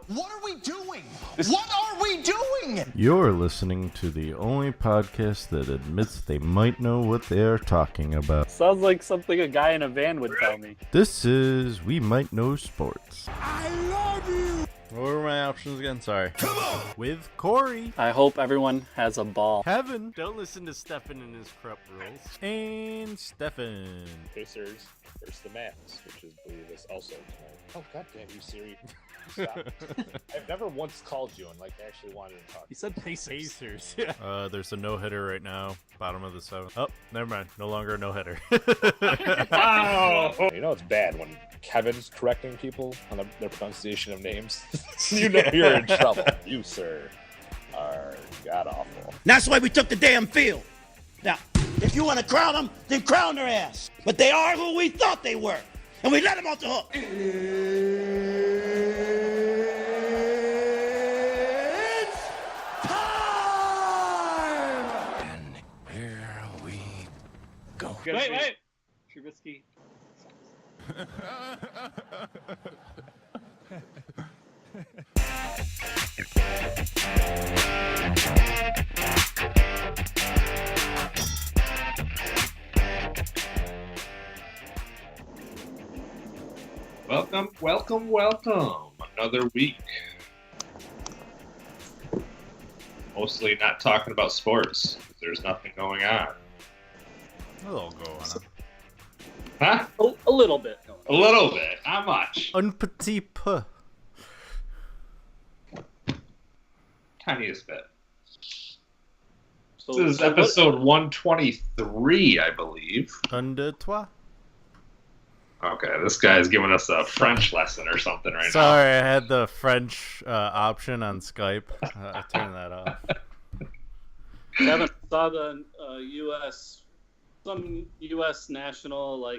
What are we doing? What are we doing? You're listening to the only podcast that admits they might know what they're talking about. Sounds like something a guy in a van would tell me. This is We Might Know Sports. I love you. What were my options again? Sorry. Come on. With Corey. I hope everyone has a ball. Kevin. Don't listen to Stefan and his corrupt rules. And Stefan. Pacers versus the Mavs, which is believe is also tonight. Oh goddamn you, Siri! Stop. I've never once called you and actually wanted to talk. You said Pacers. Yeah. There's a no-hitter right now. Bottom of the seventh. Oh, never mind. No longer a no-hitter. Wow! You know it's bad when Kevin's correcting people on their pronunciation of names. You know you're in trouble. You, sir, are god-awful. That's why we took the damn field. Now, if you want to crown them, then crown their ass. But they are who we thought they were. And we let them off the hook. It's time! And here we go. Wait. Trubisky. Welcome. Another week. Mostly not talking about sports. There's nothing going on. A little go on. Huh? A little bit. A little bit. Not much. Un petit peu. Tiniest bit. So, This is episode 123, I believe. Un deux trois. Okay, this guy's giving us a French lesson or something right now. Sorry, I had the French option on Skype. I turned that off. Kevin saw the U.S. national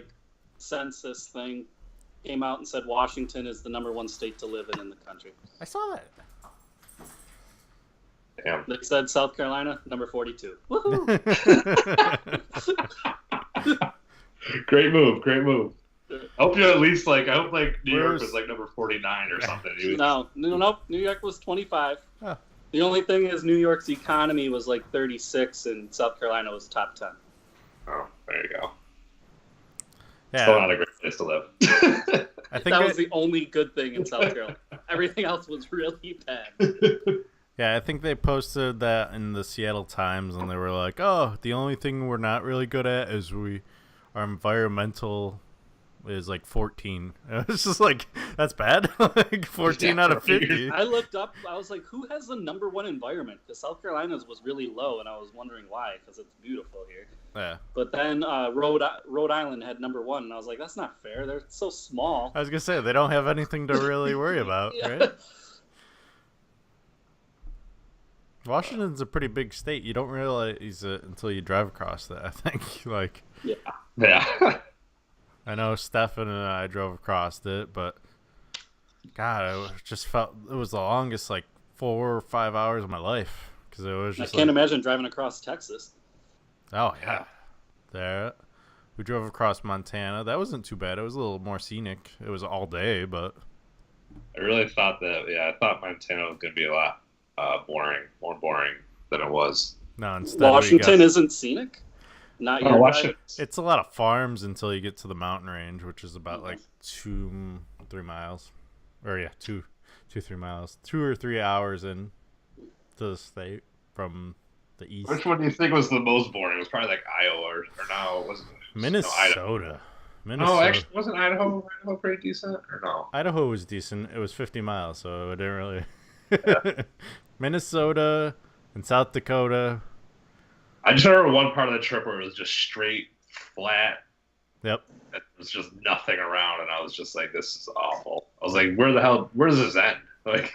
census thing came out and said Washington is the number one state to live in the country. I saw that. Damn. They said South Carolina number 42. Woohoo! Great move. I hope you at least I hope New York was number 49 or something. No. New York was 25. Huh. The only thing is New York's economy was 36 and South Carolina was top 10. Oh, there you go. Yeah. Still not a great place to live. I think That was the only good thing in South Carolina. Everything else was really bad. Yeah, I think they posted that in the Seattle Times, and they were like, "Oh, the only thing we're not really good at is our environmental is 14." And it's just that's bad. 14 out of 50. I looked up. I was like, "Who has the number one environment?" Because South Carolina's was really low, and I was wondering why. Because it's beautiful here. Yeah. But then Rhode Island had number one, and I was like, "That's not fair. They're so small." I was gonna say they don't have anything to really worry about, Yeah. right? Washington's a pretty big state. You don't realize it until you drive across it, I think. Yeah. I know Stefan and I drove across it, but God, I just felt it was the longest 4 or 5 hours of my life because it was just. I can't imagine driving across Texas. Oh yeah, there. We drove across Montana. That wasn't too bad. It was a little more scenic. It was all day, but I really thought that. Yeah, I thought Montana was going to be a lot more boring than it was. no. Instead, Washington isn't scenic. Not your Washington. It's a lot of farms until you get to the mountain range, which is about 2-3 miles, or 2-3 miles, 2 or 3 hours in to the state from the east. Which one do you think was the most boring? It was probably Iowa or no, it wasn't. Minnesota. No, actually, wasn't Idaho pretty decent or no? Idaho was decent. It was 50 miles, so it didn't really. Yeah. Minnesota and South Dakota. I just remember one part of the trip where it was just straight flat. Yep. There was just nothing around, and I was just like, "This is awful." I was like, "Where does this end?" We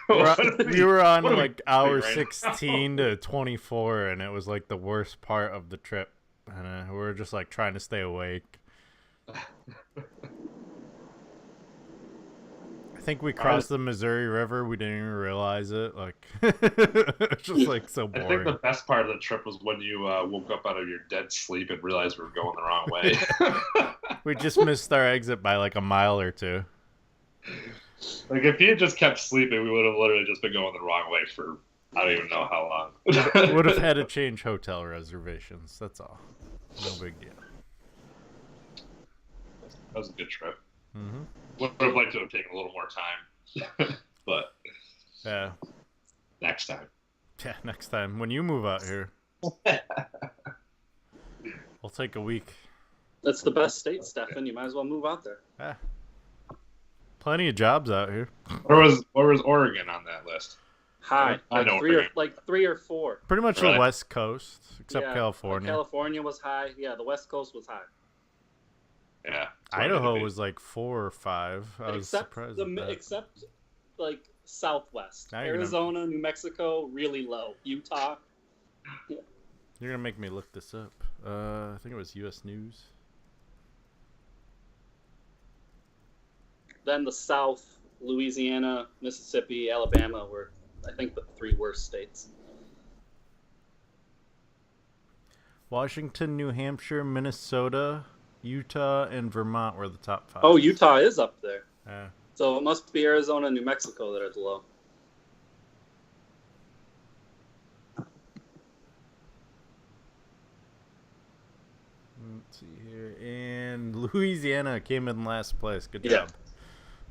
were on hour right 16 to 24, and it was the worst part of the trip, and we were just trying to stay awake. I think we crossed the Missouri River. We didn't even realize it. It's just so boring. I think the best part of the trip was when you woke up out of your dead sleep and realized we were going the wrong way. We just missed our exit by a mile or two. Like, if he had just kept sleeping, we would have literally just been going the wrong way for I don't even know how long. Would have had to change hotel reservations. That's all. No big deal. That was a good trip. Mm-hmm. Would have liked to have taken a little more time. But Yeah. next time. Yeah, next time. When you move out here, we'll take a week. That's the best state, Stefan. You might as well move out there. Ah. Plenty of jobs out here. Where was Oregon on that list? High. I know Like 3 or 4. Pretty much Really? the West Coast, except Yeah, California. California was high. Yeah, the West Coast was high. Yeah. Idaho was like 4 or 5. I was except surprised at that. except like Southwest. Now you're Arizona, New Mexico, really low. Utah. You're gonna make me look this up. I think it was U.S. News. Then the South, Louisiana, Mississippi, Alabama were, I think, the 3 worst states. Washington, New Hampshire, Minnesota, Utah, and Vermont were the top 5. Oh, Utah is up there. Yeah. So it must be Arizona and New Mexico that are the low. Let's see here. And Louisiana came in last place. Good Yeah. job.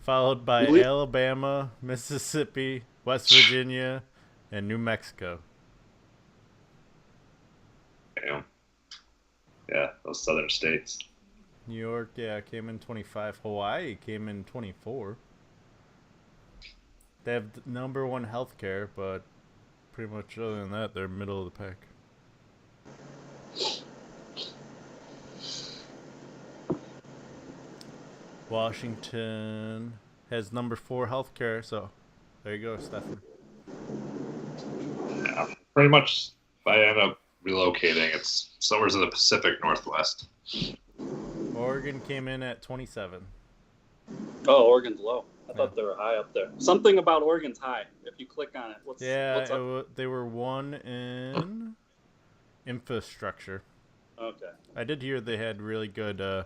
Followed by Louis- Alabama, Mississippi, West Virginia, and New Mexico. Damn. Yeah, those southern states. New York, yeah, came in 25. Hawaii came in 24. They have number 1 healthcare, but pretty much other than that, they're middle of the pack. Washington has number 4 healthcare, so there you go, Stefan. Yeah, pretty much. If I end up relocating, it's somewhere in the Pacific Northwest. Oregon came in at 27. Oh, Oregon's low. I thought they were high up there. Something about Oregon's high. If you click on it, what's up? They were 1 in infrastructure. Okay. I did hear they had really good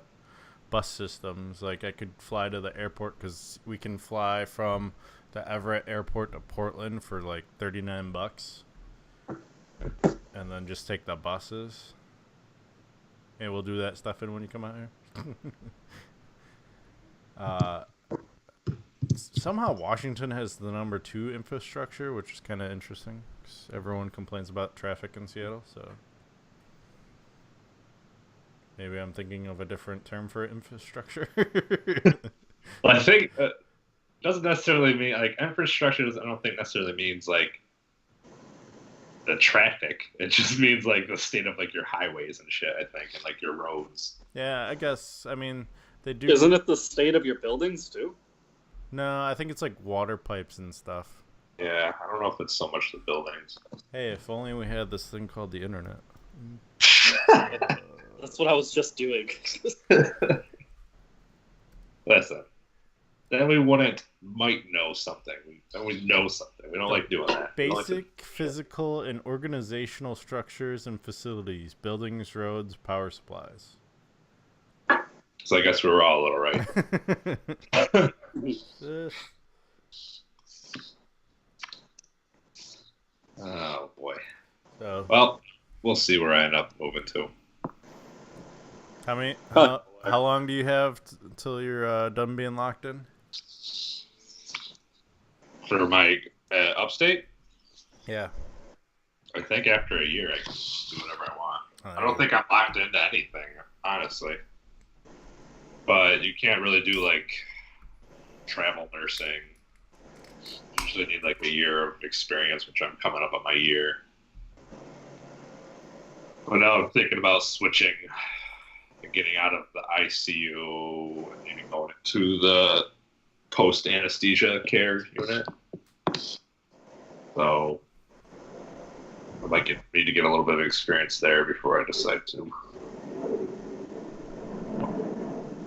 bus systems. Like, I could fly to the airport because we can fly from the Everett airport to Portland for like $39, and then just take the buses. And we'll do that, Stefan, when you come out here. Somehow Washington has the number 2 infrastructure, which is kind of interesting, 'cause everyone complains about traffic in Seattle, so maybe I'm thinking of a different term for infrastructure. Well, I think doesn't necessarily mean like infrastructure. I don't think necessarily means like the traffic. It just means like the state of like your highways and shit. I think, and like your roads. Yeah, I guess. I mean, they do. Isn't it the state of your buildings too? No, I think it's like water pipes and stuff. Yeah, I don't know if it's so much the buildings. Hey, if only we had this thing called the internet. That's what I was just doing. Listen, then we might know something. Then we know something. We don't like doing that. We don't like Basic physical and organizational structures and facilities, buildings, roads, power supplies. So I guess we were all a little right. Oh boy. So, Well, we'll see where I end up moving to. how long do you have until you're done being locked in? For my upstate, Yeah. I think after a year I can do whatever I want. Oh, I don't think I'm locked into anything, honestly. But you can't really do like travel nursing. You usually need like a year of experience, which I'm coming up on my year. But now I'm thinking about switching and getting out of the ICU and maybe going to the post anesthesia care unit. So I might need to get a little bit of experience there before I decide to.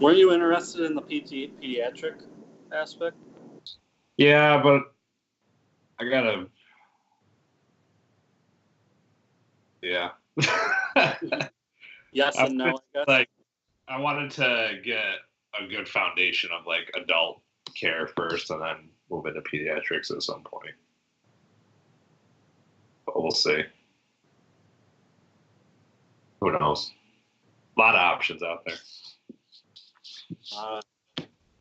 Weren't you interested in the pediatric aspect? Yeah, but I gotta. Yeah. Yes and no, I guess. Like, I wanted to get a good foundation of like adult care first and then move into pediatrics at some point. But we'll see. Who knows? A lot of options out there.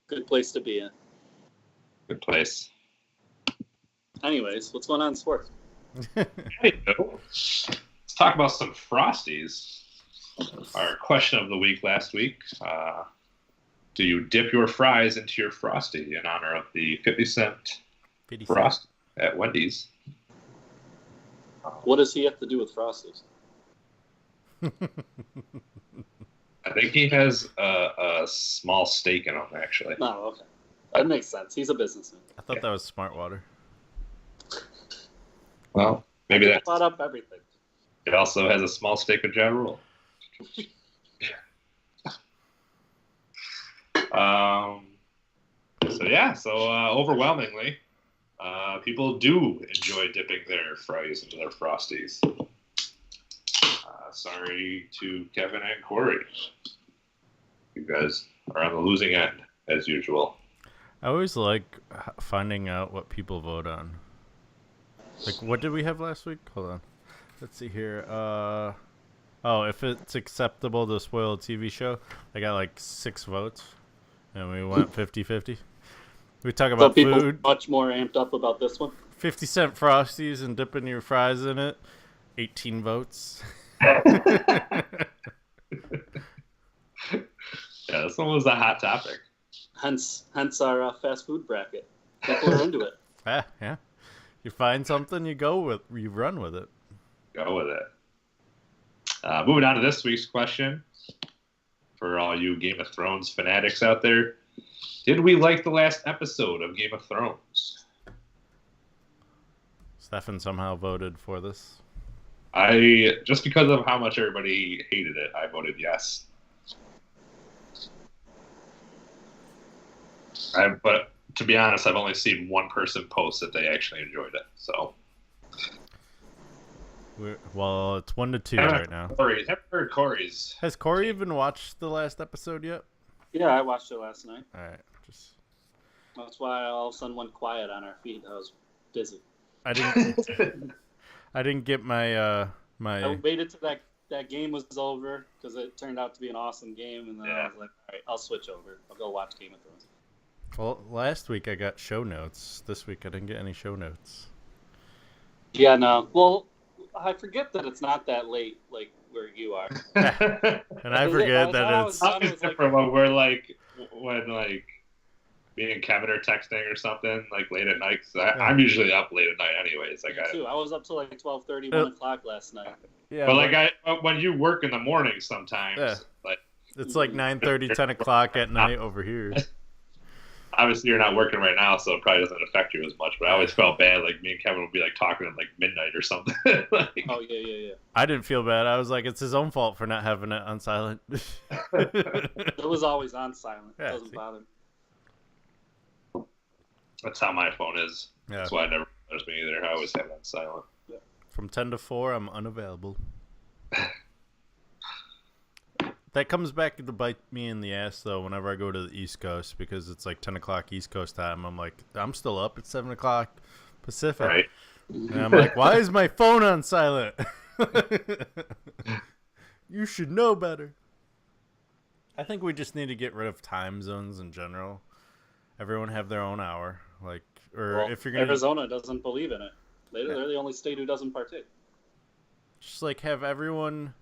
Good place to be in. Good place. Anyways, what's going on in sports? Hey, let's talk about some Frosties. Our question of the week last week. Do you dip your fries into your Frosty in honor of the 50-cent Frost at Wendy's? What does he have to do with Frosties? I think he has a small stake in them, actually. Oh, okay. That makes sense. He's a businessman. I thought that was Smart Water. Well, maybe that. Brought up everything. It also has a small stake with Ja Rule. So overwhelmingly, people do enjoy dipping their fries into their Frosties. Sorry to Kevin and Corey. You guys are on the losing end, as usual. I always like finding out what people vote on. Like, what did we have last week? Hold on. Let's see here. If it's acceptable to spoil a TV show, I got like 6 votes, and we went 50-50. We talk about people food. Much more amped up about this one. 50-cent Frosties and dipping your fries in it. 18 votes. Yeah, this one was a hot topic. Hence our fast food bracket. People are into it. Yeah. You find something, you run with it. Go with it. Moving on to this week's question. For all you Game of Thrones fanatics out there, did we like the last episode of Game of Thrones? Stefan somehow voted for this. Just because of how much everybody hated it, I voted yes. But to be honest, I've only seen one person post that they actually enjoyed it. So, It's 1-2 right now. Haven't heard Corey's. Has Corey even watched the last episode yet? Yeah, I watched it last night. All right, That's why all of a sudden went quiet on our feed. I was busy. I didn't get my I waited till that game was over because it turned out to be an awesome game, and then I was like, all right, I'll switch over. I'll go watch Game of Thrones. Well, last week I got show notes. This week I didn't get any show notes. Yeah, no. Well, I forget that it's not that late, like where you are. And I forget that it's different when we're when me and Kevin are texting or something like late at night. Cause I'm usually up late at night anyways. Me too. I was up till like 12:30, 1 o'clock last night. Yeah, but when you work in the morning sometimes, it's like 9:30, 10 o'clock at night over here. Obviously, you're not working right now, so it probably doesn't affect you as much. But I always felt bad. Like, me and Kevin would be, like, talking at, like, midnight or something. Oh, yeah. I didn't feel bad. I was like, it's his own fault for not having it on silent. It was always on silent. It doesn't bother me. That's how my phone is. Yeah. That's why it never bothers me either. I always have it on silent. Yeah. From 10 to 4, I'm unavailable. That comes back to bite me in the ass, though, whenever I go to the East Coast, because it's like 10 o'clock East Coast time. I'm like, I'm still up at 7 o'clock Pacific. Right. And I'm like, why is my phone on silent? You should know better. I think we just need to get rid of time zones in general. Everyone have their own hour. If you're gonna Arizona doesn't believe in it. They're the only state who doesn't partake. Just like have everyone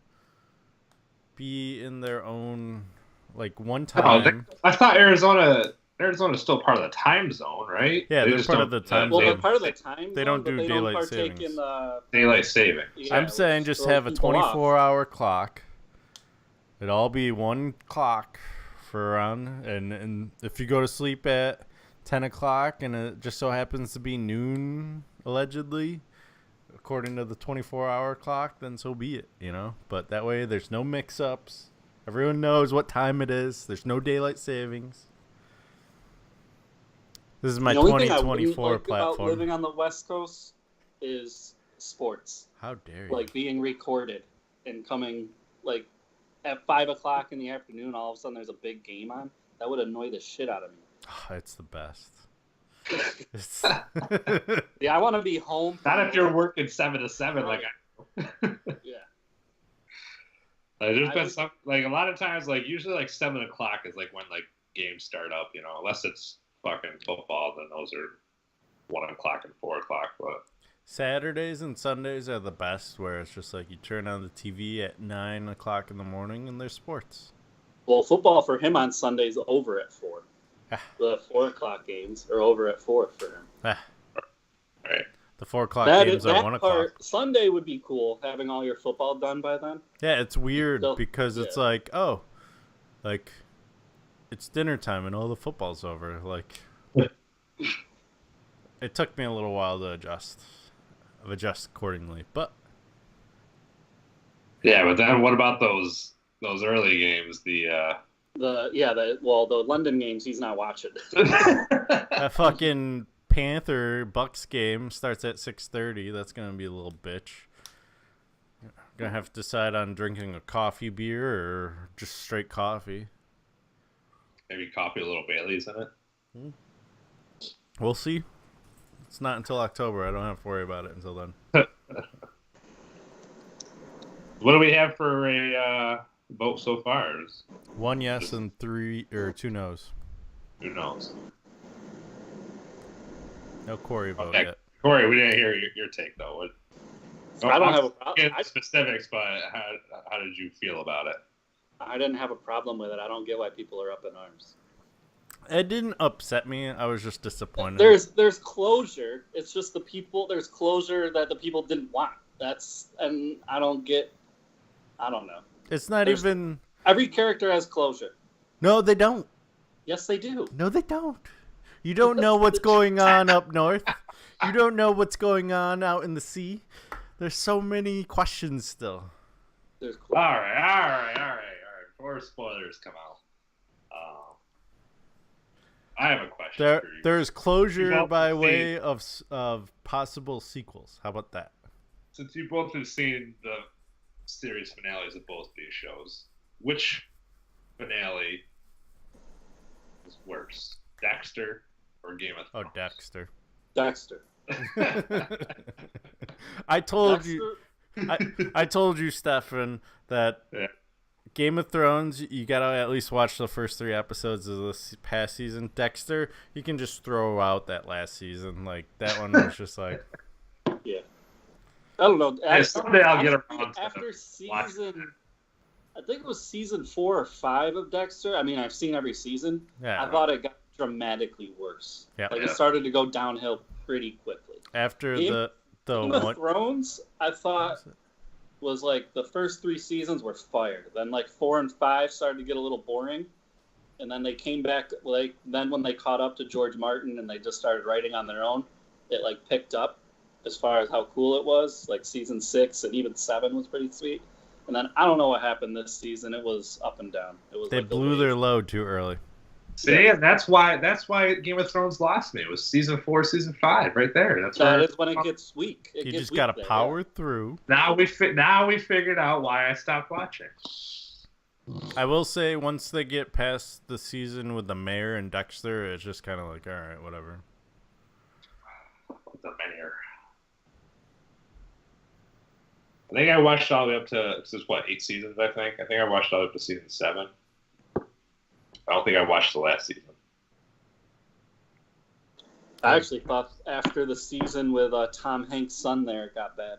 be in their own one time. I thought Arizona's still part of the time zone, right? Yeah, they're part of the time Well, zone. they're part of the time zone. They don't do they daylight don't partake savings. in the Daylight saving. Yeah, I'm saying just throw have a people off. 24-hour clock. It'd all be one clock for around, and if you go to sleep at 10 o'clock and it just so happens to be noon, allegedly, according to the 24-hour clock, then so be it, But that way there's no mix-ups. Everyone knows what time it is. There's no daylight savings. This is my the only 2024 thing I like platform. about living on the West Coast is sports. How dare you? Like being recorded and coming at 5 o'clock in the afternoon, all of a sudden there's a big game on. That would annoy the shit out of me. Oh, it's the best. It's... Yeah, I want to be home. Not if you're working 7 to 7 like I Yeah. Like, there's been some, like, a lot of times, like, usually, like, 7 o'clock is, like, when, like, games start up, you know, unless it's fucking football, then those are 1 o'clock and 4 o'clock, but... Saturdays and Sundays are the best, where it's just like you turn on the TV at 9 o'clock in the morning and there's sports. Well, football for him on Sundays over at 4. The 4 o'clock games are over at 4 for him. Right. The 4 o'clock games are 1 o'clock. Sunday would be cool, having all your football done by then. Yeah, it's weird So, because it's like, oh, like, it's dinner time and all the football's over. Like, it took me a little while to adjust accordingly, but yeah, but then what about those early games? The London games he's not watching. that fucking Panther Bucks game starts at 6:30. That's gonna be a little bitch. Gonna have to decide on drinking a coffee beer or just straight coffee. Maybe coffee, a little Bailey's in it. We'll see. It's not until October. I don't have to worry about it until then. What do we have for a vote so far? 1 yes and 2 no's. Who knows? No Corey vote Okay. yet. Corey, we didn't hear your take, though. I don't have a problem. Get specifics, but how did you feel about it? I didn't have a problem with it. I don't get why people are up in arms. It didn't upset me. I was just disappointed. There's closure. It's just the people. There's closure that the people didn't want. And I don't know. It's not even. Every character has closure. No, they don't. Yes, they do. No, they don't. You don't know what's going on up north. You don't know what's going on out in the sea. There's so many questions still. There's All right. Before spoilers come out, I have a question for you. There's closure You've by both way of possible sequels. How about that? Since you both have seen the series finales of both these shows, which finale is worse, Dexter or Game of Thrones? Oh, Dexter. Dexter. I told you, I told you, Stefan, that Yeah. Game of Thrones, you gotta at least watch the first 3 episodes of this past season. Dexter, you can just throw out that last season. Like, that one was just like... Yeah. I don't know. Someday I'll get around to after watching season, I think it was season 4 or 5 of Dexter. I mean, I've seen every season. Yeah. I thought it got dramatically worse. Yeah. Like, it started to go downhill pretty quickly. After Game of one... Thrones, I thought, was like the first 3 seasons were fire. Then like 4 and 5 started to get a little boring, and then they came back. Like then when they caught up to George Martin and they just started writing on their own, it like picked up as far as how cool it was. Like season 6 and even 7 was pretty sweet. And then I don't know what happened this season. It was up and down. It was They like blew their load too early. See, and that's why Game of Thrones lost me. It was season 4, season 5, right there. That is when it gets weak. You just gotta power through. Now we figured out why I stopped watching. I will say, once they get past the season with the mayor and Dexter, it's just kind of like, all right, whatever. The mayor. I think I watched all the way up to, this is what, 8 seasons, I think? I think I watched all the way up to season 7. I don't think I watched the last season. I actually thought after the season with Tom Hanks' son there, it got bad.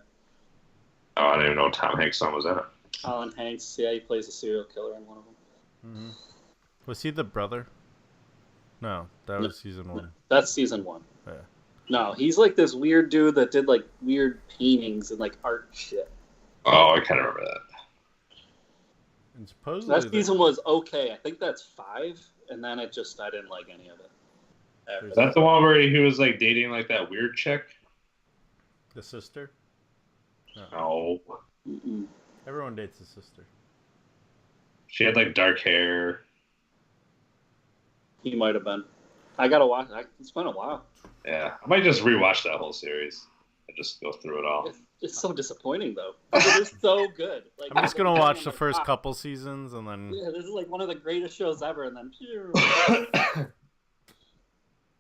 Oh, I didn't even know Tom Hanks' son was in it. Alan Hanks, yeah, he plays a serial killer in one of them. Mm-hmm. Was he the brother? No, that was season 1. That's season 1. Yeah. No, he's like this weird dude that did like weird paintings and like art shit. Oh, I kind of remember that. And supposedly That season was okay. I think that's 5, and then I didn't like any of it. Is that the one where he was like dating like that weird chick? the sister. No. Mm-mm. Everyone dates a sister. She had like dark hair. He might have been. I gotta watch. It's been a while. Yeah, I might just rewatch that whole series and just go through it all. It's so disappointing though. It is so good. Like, I'm just gonna watch the like, first couple seasons and then. Yeah, this is like one of the greatest shows ever, and then.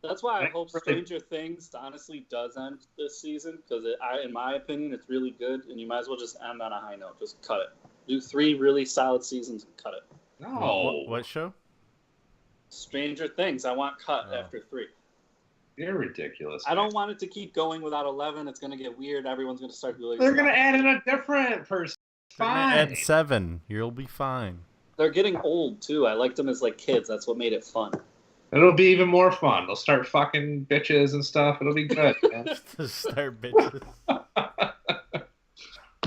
That's why I hope Stranger Things honestly does end this season, because in my opinion, it's really good, and you might as well just end on a high note. Just cut it. Do 3 really solid seasons and cut it. No. What show? Stranger Things. I want cut after 3. You're ridiculous. I don't want it to keep going without 11. It's going to get weird. Everyone's going to start doing. They're going to add in a different person. Fine. Add 7. You'll be fine. They're getting old too. I liked them as like kids. That's what made it fun. It'll be even more fun. They'll start fucking bitches and stuff. It'll be good. Start bitches.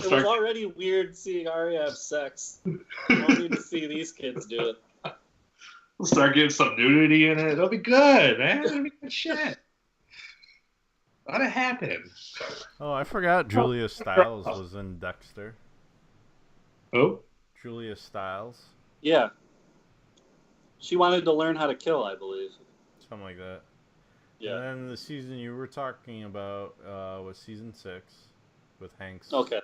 It was already weird seeing Arya have sex. I don't need to see these kids do it. We'll start getting some nudity in it. It'll be good, man. It'll be good shit. Let it happen. Oh, I forgot Julia Stiles was in Dexter. Who? Julia Stiles. Yeah. She wanted to learn how to kill, I believe. Something like that. Yeah. And then the season you were talking about was season 6 with Hanks. Okay.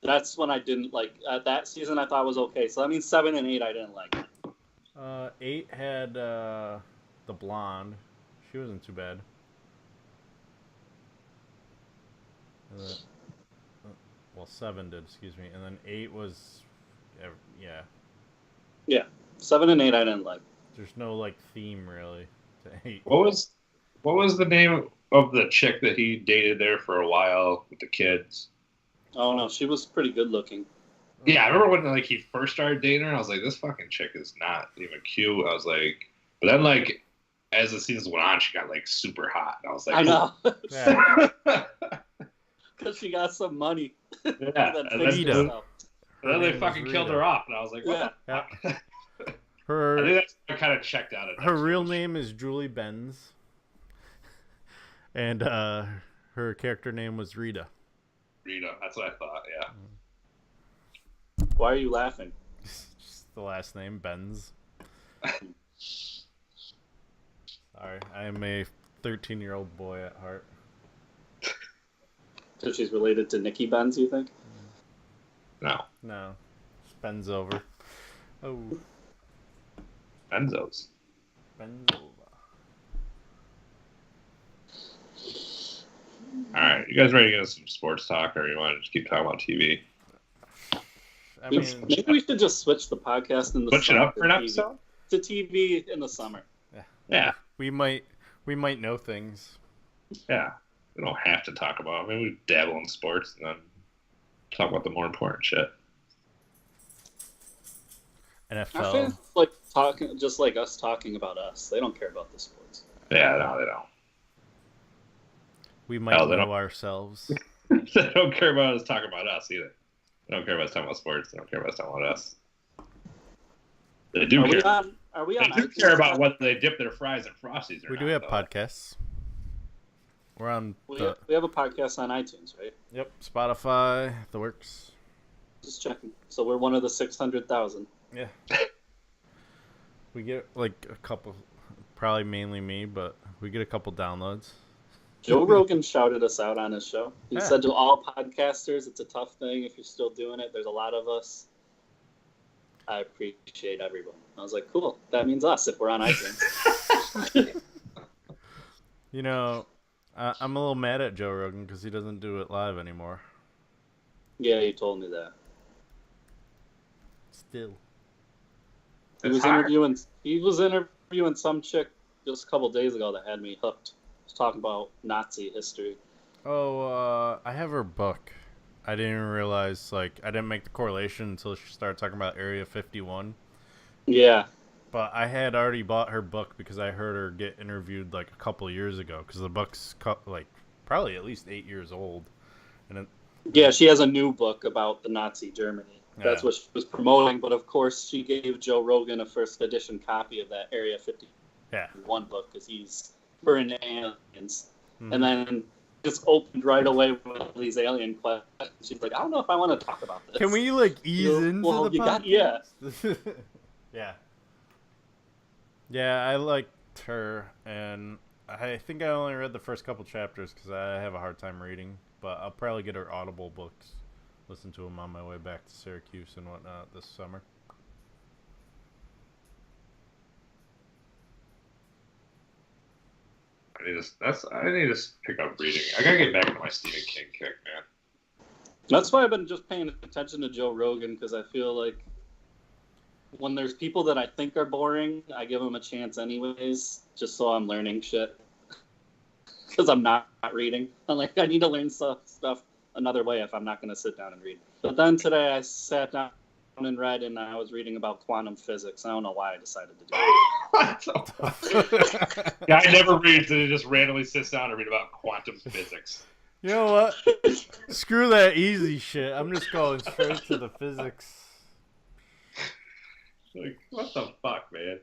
That's when I didn't like. That season I thought was okay. So that means 7 and 8 I didn't like. 8 had the blonde. She wasn't too bad. Well, 7 did, excuse me. And then 8 was, yeah. Yeah. 7 and 8 I didn't like. There's no, like, theme, really, to 8. What was the name of the chick that he dated there for a while with the kids? Oh, no. She was pretty good looking. Yeah, I remember when like he first started dating her, I was like, this fucking chick is not even cute. I was like, but then like as the seasons went on, she got like super hot. And I was like, I know. Yeah. Because she got some money. Yeah. and And then they fucking killed her off, and I was like, what the fuck? I think that's I kind of checked out. Her real name is Julie Benz, and her character name was Rita. Rita, that's what I thought. Yeah. Why are you laughing? Just the last name, Benz. Sorry, I am a 13-year-old boy at heart. Because she's related to Nikki Benz, you think? No. No. Benz over. Oh. Benzos. Benz over. All right, you guys ready to get into some sports talk, or you want to just keep talking about TV? I mean, Maybe we should just switch the podcast in the Switch it summer up for an episode? to TV in the summer. Yeah. we might know things. Yeah. We don't have to talk about it. Maybe we dabble in sports and then talk about the more important shit. NFL. Our fans like talking, just like us talking about us. They don't care about the sports. Yeah, no, they don't. We might know ourselves. They don't care about us talking about us either. They don't care about us talking about sports. They don't care about us talking about us. They do care. Are we on? They do care about whether they dip their fries in Frosties or not. We do have podcasts. We're on. We have a podcast on iTunes, right? Yep, Spotify, the works. Just checking. So we're one of the 600,000. Yeah. We get like a couple, probably mainly me, but we get a couple downloads. Joe Rogan shouted us out on his show. He said to all podcasters, it's a tough thing if you're still doing it. There's a lot of us. I appreciate everyone. I was like, cool. That means us if we're on iTunes. You know, I'm a little mad at Joe Rogan because he doesn't do it live anymore. Yeah, he told me that. Still. He was interviewing some chick just a couple days ago that had me hooked. He was talking about Nazi history. Oh, I have her book. I didn't even realize, I didn't make the correlation until she started talking about Area 51. Yeah. But I had already bought her book because I heard her get interviewed, a couple of years ago. Because the book's, probably at least 8 years old. And yeah, she has a new book about the Nazi Germany. That's what she was promoting. But, of course, she gave Joe Rogan a first edition copy of that Area 51 book because he's for an aliens. Mm-hmm. And then just opened right away with these alien questions. She's like, I don't know if I want to talk about this. Can we, ease into the podcast? Yeah. Yeah, I liked her, and I think I only read the first couple chapters because I have a hard time reading, but I'll probably get her Audible books, listen to them on my way back to Syracuse and whatnot this summer. I need to pick up reading. I gotta get back to my Stephen King kick, man. That's why I've been just paying attention to Joe Rogan, because I feel like when there's people that I think are boring, I give them a chance anyways, just so I'm learning shit. Because I'm not reading. I'm like, I need to learn stuff another way if I'm not going to sit down and read. But then today I sat down and read, and I was reading about quantum physics. I don't know why I decided to do it. Guy never reads, and he just randomly sits down and read about quantum physics. You know what? Screw that easy shit. I'm just going straight to the physics. Like, what the fuck, man?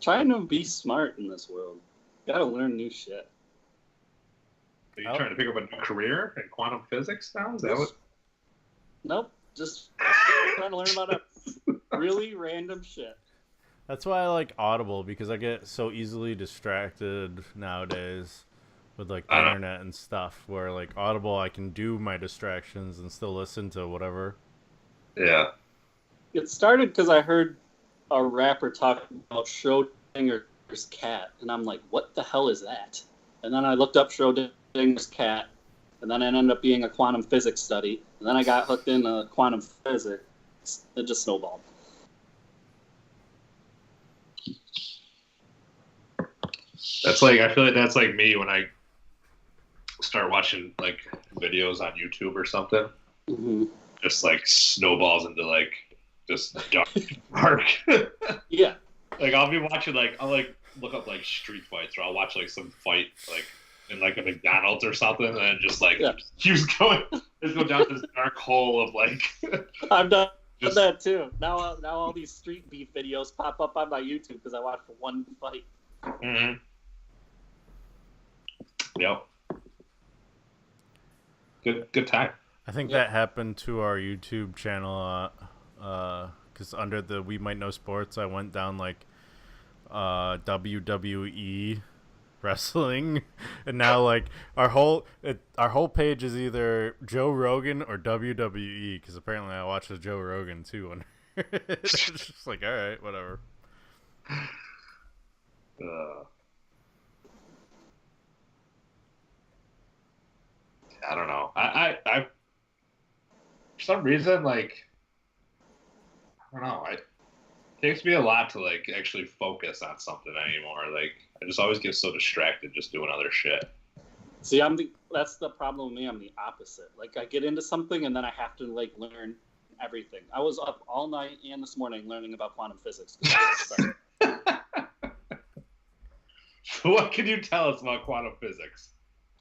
Trying to be smart in this world. Gotta learn new shit. Are you trying to pick up a new career in quantum physics now? Is that what? Nope. Just trying to learn about really random shit. That's why I like Audible, because I get so easily distracted nowadays with like the internet and stuff, where like Audible I can do my distractions and still listen to whatever. Yeah. It started because I heard a rapper talk about Schrodinger's cat, and I'm like, what the hell is that? And then I looked up Schrodinger's cat, and then it ended up being a quantum physics study, and then I got hooked into quantum physics. It just snowballed. That's like, I feel like that's like me when I start watching like videos on YouTube or something. Mm-hmm. Just like snowballs into like just dark. Yeah. Like I'll be watching I'll like look up like street fights, or I'll watch like some fight like in like a McDonald's or something, and then just like keeps going, just go down this dark hole of like. I've done that too. Now all these street beef videos pop up on my YouTube because I watched one fight. Mm-hmm. Yep. Good time. I think that happened to our YouTube channel, because under the We Might Know Sports, I went down like WWE wrestling, and now like our whole page is either Joe Rogan or WWE, because apparently I watched the Joe Rogan too, and it's just like, all right, whatever. I don't know. I for some reason, like, I don't know. It takes me a lot to like actually focus on something anymore. Like, I just always get so distracted just doing other shit. See, that's the problem with me. I'm the opposite. Like, I get into something and then I have to like learn everything. I was up all night and this morning learning about quantum physics. So what can you tell us about quantum physics?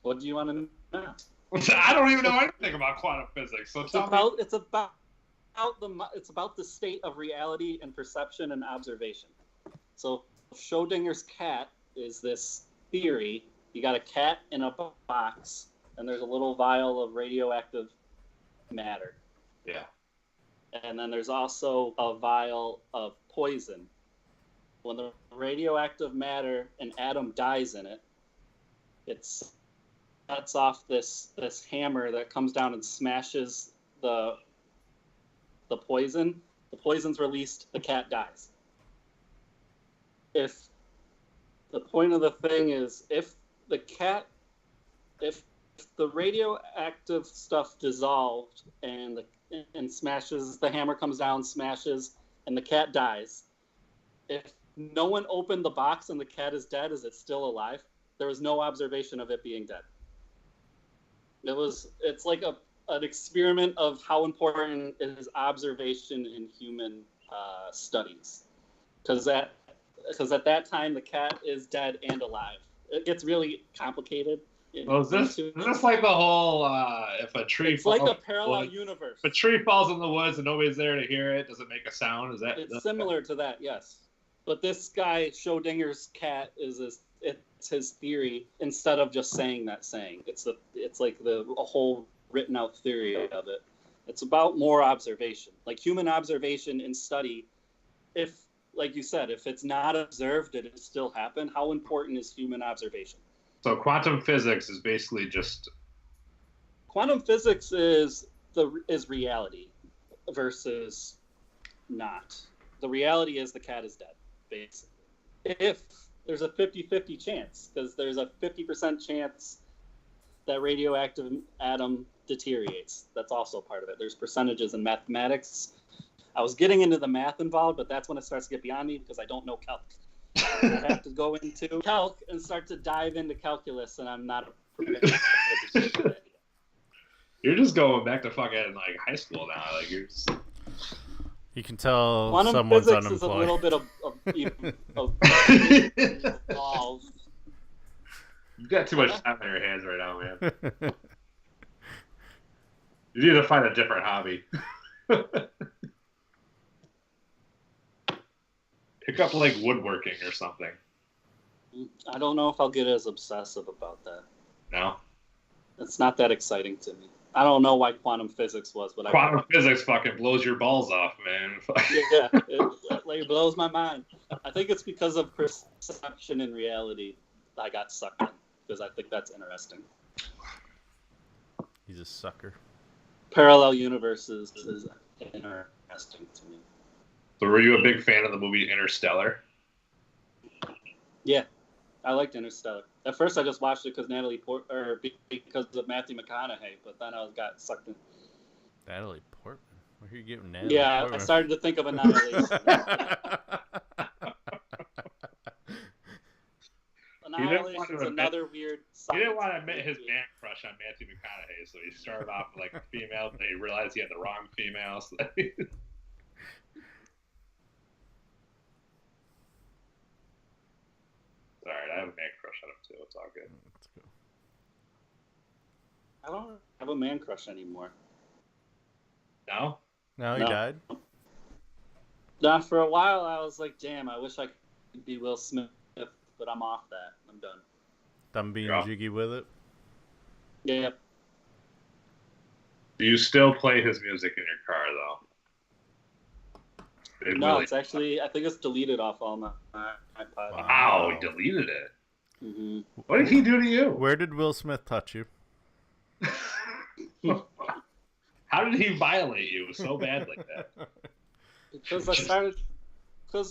What do you want to know? I don't even know anything about quantum physics. So it's about the state of reality and perception and observation. So Schrodinger's cat is this theory. You got a cat in a box, and there's a little vial of radioactive matter. Yeah. And then there's also a vial of poison. When the radioactive matter, an atom dies in it, it sets off this hammer that comes down and smashes the poison. The poison's released, the cat dies. If the point of the thing is, if the radioactive stuff dissolved and smashes, the hammer comes down, smashes, and the cat dies, if no one opened the box and the cat is dead, is it still alive? There was no observation of it being dead. It's like an experiment of how important is observation in human studies. Because at that time, the cat is dead and alive. It gets really complicated. Well, is this like the whole if a tree it's falls like a parallel universe. If a tree falls in the woods and nobody's there to hear it, does it make a sound? It's similar to that, yes. But this guy, Schrodinger's cat, it's his theory. Instead of just saying that saying, it's like a whole written out theory of it. It's about more observation, like human observation and study. If, like you said, if it's not observed, did it still happen? How important is human observation? So quantum physics is basically just. Quantum physics is reality versus not. The reality is the cat is dead, basically. there's a 50-50 chance because there's a 50% chance that radioactive atom deteriorates. That's also part of it. There's percentages in mathematics. I was getting into the math involved, but that's when it starts to get beyond me because I don't know calc. I have to go into calc and start to dive into calculus, and I'm not prepared. You're just going back to fucking like high school now. Like you're just... You can tell Quantum someone's physics unemployed. is a little bit of balls. You've got too much time on your hands right now, man. You need to find a different hobby. Pick up like woodworking or something. I don't know if I'll get as obsessive about that. No? It's not that exciting to me. I don't know why quantum physics was, but Quantum physics fucking blows your balls off, man. yeah, it like blows my mind. I think it's because of perception and reality I got sucked in, because I think that's interesting. He's a sucker. Parallel universes is interesting to me. So were you a big fan of the movie Interstellar? Yeah, I liked Interstellar. At first, I just watched it because because of Matthew McConaughey, but then I got sucked in. Natalie Portman? Where are you getting Natalie Yeah, Portman? I started to think of Annihilation. Annihilation is another weird. He didn't want to admit his man crush on Matthew McConaughey, so he started off with like a female, but he realized he had the wrong female. So Sorry, I have a man crush on him too. It's all good. Let's go. I don't have a man crush anymore. No? No, he No. died? Now, for a while, I was like, damn, I wish I could be Will Smith, but I'm off that. I'm done. Done being Yeah. jiggy with it? Yeah. Do you still play his music in your car, though? No, it's actually, I think it's deleted off all my iPod. Wow, he deleted it. Mm-hmm. What did he do to you? Where did Will Smith touch you? How did he violate you so bad like that? Because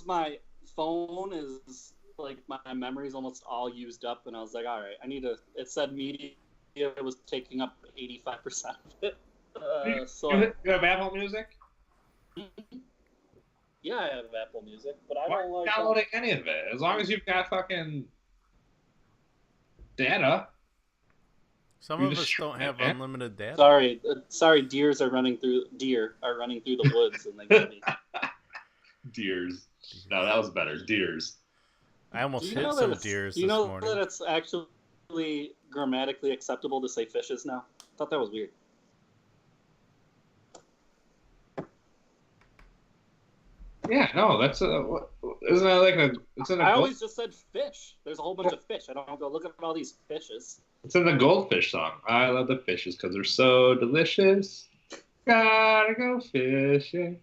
my phone is, like, my memory's almost all used up, and I was like, all right, it said media was taking up 85% of it. You have Apple Music? Yeah, I have Apple Music, but I Why don't are you like downloading any of it? As long as you've got fucking data. Some You of just us don't have man. unlimited data. Sorry, deer are running through the woods, and they get me. Deers. No, that was better. Deers. I almost Do you hit know some that deers Do you this know morning. that it's actually grammatically acceptable to say fishes now? I thought that was weird. Yeah, no, that's isn't that like a? It's in a. I always just said fish. There's a whole bunch of fish. I don't go look at all these fishes. It's in the Goldfish song. I love the fishes because they're so delicious. Gotta go fishing.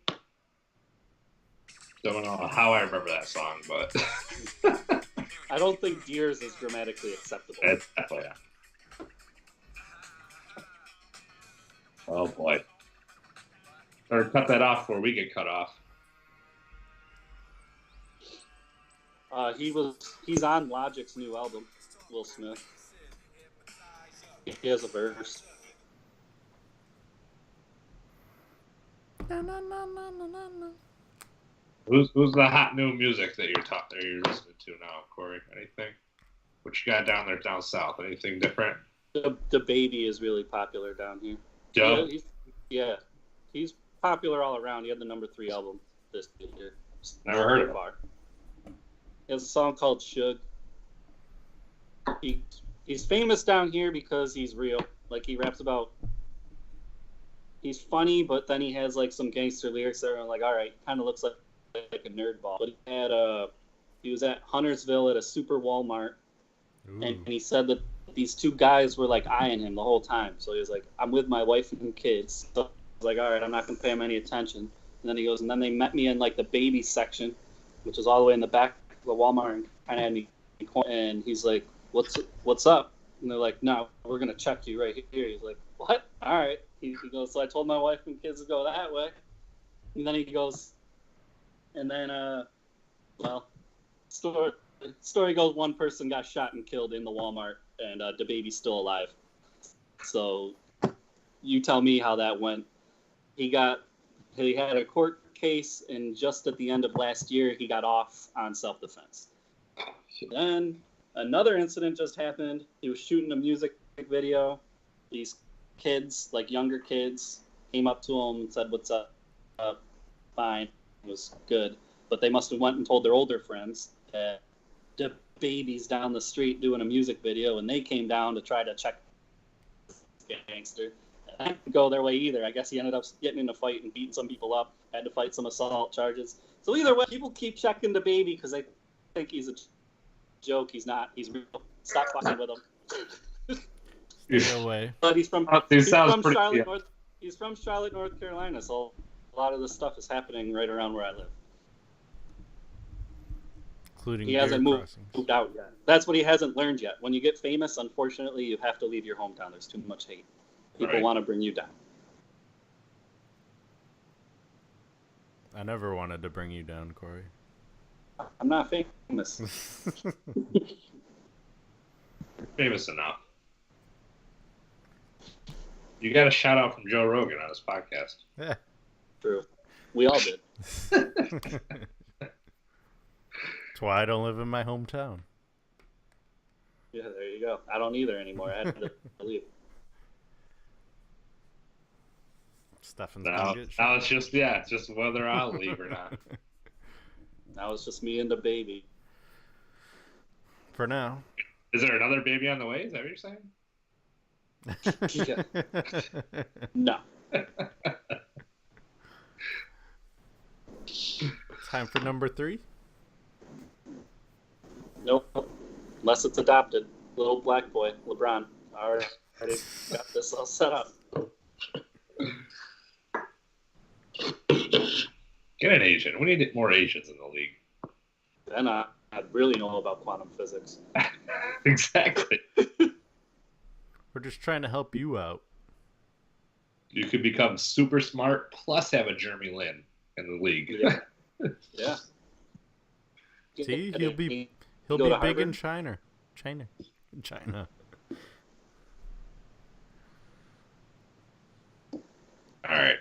Don't know how I remember that song, but I don't think deers is grammatically acceptable. it's definitely yeah. Oh boy. Or cut that off before we get cut off. He's on Logic's new album, Will Smith. He has a verse. Who's the hot new music that you're listening to now, Corey? Anything? What you got down there down south? Anything different? The Baby is really popular down here. Joe? Yeah, he's popular all around. He had the #3 album this year. Never heard of it. He has a song called Shug. He's famous down here because he's real. Like, he raps about... He's funny, but then he has, like, some gangster lyrics that are like, all right, kind of looks like a nerd ball. But he was at Huntersville at a super Walmart, and he said that these two guys were, like, eyeing him the whole time. So he was like, I'm with my wife and kids. So I was like, all right, I'm not going to pay him any attention. And then he goes, and then they met me in, like, the baby section, which is all the way in the back of the Walmart, and kind of had me, and he's like, what's up? And they're like, no, we're going to check you right here. He's like, what? All right. He goes, so I told my wife and kids to go that way. And then he goes, and then, well, story story goes one person got shot and killed in the Walmart, and the baby's still alive. So you tell me how that went. He had a court case, and just at the end of last year, he got off on self-defense. Then another incident just happened. He was shooting a music video. These kids, like younger kids, came up to him and said, "What's up?" Fine. It was good. But they must have went and told their older friends that the baby's down the street doing a music video, and they came down to try to check the gangster. That didn't go their way either. I guess he ended up getting in a fight and beating some people up, had to fight some assault charges. So either way, people keep checking the baby because they think he's a joke. He's not. He's real. Stop fucking with him. Stay away. But he's from Charlotte, he's from Charlotte, North Carolina, so a lot of this stuff is happening right around where I live. Including he hasn't moved out yet. That's what he hasn't learned yet. When you get famous, unfortunately, you have to leave your hometown. There's too much hate. People want to bring you down. I never wanted to bring you down, Corey. I'm not famous. Famous enough. You got a shout out from Joe Rogan on his podcast. Yeah. True. We all did. That's why I don't live in my hometown. Yeah, there you go. I don't either anymore. I had to leave. Stefan's Now it's just whether I'll leave or not. Now it's just me and the baby. For now. Is there another baby on the way? Is that what you're saying? Yeah. No. Time for number 3? Nope. Unless it's adopted. Little black boy, LeBron. Already got this all set up. Get an Asian. We need more Asians in the league. Then I really know about quantum physics. Exactly. We're just trying to help you out. You could become super smart plus have a Jeremy Lin in the league. Yeah. Yeah. See, he'll be big in China. China. All right.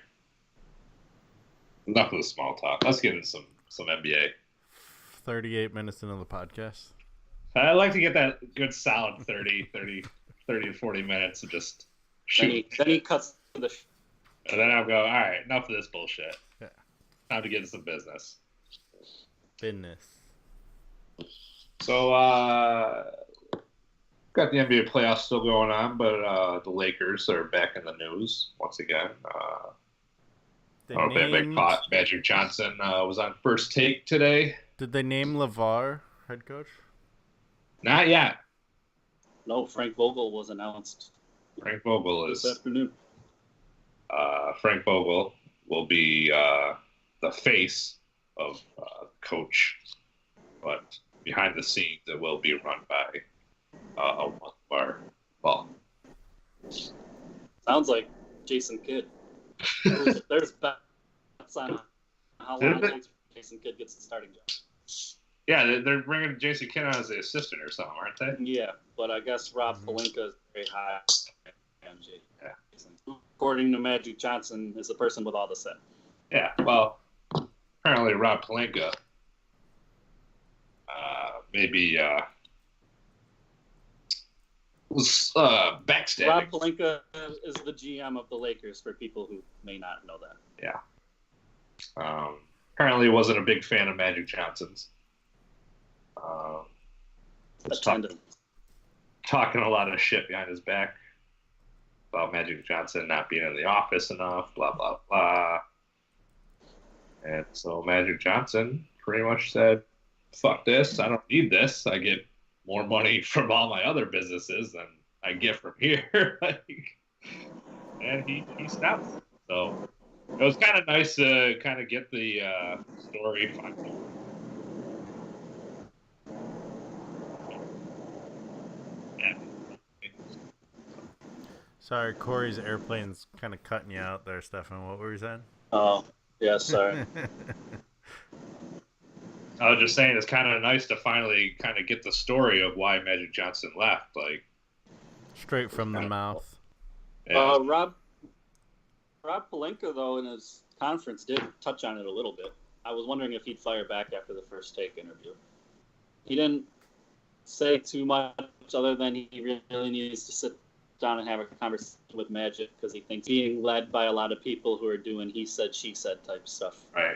Enough of the small talk. Let's get into some NBA. 38 minutes into the podcast. I'd like to get that good solid 30 to 40 minutes of just shoot. Then he cuts the And then I'll go, all right, enough of this bullshit. Yeah. Time to get into some business. Business. So, got the NBA playoffs still going on, but the Lakers are back in the news once again. I don't know if anybody caught Magic Johnson was on First Take today. Did they name LeVar head coach? Not yet. No, Frank Vogel was announced Frank Vogel this is. afternoon. Frank Vogel will be the face of coach, but behind the scenes it will be run by a one-bar ball. Sounds like Jason Kidd. There's bets on how long it takes for Jason Kidd gets the starting job. Yeah, they're bringing Jason Kidd on as the assistant or something, aren't they? Yeah, but I guess Rob Pelinka is very high. Yeah. According to Magic Johnson, is the person with all the say. Yeah, well, apparently Rob Pelinka maybe was backstabbing. Rob Pelinka is the GM of the Lakers, for people who may not know that. Yeah. Apparently wasn't a big fan of Magic Johnson's. Was talking a lot of shit behind his back about Magic Johnson not being in the office enough, blah, blah, blah. And so Magic Johnson pretty much said, fuck this, I don't need this. I get more money from all my other businesses than I get from here. And he stopped. So it was kind of nice to kind of get the story finally. Sorry, Corey's airplane's kind of cutting you out there, Stefan. What were you saying? Oh, yeah, sorry. I was just saying it's kind of nice to finally kind of get the story of why Magic Johnson left. Like Straight from the mouth. yeah. Rob Pelinka, though, in his conference did touch on it a little bit. I was wondering if he'd fire back after the first take interview. He didn't say too much other than he really needs to sit down and have a conversation with Magic because he thinks being led by a lot of people who are doing he said, she said type stuff. Right.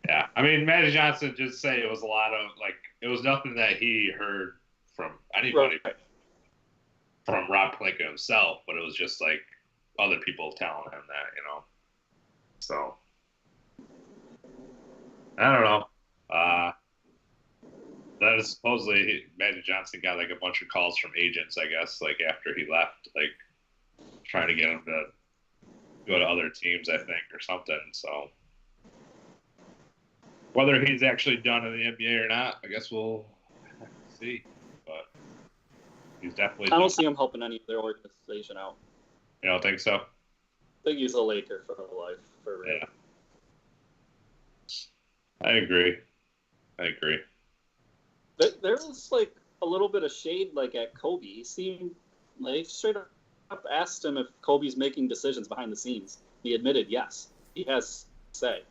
Yeah, I mean, Magic Johnson just say it was a lot of, like, it was nothing that he heard from anybody, Right. from Rob Pelinka himself, but it was just, like, other people telling him that, you know. So, I don't know. That is supposedly Magic Johnson got, like, a bunch of calls from agents, I guess, like, after he left, like, trying to get him to go to other teams, I think, or something, so. Whether he's actually done in the NBA or not, I guess we'll have to see. But he's definitely. I don't see him helping any other organization out. You don't think so? I think he's a Laker for life. For real. Yeah. I agree. There was like a little bit of shade like at Kobe. He seemed like straight up asked him if Kobe's making decisions behind the scenes. He admitted yes. He has say.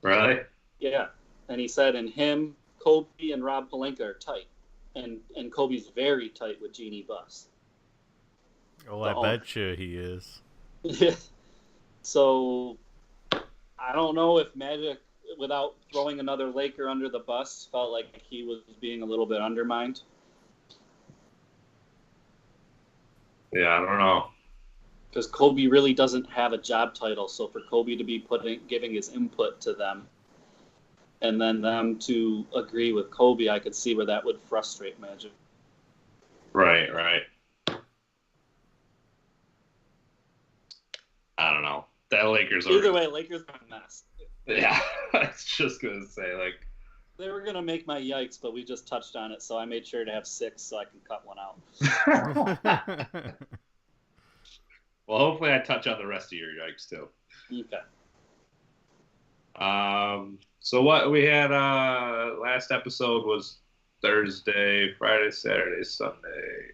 Really? Yeah. And he said, and him, Kobe, and Rob Pelinka are tight. And Kobe's very tight with Jeannie Buss. Oh, I bet you he is. Yeah. So, I don't know if Magic, without throwing another Laker under the bus, felt like he was being a little bit undermined. Yeah, I don't know. Because Kobe really doesn't have a job title. So, for Kobe to be giving his input to them, and then them to agree with Kobe, I could see where that would frustrate Magic. Right. I don't know. That Lakers are. Either way, Lakers are a mess. Yeah, I was just gonna say, like. They were gonna make my yikes, but we just touched on it, so I made sure to have 6 so I can cut one out. Well, hopefully I touch on the rest of your yikes too. Okay. So what we had last episode was Thursday, Friday, Saturday, Sunday.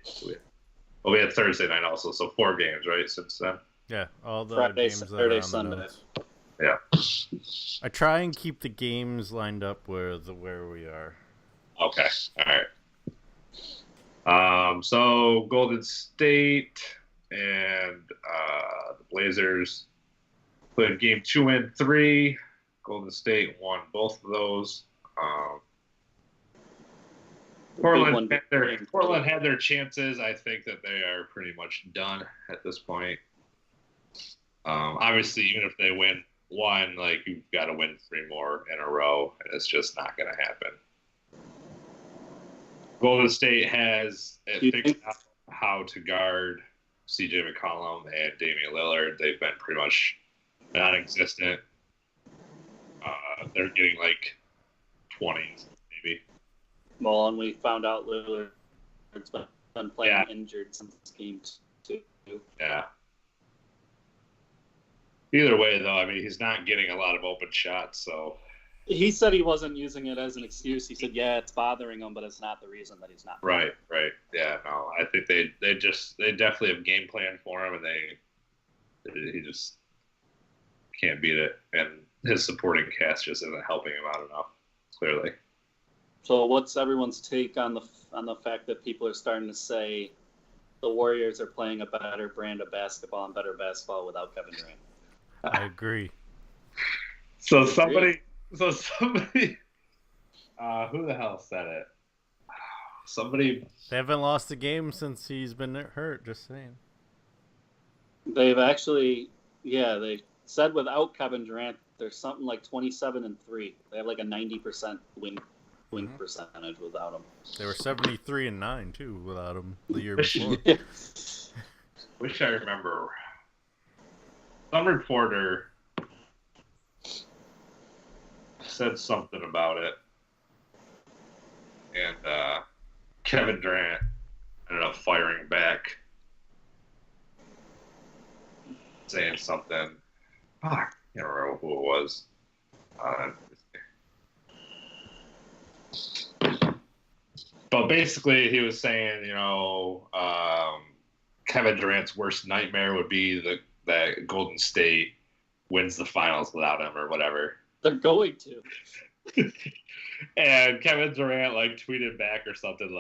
We had Thursday night also, so 4 games, right, since then? Yeah, all the Friday, games Saturday, that are on the Sunday. notes. Yeah. I try and keep the games lined up where we are. Okay. All right. So Golden State and the Blazers played game 2 and 3. Golden State won both of those. Portland had their chances. I think that they are pretty much done at this point. Obviously, even if they win 1, like, you've got to win 3 more in a row, and it's just not going to happen. Golden State has figured out how to guard CJ McCollum and Damian Lillard. They've been pretty much non-existent. They're getting like 20s, maybe. Well, and we found out Lillard's been playing injured since game 2. Yeah. Either way, though, I mean, he's not getting a lot of open shots, so. He said he wasn't using it as an excuse. He said, yeah, it's bothering him, but it's not the reason that he's not. Right. Yeah, no, I think they definitely have game plan for him, and he just can't beat it. And his supporting cast just isn't helping him out enough, clearly. So what's everyone's take on the fact that people are starting to say the Warriors are playing a better brand of basketball and better basketball without Kevin Durant? I agree. So somebody, who the hell said it? Somebody. They haven't lost a game since he's been hurt. Just saying. They've actually, they said without Kevin Durant, there's something like 27-3. They have like a 90% win percentage without him. They were 73-9 too without him the year before. Wish I remember. Some reporter said something about it, and Kevin Durant ended up firing back, saying something. I can't remember who it was. But basically, he was saying, Kevin Durant's worst nightmare would be that Golden State wins the finals without him or whatever. They're going to. And Kevin Durant tweeted back or something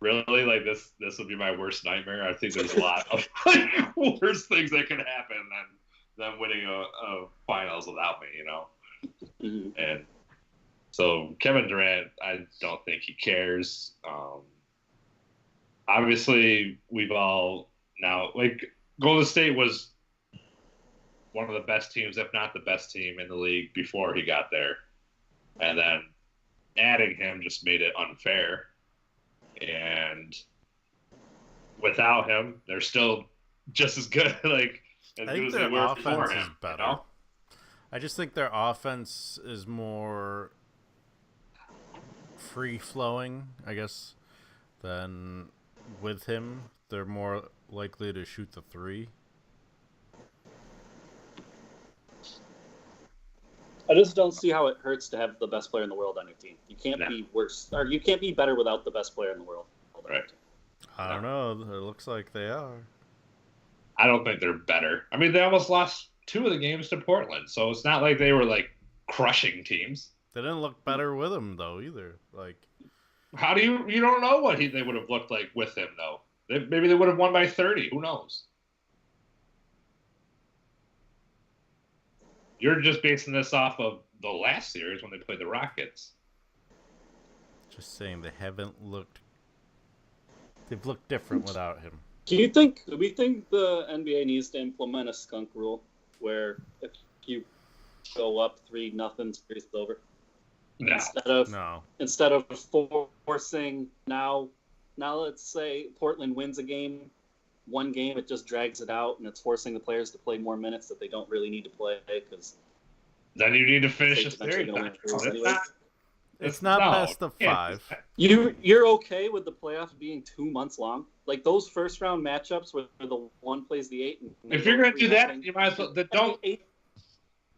really, this would be my worst nightmare. I think there's a lot of worse things that could happen than winning a finals without me, Mm-hmm. And so Kevin Durant, I don't think he cares. Obviously, we've all now Golden State was one of the best teams, if not the best team in the league before he got there, and then adding him just made it unfair. And without him, they're still just as good. As I good think as they their were offense before is him. better. I just think their offense is more free-flowing, I guess, than with him. They're more likely to shoot the three. I just don't see how it hurts to have the best player in the world on your team. You can't No. be worse, or you can't be better without the best player in the world. Right. I don't know. It looks like they are. I don't think they're better. I mean, they almost lost 2 of the games to Portland, so it's not like they were crushing teams. They didn't look better with him though either. How do you don't know what they would have looked like with him though? Maybe they would have won by 30. Who knows? You're just basing this off of the last series when they played the Rockets. Just saying they haven't looked. They've looked different without him. Do we think the NBA needs to implement a skunk rule where if you go up 3-0, series is over? No. Instead of forcing now let's say Portland wins one game, it just drags it out, and it's forcing the players to play more minutes that they don't really need to play because Then you need to finish the eventually series. gonna win It's not best of 5. You're okay with the playoffs being 2 months long? Those first round matchups where the one plays the 8. If you're gonna do that, you might as well don't. Eight,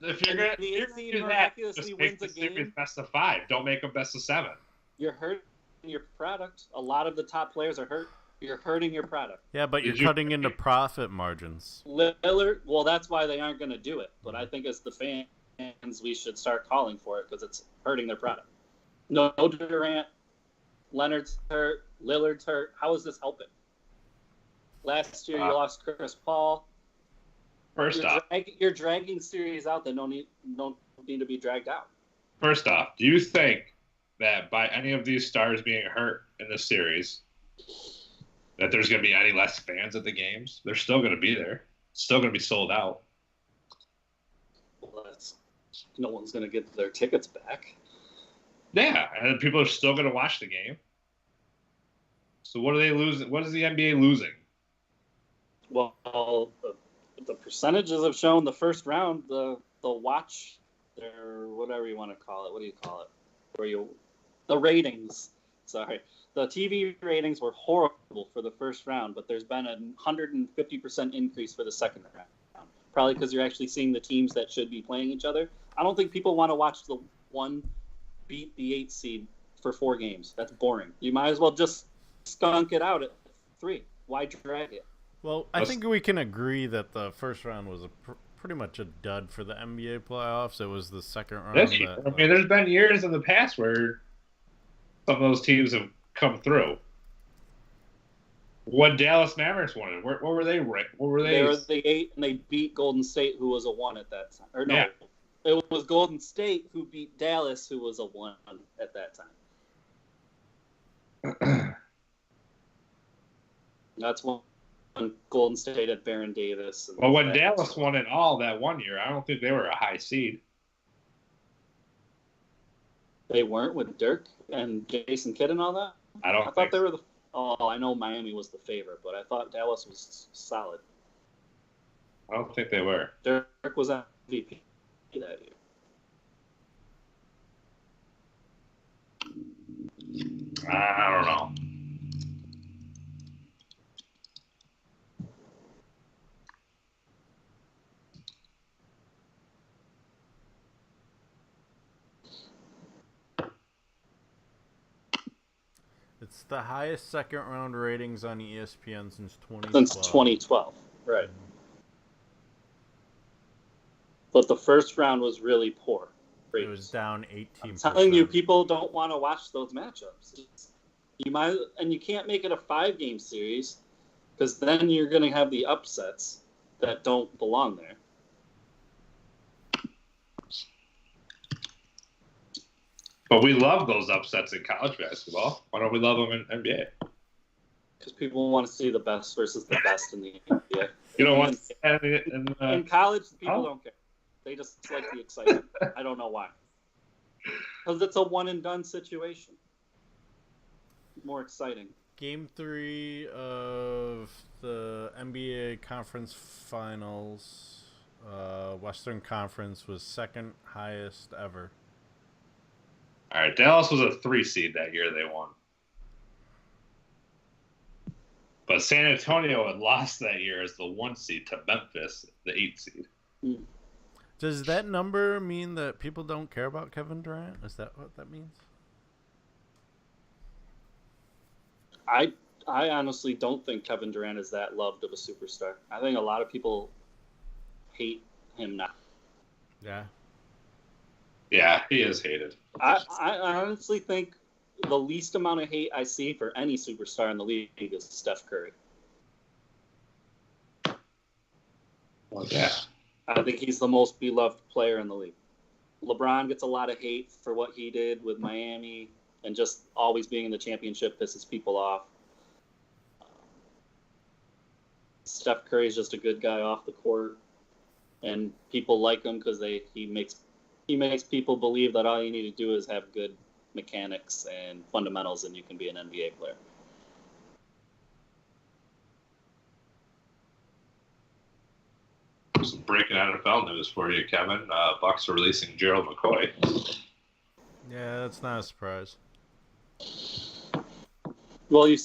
If you're gonna the 8th seed do that, miraculously just wins make the a game. series best of 5. Don't make them best of 7. You're hurting your product. A lot of the top players are hurt. You're hurting your product. Yeah, but you're cutting into profit margins. Lillard, well, that's why they aren't going to do it. But I think as the fans, we should start calling for it because it's hurting their product. No Durant, Leonard's hurt, Lillard's hurt. How is this helping? Last year, you lost Chris Paul. First off, you're dragging series out that don't need to be dragged out. First off, do you think that by any of these stars being hurt in this series, that there's going to be any less fans at the games? They're still going to be there. It's still going to be sold out. Well, no one's going to get their tickets back. Yeah, and people are still going to watch the game. So what are they losing? What is the NBA losing? Well, the percentages have shown the first round, the watch, or whatever you want to call it. What do you call it? The ratings. Sorry. The TV ratings were horrible for the first round, but there's been a 150% increase for the second round. Probably because you're actually seeing the teams that should be playing each other. I don't think people want to watch the one beat the 8 seed for 4 games. That's boring. You might as well just skunk it out at 3. Why drag it? Well, I think we can agree that the first round was pretty much a dud for the NBA playoffs. It was the second round. I mean, there's been years in the past where some of those teams have come through. What Dallas Mavericks wanted? What were they? What were they? They were the 8, and they beat Golden State, who was a 1 at that time. Or no, Yeah. It was Golden State who beat Dallas, who was a 1 at that time. That's when Golden State had Baron Davis. Well, when Dallas won it all that one year, I don't think they were a high seed. They weren't with Dirk and Jason Kidd and all that? I thought they were the... Oh, I know Miami was the favorite, but I thought Dallas was solid. I don't think they were. Dirk was MVP that year. I don't know. It's the highest second round ratings on ESPN since 2012. Since 2012, right? But the first round was really poor. It was down 18%. I'm telling you, people don't want to watch those matchups. And you can't make it a 5-game series because then you're going to have the upsets that don't belong there. But we love those upsets in college basketball. Why don't we love them in NBA? Because people want to see the best versus the best in the NBA. You know what? In college, people don't care. They just like the excitement. I don't know why. Because it's a one-and-done situation. More exciting. Game 3 of the NBA Conference Finals, Western Conference, was second highest ever. All right, Dallas was a 3 seed that year. They won. But San Antonio had lost that year as the 1 seed to Memphis, the 8 seed. Does that number mean that people don't care about Kevin Durant? Is that what that means? I honestly don't think Kevin Durant is that loved of a superstar. I think a lot of people hate him now. Yeah. Yeah, he is hated. I honestly think the least amount of hate I see for any superstar in the league is Steph Curry. Well, yeah. I think he's the most beloved player in the league. LeBron gets a lot of hate for what he did with Miami and just always being in the championship pisses people off. Steph Curry is just a good guy off the court, and people like him because he makes people believe that all you need to do is have good mechanics and fundamentals, and you can be an NBA player. Some breaking NFL news for you, Kevin. Bucks are releasing Gerald McCoy. Yeah, that's not a surprise. Well, you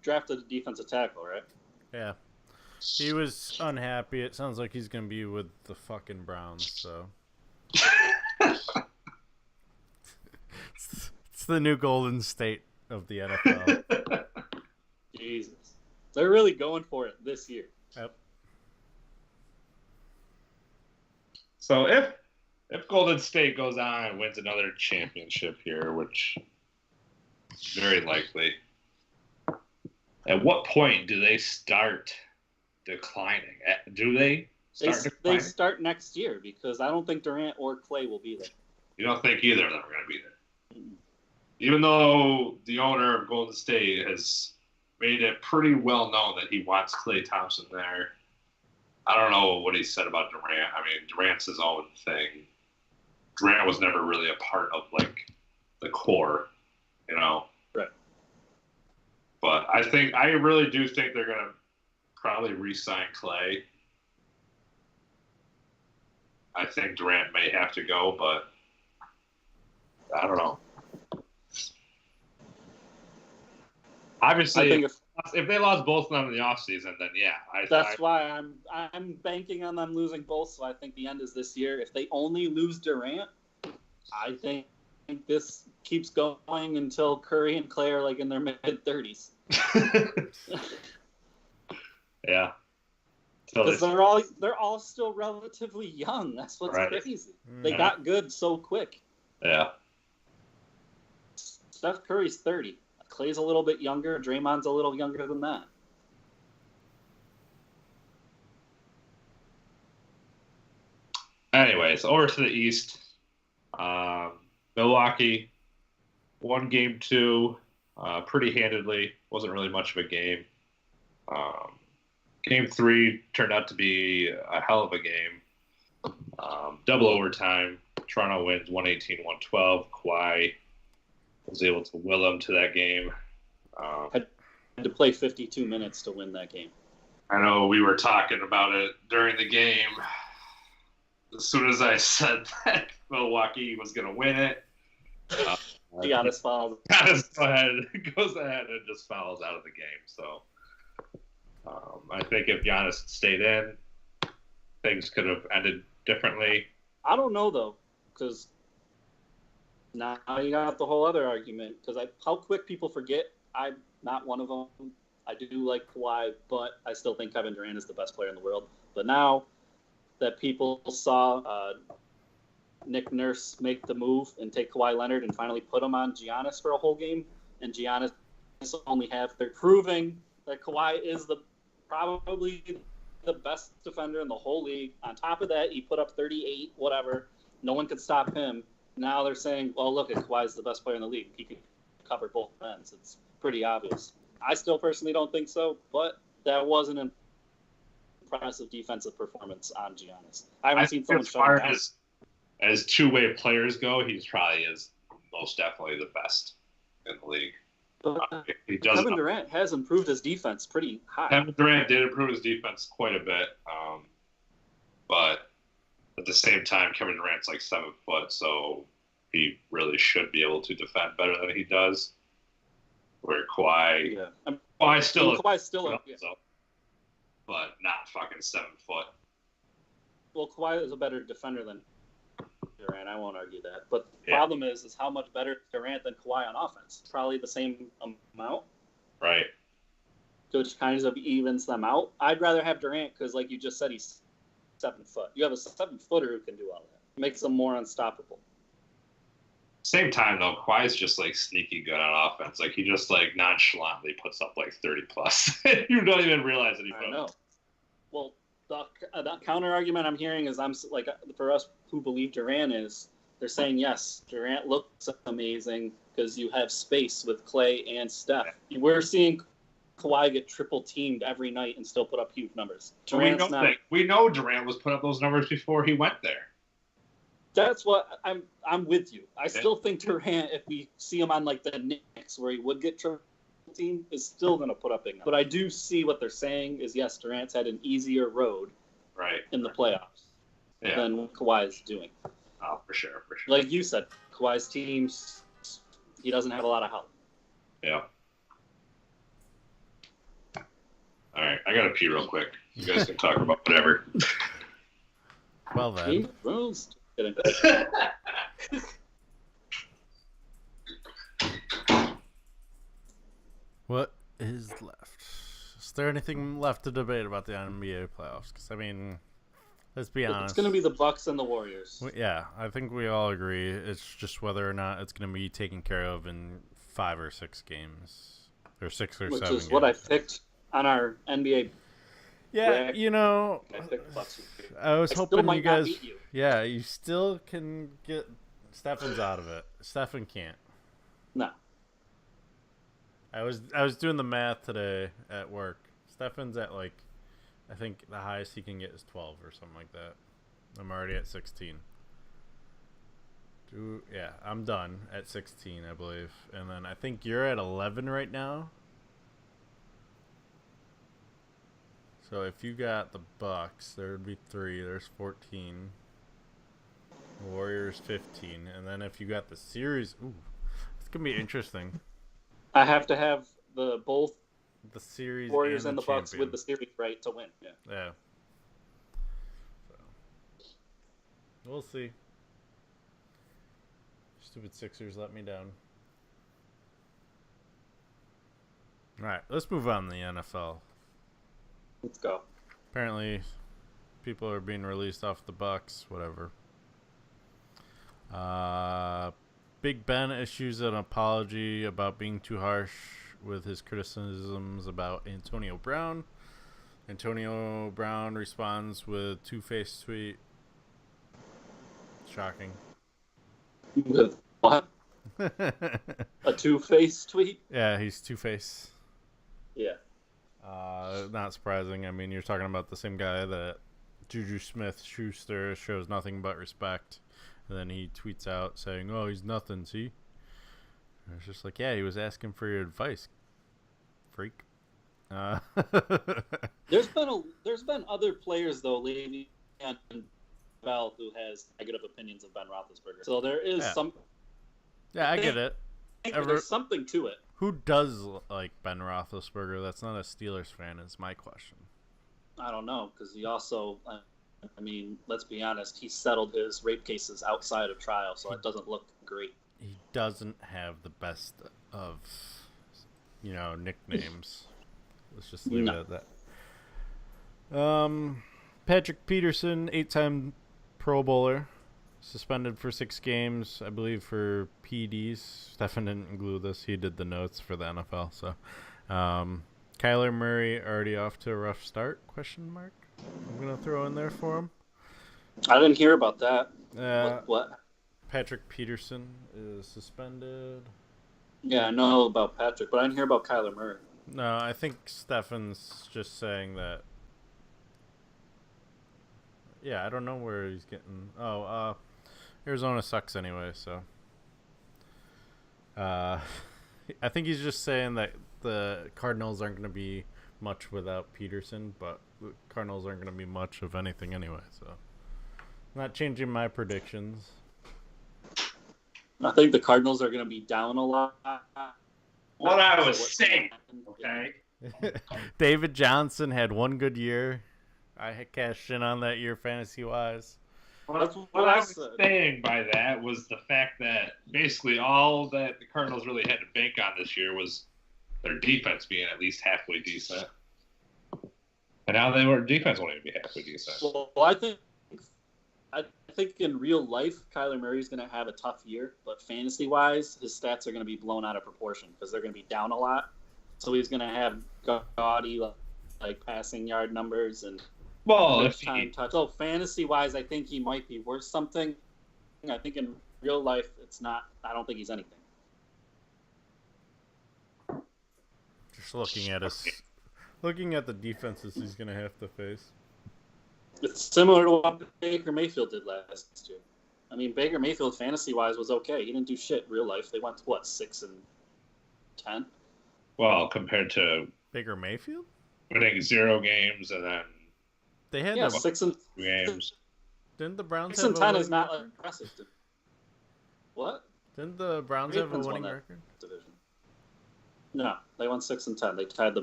drafted a defensive tackle, right? Yeah. He was unhappy. It sounds like he's going to be with the fucking Browns, so. It's the new Golden State of the NFL. Jesus. They're really going for it this year. Yep. So if Golden State goes on and wins another championship here, which is very likely, at what point do they start declining? Do they start declining? They start next year because I don't think Durant or Clay will be there. You don't think either of them are going to be there? Mm-hmm. Even though the owner of Golden State has made it pretty well known that he wants Klay Thompson there. I don't know what he said about Durant. I mean, Durant's his own thing. Durant was never really a part of, like, the core, you know? Right. But I really do think they're going to probably re-sign Klay. I think Durant may have to go, but I don't know. Obviously, I think if they lost both of them in the offseason, then yeah. That's why I'm banking on them losing both, so I think the end is this year. If they only lose Durant, I think this keeps going until Curry and Clay are like in their mid-30s. Yeah. Because they're all still relatively young. That's what's crazy. They got good so quick. Yeah. Steph Curry's 30. Clay's a little bit younger. Draymond's a little younger than that. Anyways, over to the East. Milwaukee won game 2 pretty handedly. Wasn't really much of a game. Game 3 turned out to be a hell of a game. Double overtime. Toronto wins 118-112. Kawhi was able to will them to that game. Had to play 52 minutes to win that game. I know we were talking about it during the game. As soon as I said that Milwaukee was going to win it, Giannis fouled. Giannis goes ahead and just fouls out of the game. So I think if Giannis stayed in, things could have ended differently. I don't know, though, because Now you got the whole other argument because how quick people forget. I'm not one of them. I do like Kawhi, but I still think Kevin Durant is the best player in the world. But now that people saw Nick Nurse make the move and take Kawhi Leonard and finally put him on Giannis for a whole game, and Giannis only they're proving that Kawhi is probably the best defender in the whole league. On top of that, he put up 38, whatever. No one could stop him. Now they're saying, well, look, Kawhi's the best player in the league. He can cover both ends. It's pretty obvious. I still personally don't think so, but that was an impressive defensive performance on Giannis. I haven't seen someone as far down. as two-way players go, he's probably most definitely the best in the league. But Kevin Durant has improved his defense pretty high. Kevin Durant did improve his defense quite a bit, but at the same time, Kevin Durant's like 7 foot, so he really should be able to defend better than he does. Where Kawhi, Kawhi's still, but not fucking 7 foot. Well, Kawhi is a better defender than Durant. I won't argue that. But the problem is how much better Durant than Kawhi on offense. Probably the same amount. Right. Which kind of evens them out. I'd rather have Durant because, like you just said, he's 7 foot. You have a 7-footer who can do all that. Makes them more unstoppable. Same time though, Kawhi's just like sneaky good on offense. Like he just like nonchalantly puts up like 30 plus. You don't even realize that he put. I know. Well, the counter argument I'm hearing is for us who believe Durant they're saying yes, Durant looks amazing because you have space with Clay and Steph. We're seeing Kawhi get triple teamed every night and still put up huge numbers. We know Durant was put up those numbers before he went there. That's what I'm with you. I still think Durant, if we see him on like the Knicks where he would get triple team, is still going to put up big numbers. But I do see what they're saying is yes, Durant's had an easier road in the playoffs than what Kawhi is doing. Oh, for sure. Like you said, Kawhi's teams, he doesn't have a lot of help. Yeah. All right, I got to pee real quick. You guys can talk about whatever. Well then. What is left? Is there anything left to debate about the NBA playoffs? Because I mean, let's be honest. It's going to be the Bucks and the Warriors. Yeah, I think we all agree. It's just whether or not it's going to be taken care of in 5 or 6 games, or 6 or 7 games. Which is what I picked on our NBA. Yeah, you know, I was hoping you guys. Yeah, you still can get Stefan's out of it. Stefan can't. No. I was doing the math today at work. Stefan's at I think the highest he can get is 12 or something like that. I'm already at 16. Yeah, I'm done at 16, I believe. And then I think you're at 11 right now. So if you got the Bucks, there would be 3. There's 14. Warriors 15. And then if you got the series, it's going to be interesting. I have to have both the series Warriors and the Bucks with the series right to win. Yeah. So we'll see. Stupid Sixers let me down. All right, let's move on to the NFL. Let's go. Apparently, people are being released off the Bucks. Whatever. Big Ben issues an apology about being too harsh with his criticisms about Antonio Brown. Antonio Brown responds with two-faced tweet. Shocking. With what? A two-faced tweet? Yeah, he's two-faced. Yeah. Not surprising. I mean, you're talking about the same guy that Juju Smith-Schuster shows nothing but respect. And then he tweets out saying, "Oh, he's nothing, see?" And it's just like, yeah, he was asking for your advice, freak. There's been other players though, Le'Veon Bell, who has negative opinions of Ben Roethlisberger. So there is some. Yeah, I get it. There's something to it. Who does like Ben Roethlisberger? That's not a Steelers fan. Is my question. I don't know, because he also. I mean, let's be honest. He settled his rape cases outside of trial, so it doesn't look great. he doesn't have the best of, nicknames. Let's just leave it at that. Patrick Peterson, 8-time Pro Bowler, suspended for 6 games, I believe, for PEDs. Stefan didn't include this. He did the notes for the NFL. So, Kyler Murray already off to a rough start? Question mark. I'm gonna throw in there for him. I didn't hear about that. What? Patrick Peterson is suspended. Yeah, I know about Patrick, but I didn't hear about Kyler Murray. No, I think Stefan's just saying that. Yeah, I don't know where he's getting. Arizona sucks anyway, so. I think he's just saying that the Cardinals aren't going to be much without Peterson, but the Cardinals aren't going to be much of anything anyway, so. Not changing my predictions. I think the Cardinals are going to be down a lot. What I was saying, okay? David Johnson had one good year. I had cashed in on that year fantasy-wise. What I was saying by that was the fact that basically all that the Cardinals really had to bank on this year was their defense being at least halfway decent. And now their defense won't even be halfway decent. Well, I think in real life, Kyler Murray's going to have a tough year, but fantasy-wise, his stats are going to be blown out of proportion because they're going to be down a lot. So he's going to have gaudy like passing yard numbers and time touch. So fantasy-wise, I think he might be worth something. I think in real life, it's not. I don't think he's anything. Just looking at the defenses he's going to have to face. It's similar to what Baker Mayfield did last year. I mean, Baker Mayfield fantasy-wise was okay. He didn't do shit in real life. They went to, 6-10? Well, compared to Baker Mayfield? winning 0 games and then They had 6 and games. Didn't the Browns 6 have and a 10 winning is not record? impressive. What? Didn't the Browns have a Ravens winning won that record? division. No, they won 6 and 10. They tied the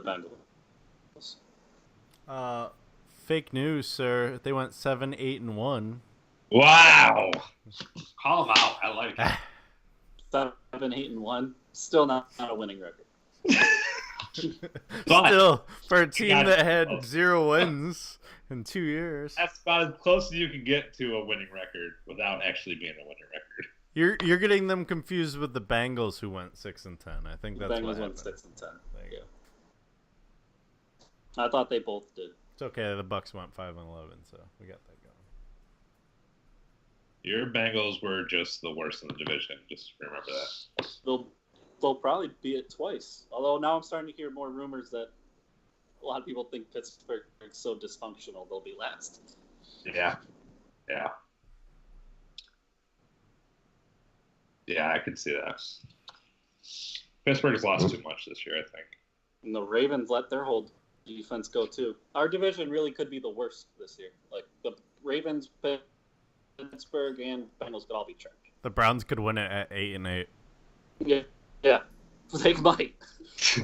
Bengals. Fake news, sir. They went 7-8-1. Wow. Call them out. I like it. 7-8-1. Still not a winning record. But Still, for a team got that it. had 0 wins in 2 years. that's about as close as you can get to a winning record without actually being a winning record. You're getting them confused with the Bengals who went 6-10. I think The that's what Bengals won happened. 6 and 10. There you Yeah. go. I thought they both did. It's okay. The Bucks went 5-11, so we got that going. Your Bengals were just the worst in the division. Just remember that. They'll probably beat it twice. Although now I'm starting to hear more rumors that a lot of people think Pittsburgh is so dysfunctional they'll be last. Yeah. Yeah. Yeah, I could see that. Pittsburgh has lost too much this year, I think. And the Ravens let their whole defense go too. Our division really could be the worst this year. Like the Ravens, Pittsburgh, and Bengals could all be trash. The Browns could win it at 8-8. Yeah, they might.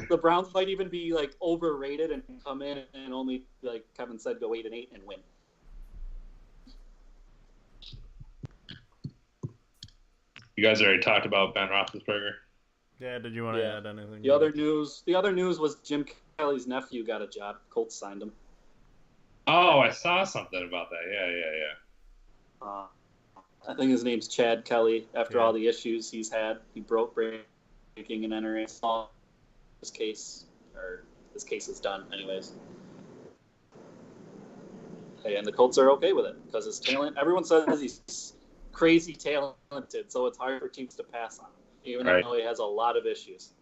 The Browns might even be like overrated and come in and only, like Kevin said, go 8-8 and win. You guys already talked about Ben Roethlisberger. Yeah, did you want to add anything? The other news was Jim Kelly's nephew got a job. Colts signed him. Oh, I saw something about that. Yeah. I think his name's Chad Kelly. After Yeah. all the issues he's had, he broke breaking and entering. His case is done, anyways. Hey, and the Colts are okay with it because his talent. Everyone says he's crazy talented, so it's hard for teams to pass on him, even Right. though he has a lot of issues.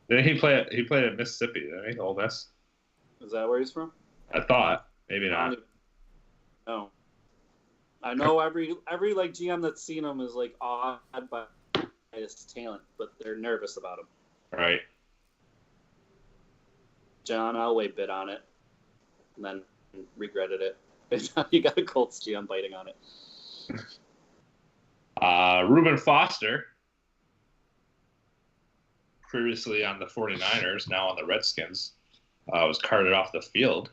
Didn't he play? He played at Mississippi, didn't he? Ole Miss. Is that where he's from? I thought. Maybe I not. don't even know. I know every like GM that's seen him is like awed by his talent, but they're nervous about him. Right. John Elway bid on it, and then regretted it. You got a Colts GM biting on it. Reuben Foster, previously on the 49ers, now on the Redskins, was carted off the field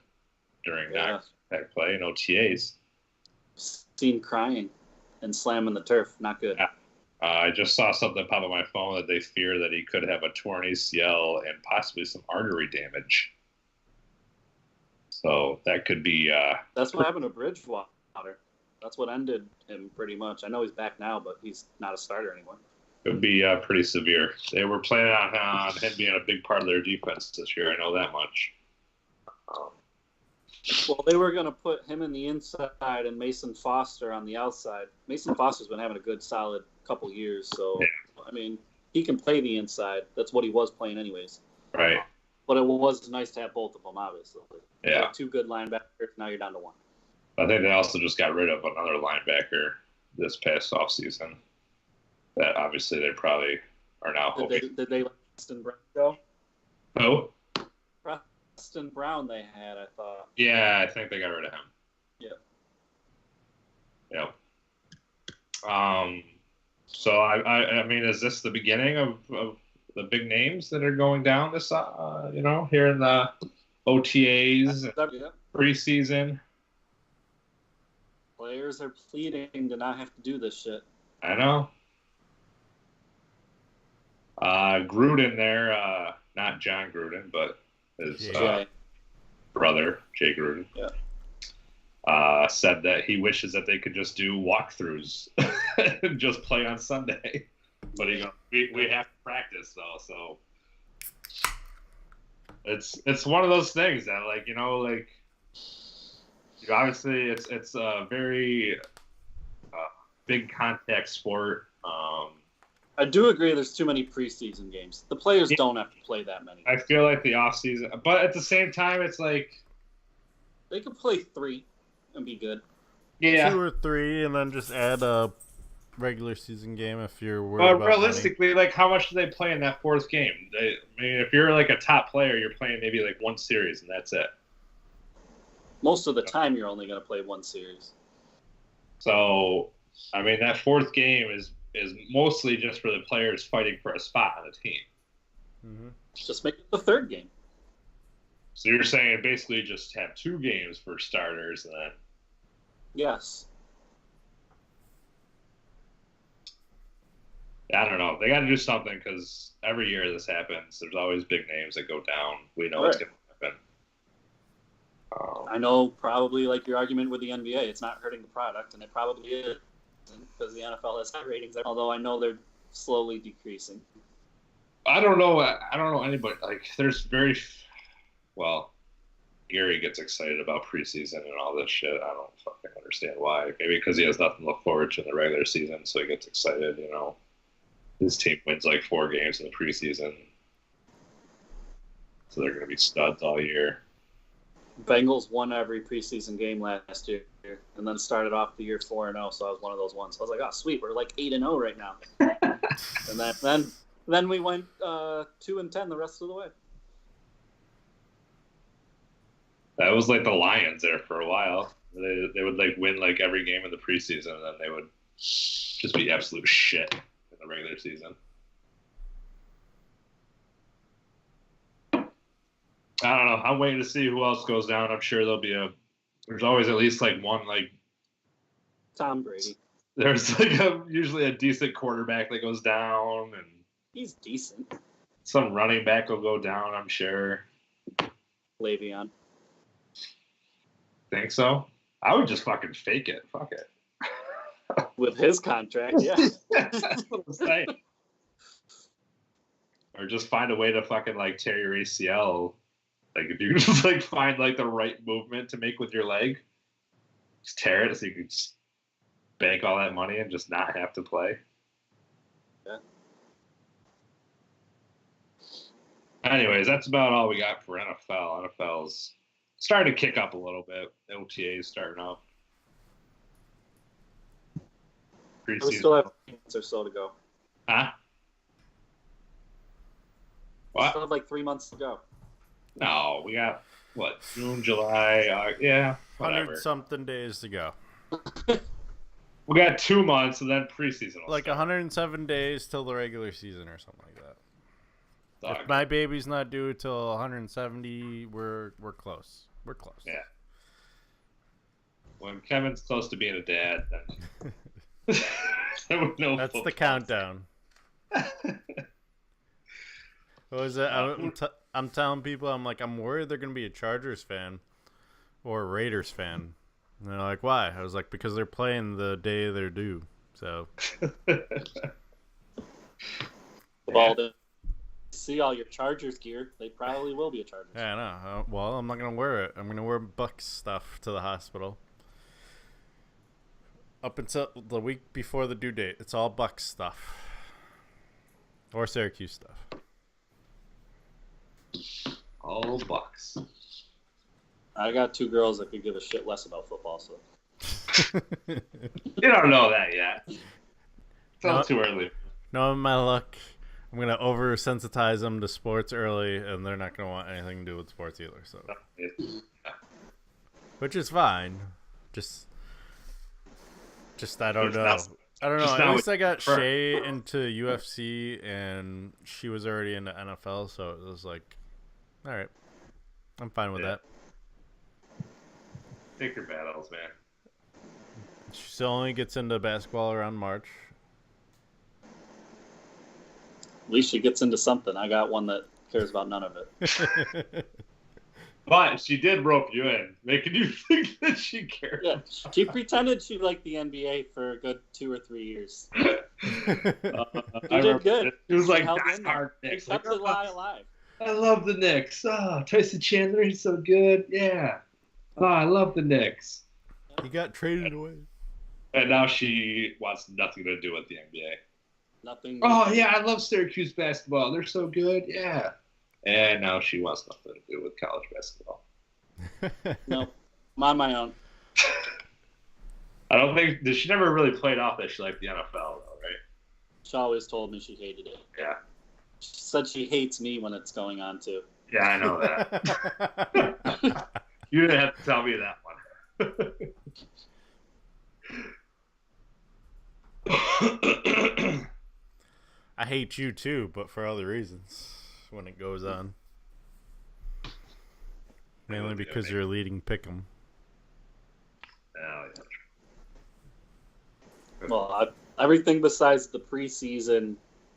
during that play in OTAs. Seen crying and slamming the turf. Not good. Yeah. I just saw something pop on my phone that they fear that he could have a torn ACL and possibly some artery damage. So that could be. That's what happened to Bridgewater. That's what ended him pretty much. I know he's back now, but he's not a starter anymore. Could be pretty severe. They were planning on him being a big part of their defense this year. I know that much. Well, they were going to put him in the inside and Mason Foster on the outside. Mason Foster's been having a good, solid couple years. So, Yeah. I mean, he can play the inside. That's what he was playing anyways. Right. But it was nice to have both of them, obviously. You Yeah. had two good linebackers. Now you're down to one. I think they also just got rid of another linebacker this past offseason. That obviously they probably are now hoping. Did they let Preston Brown go? Oh, Preston Brown they had, I thought. yeah, I think they got rid of him. Yeah. Yep. So I mean, is this the beginning of the big names that are going down this? Here in the OTAs, Yeah. preseason. Players are pleading to not have to do this shit. I know. Gruden there, not John Gruden, but his brother, Jay Gruden, said that he wishes that they could just do walkthroughs and just play on Sunday. But we have to practice though, so it's one of those things that obviously it's a very big contact sport. I do agree there's too many preseason games. The players don't have to play that many. I feel like the off season, but at the same time, it's like They could play 3 and be good. 2 or 3, and then just add a regular season game if you're worried But about realistically, like, how much do they play in that fourth game? I mean, if you're like a top player, you're playing maybe like one series, and that's it. Most of the time, you're only going to play one series. So, I mean, that fourth game is mostly just for the players fighting for a spot on the team. Mm-hmm. Just make it the third game. So you're saying basically just have 2 games for starters, and then Yes. I don't know. They got to do something because every year this happens. There's always big names that go down. We know it's Right. going to happen. I know probably like your argument with the NBA, it's not hurting the product, and it probably is because the NFL has high ratings, although I know they're slowly decreasing. I don't know anybody. Like, there's Gary gets excited about preseason and all this shit. I don't fucking understand why. Maybe because he has nothing to look forward to in the regular season, so he gets excited, His team wins like 4 games in the preseason. So they're going to be studs all year. Bengals won every preseason game last year, and then started off the year 4-0. So I was one of those ones. So I was like, "Oh, sweet, we're like 8-0 right now." And then we went 2-10 the rest of the way. That was like the Lions there for a while. They would like win like every game in the preseason, and then they would just be absolute shit in the regular season. I don't know. I'm waiting to see who else goes down. I'm sure there's always at least like one, like Tom Brady. there's like usually a decent quarterback that goes down, and He's decent. some running back will go down, I'm sure. Le'Veon. Think so? I would just fucking fake it. Fuck it. With his contract, yeah. That's what I'm saying. Or just find a way to fucking like tear your ACL. Like, if you just like find like the right movement to make with your leg, just tear it so you can just bank all that money and just not have to play. Yeah. Anyways, that's about all we got for NFL. NFL's starting to kick up a little bit. OTA's starting up. We Preseason. still have months or so to go. Huh? We What? still have like 3 months to go. No, we got what? June, July. Yeah, whatever. 100-something days to go. We got 2 months, and then preseason. Will Like start. 107 days till the regular season or something like that. Dog. If my baby's not due till 170, we're close. We're close. Yeah. When Kevin's close to being a dad, then That's the countdown. What was it? I'm telling people, I'm like, I'm worried they're going to be a Chargers fan or a Raiders fan. And they're like, why? I was like, because they're playing the day they're due. So. Well, to see all your Chargers gear, they probably will be a Chargers. Yeah, I know. Well, I'm not going to wear it. I'm going to wear Bucks stuff to the hospital. Up until the week before the due date, it's all Bucks stuff. Or Syracuse stuff. All Bucks. I got 2 girls that could give a shit less about football, so. You don't know that yet. It's all too early. Knowing my luck, I'm going to oversensitize them to sports early, and they're not going to want anything to do with sports either. So, which is fine. Just I don't know. I don't know. At least I got Shay into UFC, and she was already into NFL, so it was like, all right, I'm fine with that. Take your battles, man. She still only gets into basketball around March. At least she gets into something. I got one that cares about none of it. But she did rope you in, making you think that she cared. Yeah, she pretended she liked the NBA for a good 2 or 3 years. She did good. It was like, Held that's in there. hard. She kept the lie alive. I love the Knicks. Oh, Tyson Chandler, he's so good. Yeah. Oh, I love the Knicks. He got traded away. And now she wants nothing to do with the NBA. Nothing. Oh, yeah, I love Syracuse basketball. They're so good. Yeah. And now she wants nothing to do with college basketball. No, I'm on my own. I don't think she never really played off that she liked the NFL, though, right? She always told me she hated it. Yeah. She said she hates me when it's going on, too. Yeah, I know that. You didn't have to tell me that one. I hate you too, but for other reasons when it goes on. Mainly because you're leading pick'em. Oh, yeah. Well, everything besides the preseason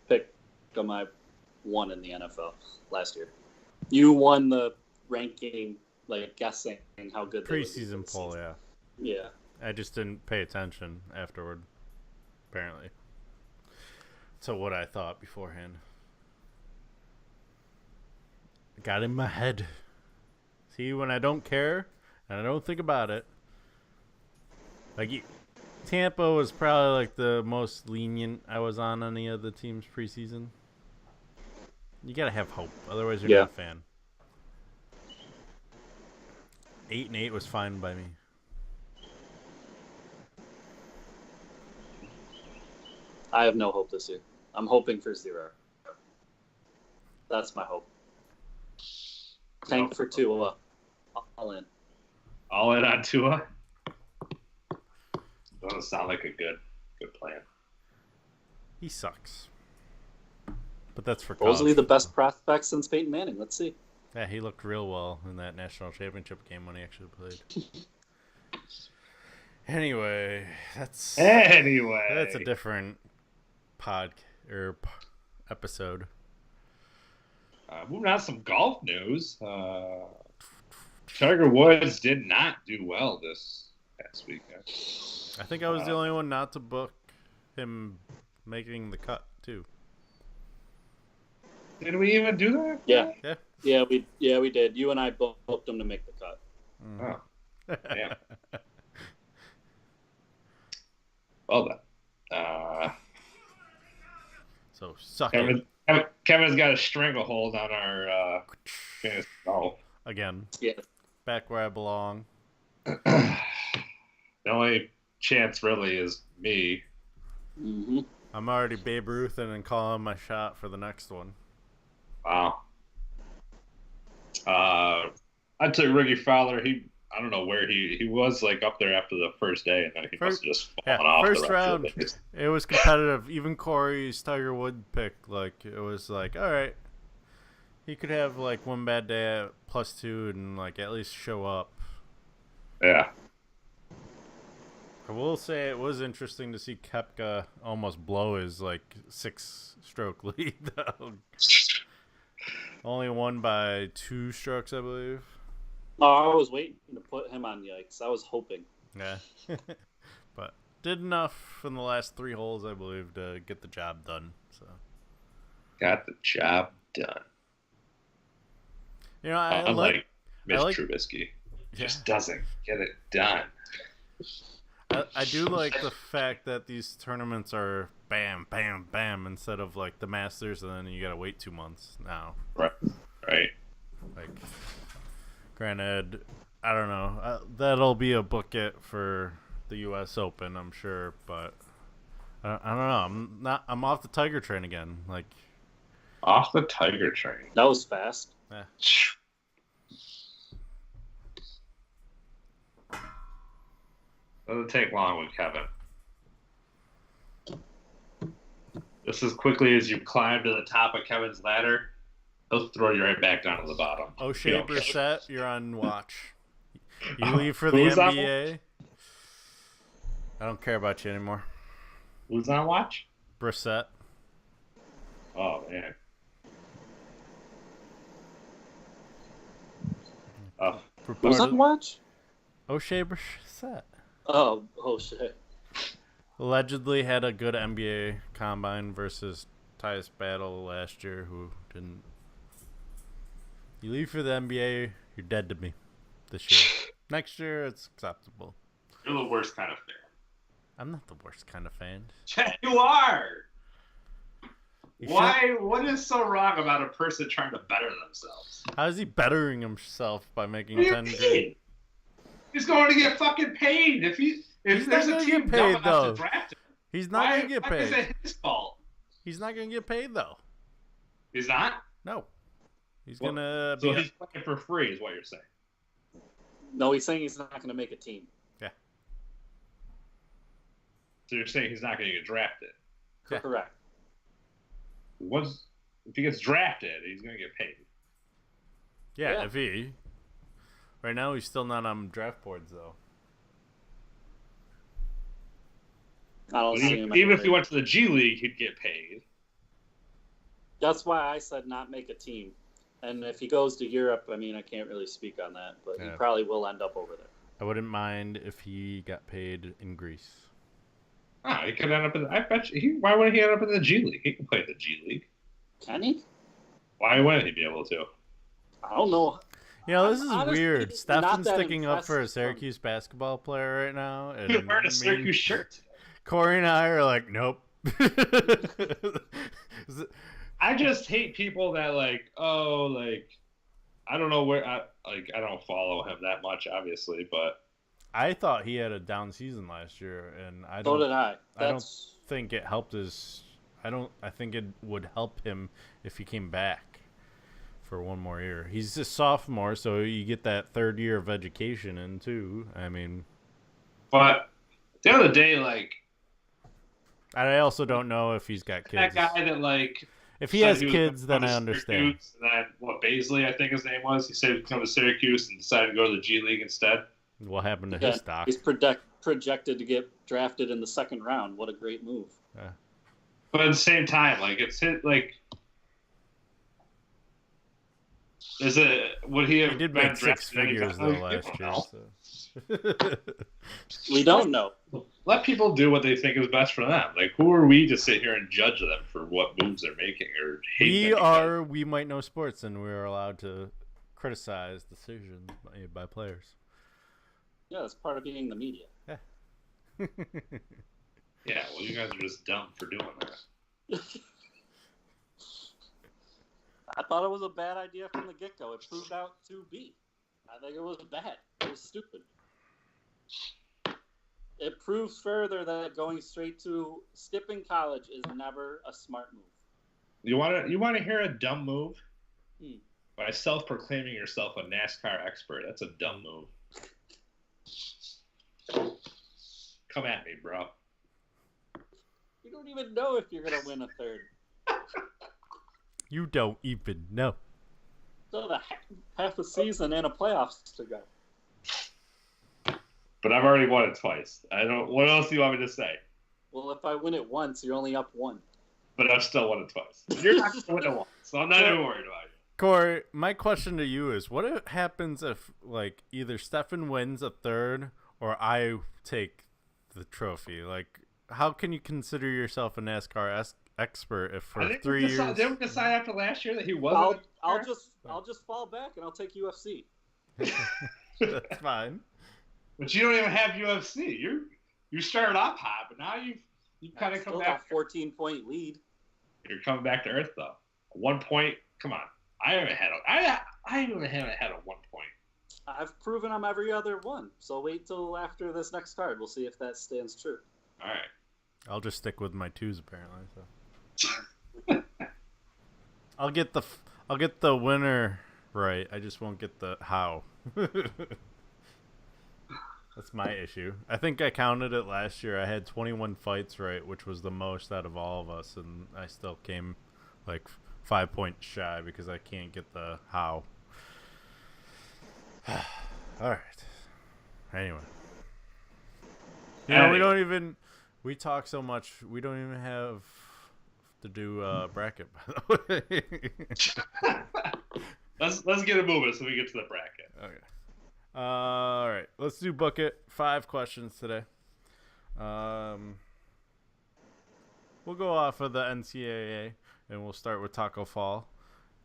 pick'em I won in the NFL last year. You won the ranking, like guessing how good they would be for Preseason the poll, season. yeah. Yeah. I just didn't pay attention afterward, apparently, to what I thought beforehand. Got in my head. See, when I don't care and I don't think about it, like Tampa was probably like the most lenient I was on any of the teams preseason. You gotta have hope, otherwise you're not a fan. 8-8 was fine by me. I have no hope this year. I'm hoping for 0. That's my hope. Tank for Tua. All in. All in on Tua? Doesn't sound like a good plan. He sucks. But that's for college. Supposedly the best prospect since Peyton Manning. Let's see. Yeah, he looked real well in that national championship game when he actually played. Anyway, that's a different episode. Moving on to some golf news. Tiger Woods did not do well this past weekend. I think I was the only one not to book him making the cut too. Did we even do that? Yeah, we did. You and I both booked him to make the cut. Oh, damn. Well then. So suck it. Kevin's got a stranglehold on our fantasy golf. Again. Yeah. Back where I belong. The only chance really is me. Mm-hmm. I'm already Babe Ruthin and calling my shot for the next one. Wow. I took Ricky Fowler. I don't know where he was, like up there after the first day, and then he must have just fallen off. First the rest of round, the days. it was competitive. Even Corey's Tiger Wood pick, like it was like, all right, he could have like one bad day at +2 and like at least show up. Yeah. I will say it was interesting to see Koepka almost blow his 6-stroke lead though. Only won by 2 strokes, I believe. Oh, I was waiting to put him on yikes. I was hoping. Yeah. But did enough in the last 3 holes, I believe, to get the job done. So Got the job done. you know, I Unlike Mitch like- Trubisky, Yeah. just doesn't get it done. I do like the fact that these tournaments are bam, bam, bam instead of like the Masters, and then you gotta wait 2 months now. Right. Like, granted, I don't know. That'll be a booklet for the U.S. Open, I'm sure, but I don't know. I'm off the Tiger train again. Like, Off the Tiger train. That was fast. Doesn't take long with Kevin. Just as quickly as you climb to the top of Kevin's ladder, he'll throw you right back down to the bottom. O'Shea You don't care. Brissett, you're on watch. You leave for the Who's on NBA. I don't care about you anymore. Who's on watch? Brissett. Oh, man. Oh, Who's on watch? O'Shea Brissett. Oh shit. Allegedly had a good NBA combine versus Tyus Battle last year, who didn't. You leave for the NBA, you're dead to me this year. Next year, it's acceptable. you're the worst kind of fan. I'm not the worst kind of fan. Yeah, you are. You Why? What is so wrong about a person trying to better themselves? How is he bettering himself by making What do you 10 mean? grand? He's going to get fucking paid if He's there's not a gonna team get dumb paid, enough though. to draft him. He's not Why, gonna get why is paid. it his fault? He's not gonna get paid though. He's not. No. He's Well, gonna So be. he's playing for free, is what you're saying. No, he's saying he's not going to make a team. So you're saying he's not going to get drafted. Yeah. Correct. If he gets drafted, he's going to get paid. Yeah, Yeah. if he. Right now, he's still not on draft boards though. I don't But see him. even if he anywhere. went to the G League, he'd get paid. That's why I said not make a team. And if he goes to Europe, I mean, I can't really speak on that, but he Yeah. probably will end up over there. I wouldn't mind if he got paid in Greece. Oh, he could end up in. I bet you. Why wouldn't he end up in the G League? He can play in the G League. Can he? Why wouldn't he be able to? I don't know. You know, this is Honestly, weird. not Stephen's that sticking up for a impressed. Syracuse basketball player right now, and He's wearing I a Syracuse mean, shirt. Corey and I are like, nope. I just hate people that I don't know where I don't follow him that much, obviously, but I thought he had a down season last year, and I So don't. did I. I don't That's think it helped his. I think it would help him if he came back for one more year. He's a sophomore, so you get that third year of education in too. I mean, at the end of the day, I also don't know if he's got kids. that guy that If he said has was kids, gonna then go I to understand. Syracuse, and then Baisley, I think his name was. He said he'd come to Syracuse and decided to go to the G League instead. What happened to yeah, his stock? he's projected to get drafted in the second round. What a great move. Yeah. But at the same time, it's hit is it would he have He did been make 6 drafted anytime? figures though last I year. don't So. We don't know. know. Let people do what they think is best for them. Who are we to sit here and judge them for what moves they're making or hate them? We might know sports, and we're allowed to criticize decisions made by players. Yeah, that's part of being the media. Yeah. Yeah, well, you guys are just dumb for doing that. I thought it was a bad idea from the get-go. It proved out to be. I think it was bad. It was stupid. It proves further that going straight to skipping college is never a smart move. You want to hear a dumb move? Hmm. By self-proclaiming yourself a NASCAR expert. That's a dumb move. Come at me, bro. You don't even know if you're going to win a third. You don't even know. So the half a season and a playoffs to go. but I've already won it twice. I don't. What else do you want me to say? Well, if I win it once, you're only up 1. But I've still won it twice. You're not going to win it once, so I'm not even worried about you. Corey, my question to you is, what happens if like either Stefan wins a third or I take the trophy? Like, how can you consider yourself a NASCAR expert if for 3 years? Didn't we decide after last year that he wasn't? I'll just fall back and I'll take UFC. That's fine. But you don't even have UFC. You started off hot, but now you kind of come back. 14-point lead. You're coming back to earth though. 1 point. Come on. I haven't had a 1 point. I've proven I'm every other one. So wait till after this next card. We'll see if that stands true. All right. I'll just stick with my 2s apparently. So I'll get the winner right. I just won't get the how. That's my issue. I think I counted it last year. I had 21 fights right, which was the most out of all of us, and I still came like 5 points shy because I can't get the how. All right. Anyway. We talk so much, we don't even have to do bracket, by the way. Let's get it moving so we get to the bracket. Okay. All right. Let's do book it. 5 questions today. We'll go off of the NCAA, and we'll start with Taco Fall,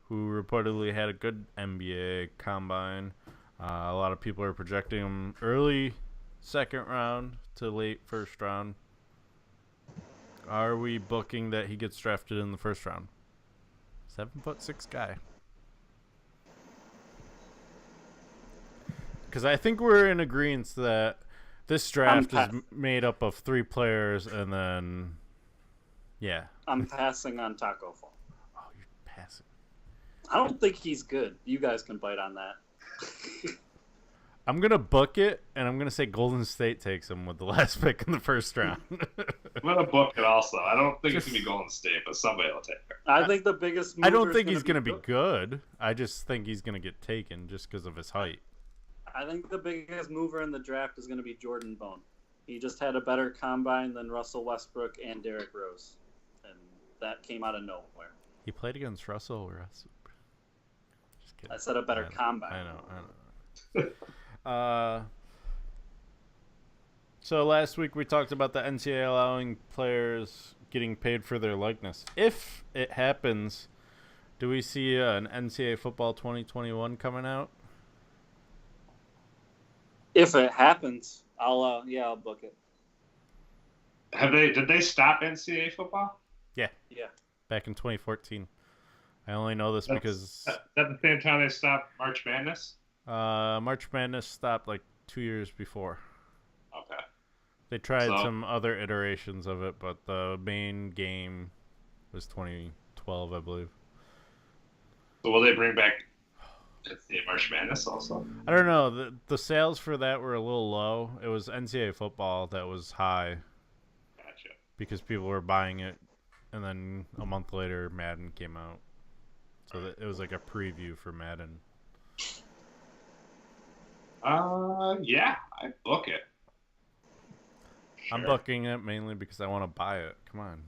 who reportedly had a good NBA combine. A lot of people are projecting him early second round to late first round. Are we booking that he gets drafted in the first round? 7'6" guy. Because I think we're in agreement that this draft is made up of 3 players, and then, yeah. I'm passing on Taco Fall. Oh, you're passing. I don't think he's good. You guys can bite on that. I'm going to book it, and I'm going to say Golden State takes him with the last pick in the first round. I'm going to book it also. I don't think it's going to be Golden State, but somebody will take it. I think the biggest mover I don't think he's going to be good. I just think he's going to get taken just because of his height. I think the biggest mover in the draft is going to be Jordan Bone. He just had a better combine than Russell Westbrook and Derrick Rose, and that came out of nowhere. He played against Russell. Just kidding. I said a better combine. I know. So last week we talked about the NCAA allowing players getting paid for their likeness. If it happens, do we see an NCAA football 2021 coming out? If it happens, I'll book it. Did they stop NCAA football? Yeah. Yeah. Back in 2014. I only know this because at the same time they stopped March Madness. March Madness stopped like 2 years before. Okay. They tried some other iterations of it, but the main game was 2012, I believe. So will they bring back the March Madness also? I don't know. The sales for that were a little low. It was NCAA football that was high. Gotcha. Because people were buying it, and then a month later, Madden came out. So it was like a preview for Madden. Yeah, I book it. Sure. I'm booking it mainly because I want to buy it. Come on.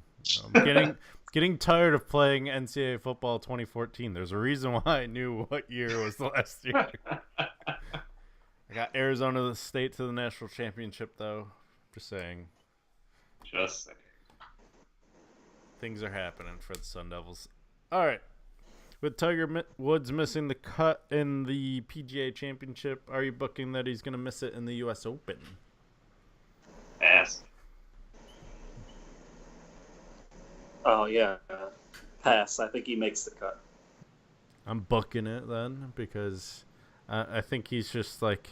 I'm getting tired of playing NCAA football 2014. There's a reason why I knew what year was the last year. I got Arizona State to the national championship, though. Just saying. Just saying. Things are happening for the Sun Devils. All right. With Tiger Woods missing the cut in the PGA Championship, are you booking that he's going to miss it in the U.S. Open? Pass. Oh, yeah. Pass. I think he makes the cut. I'm booking it then because I think he's just like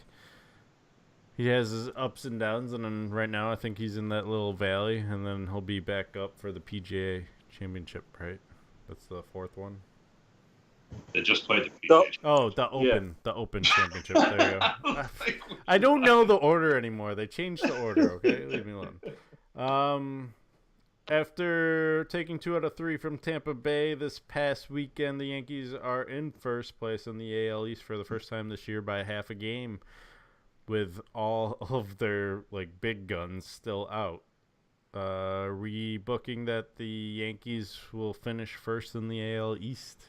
he has his ups and downs, and then right now I think he's in that little valley, and then he'll be back up for the PGA Championship, right? That's the 4th one. They just played the PGA. Oh, the Open, the Open Championship. There you go. I don't know the order anymore. They changed the order. Okay, leave me alone. After taking 2 out of 3 from Tampa Bay this past weekend, the Yankees are in first place in the AL East for the first time this year by half a game. with all of their like big guns still out. Rebooking that the Yankees will finish first in the AL East.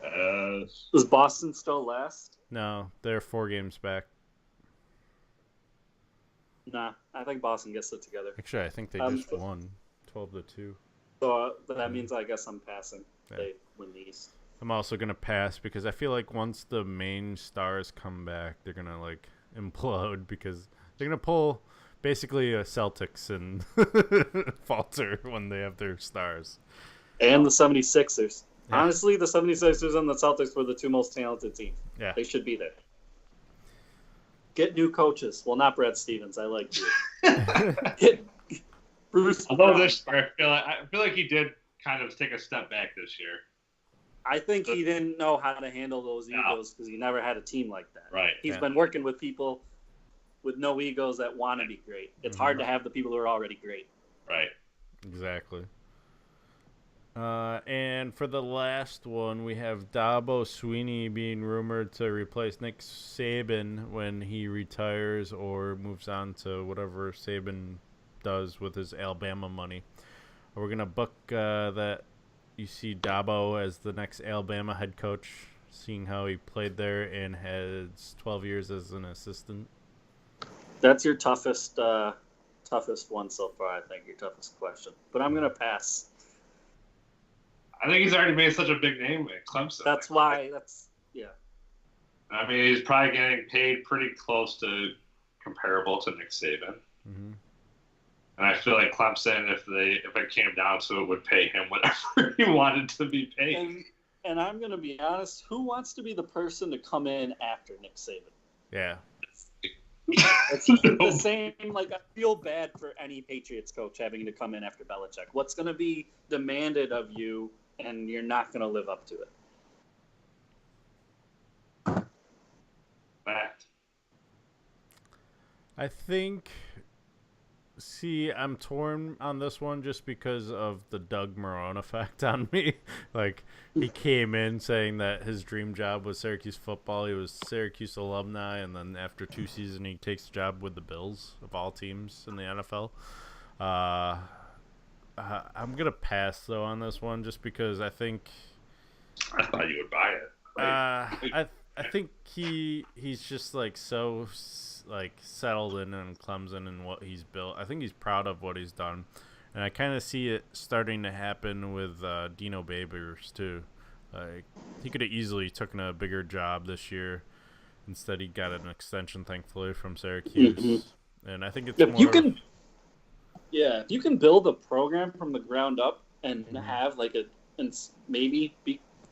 Does Boston still last? No, they're 4 games back. Nah, I think Boston gets it together. Actually, I think they just won 12-2. So that means I guess I'm passing. Yeah. They win the East. I'm also gonna pass because I feel like once the main stars come back, they're gonna like implode because they're gonna pull basically a Celtics and falter when they have their stars. And the 76ers. Yeah. Honestly, the 76ers and the Celtics were the 2 most talented teams. Yeah. They should be there. Get new coaches. Well, not Brad Stevens. I like you. Get Bruce. Although Brown. this year, I feel like he did kind of take a step back this year. I think he didn't know how to handle those egos because he never had a team like that. Right. He's been working with people with no egos that want to be great. It's hard to have the people who are already great. Right. Exactly. And for the last one, we have Dabo Sweeney being rumored to replace Nick Saban when he retires or moves on to whatever Saban does with his Alabama money. We're going to book that you see Dabo as the next Alabama head coach, seeing how he played there and has 12 years as an assistant. That's your toughest one so far, I think, your toughest question. But I'm going to pass. I think he's already made such a big name at Clemson. That's why. Yeah. I mean, he's probably getting paid pretty close to comparable to Nick Saban. Mm-hmm. And I feel like Clemson, if it came down to it, would pay him whatever he wanted to be paid. And I'm going to be honest, who wants to be the person to come in after Nick Saban? Yeah. It's the same, like, I feel bad for any Patriots coach having to come in after Belichick. What's going to be demanded of you, and you're not going to live up to it? Fact. I think... See, I'm torn on this one just because of the Doug Marrone effect on me. Like, he came in saying that his dream job was Syracuse football. He was Syracuse alumni, and then after 2 seasons, he takes a job with the Bills, of all teams in the NFL. I'm going to pass, though, on this one just because I think... I thought you would buy it. I think he's just, like, so... like settled in Clemson and what he's built. I think he's proud of what he's done, and I kind of see it starting to happen with Dino Babers too. Like, he could have easily taken a bigger job this year. Instead, he got an extension, thankfully, from Syracuse. Mm-hmm. And I think it's if you can build a program from the ground up and have like I'm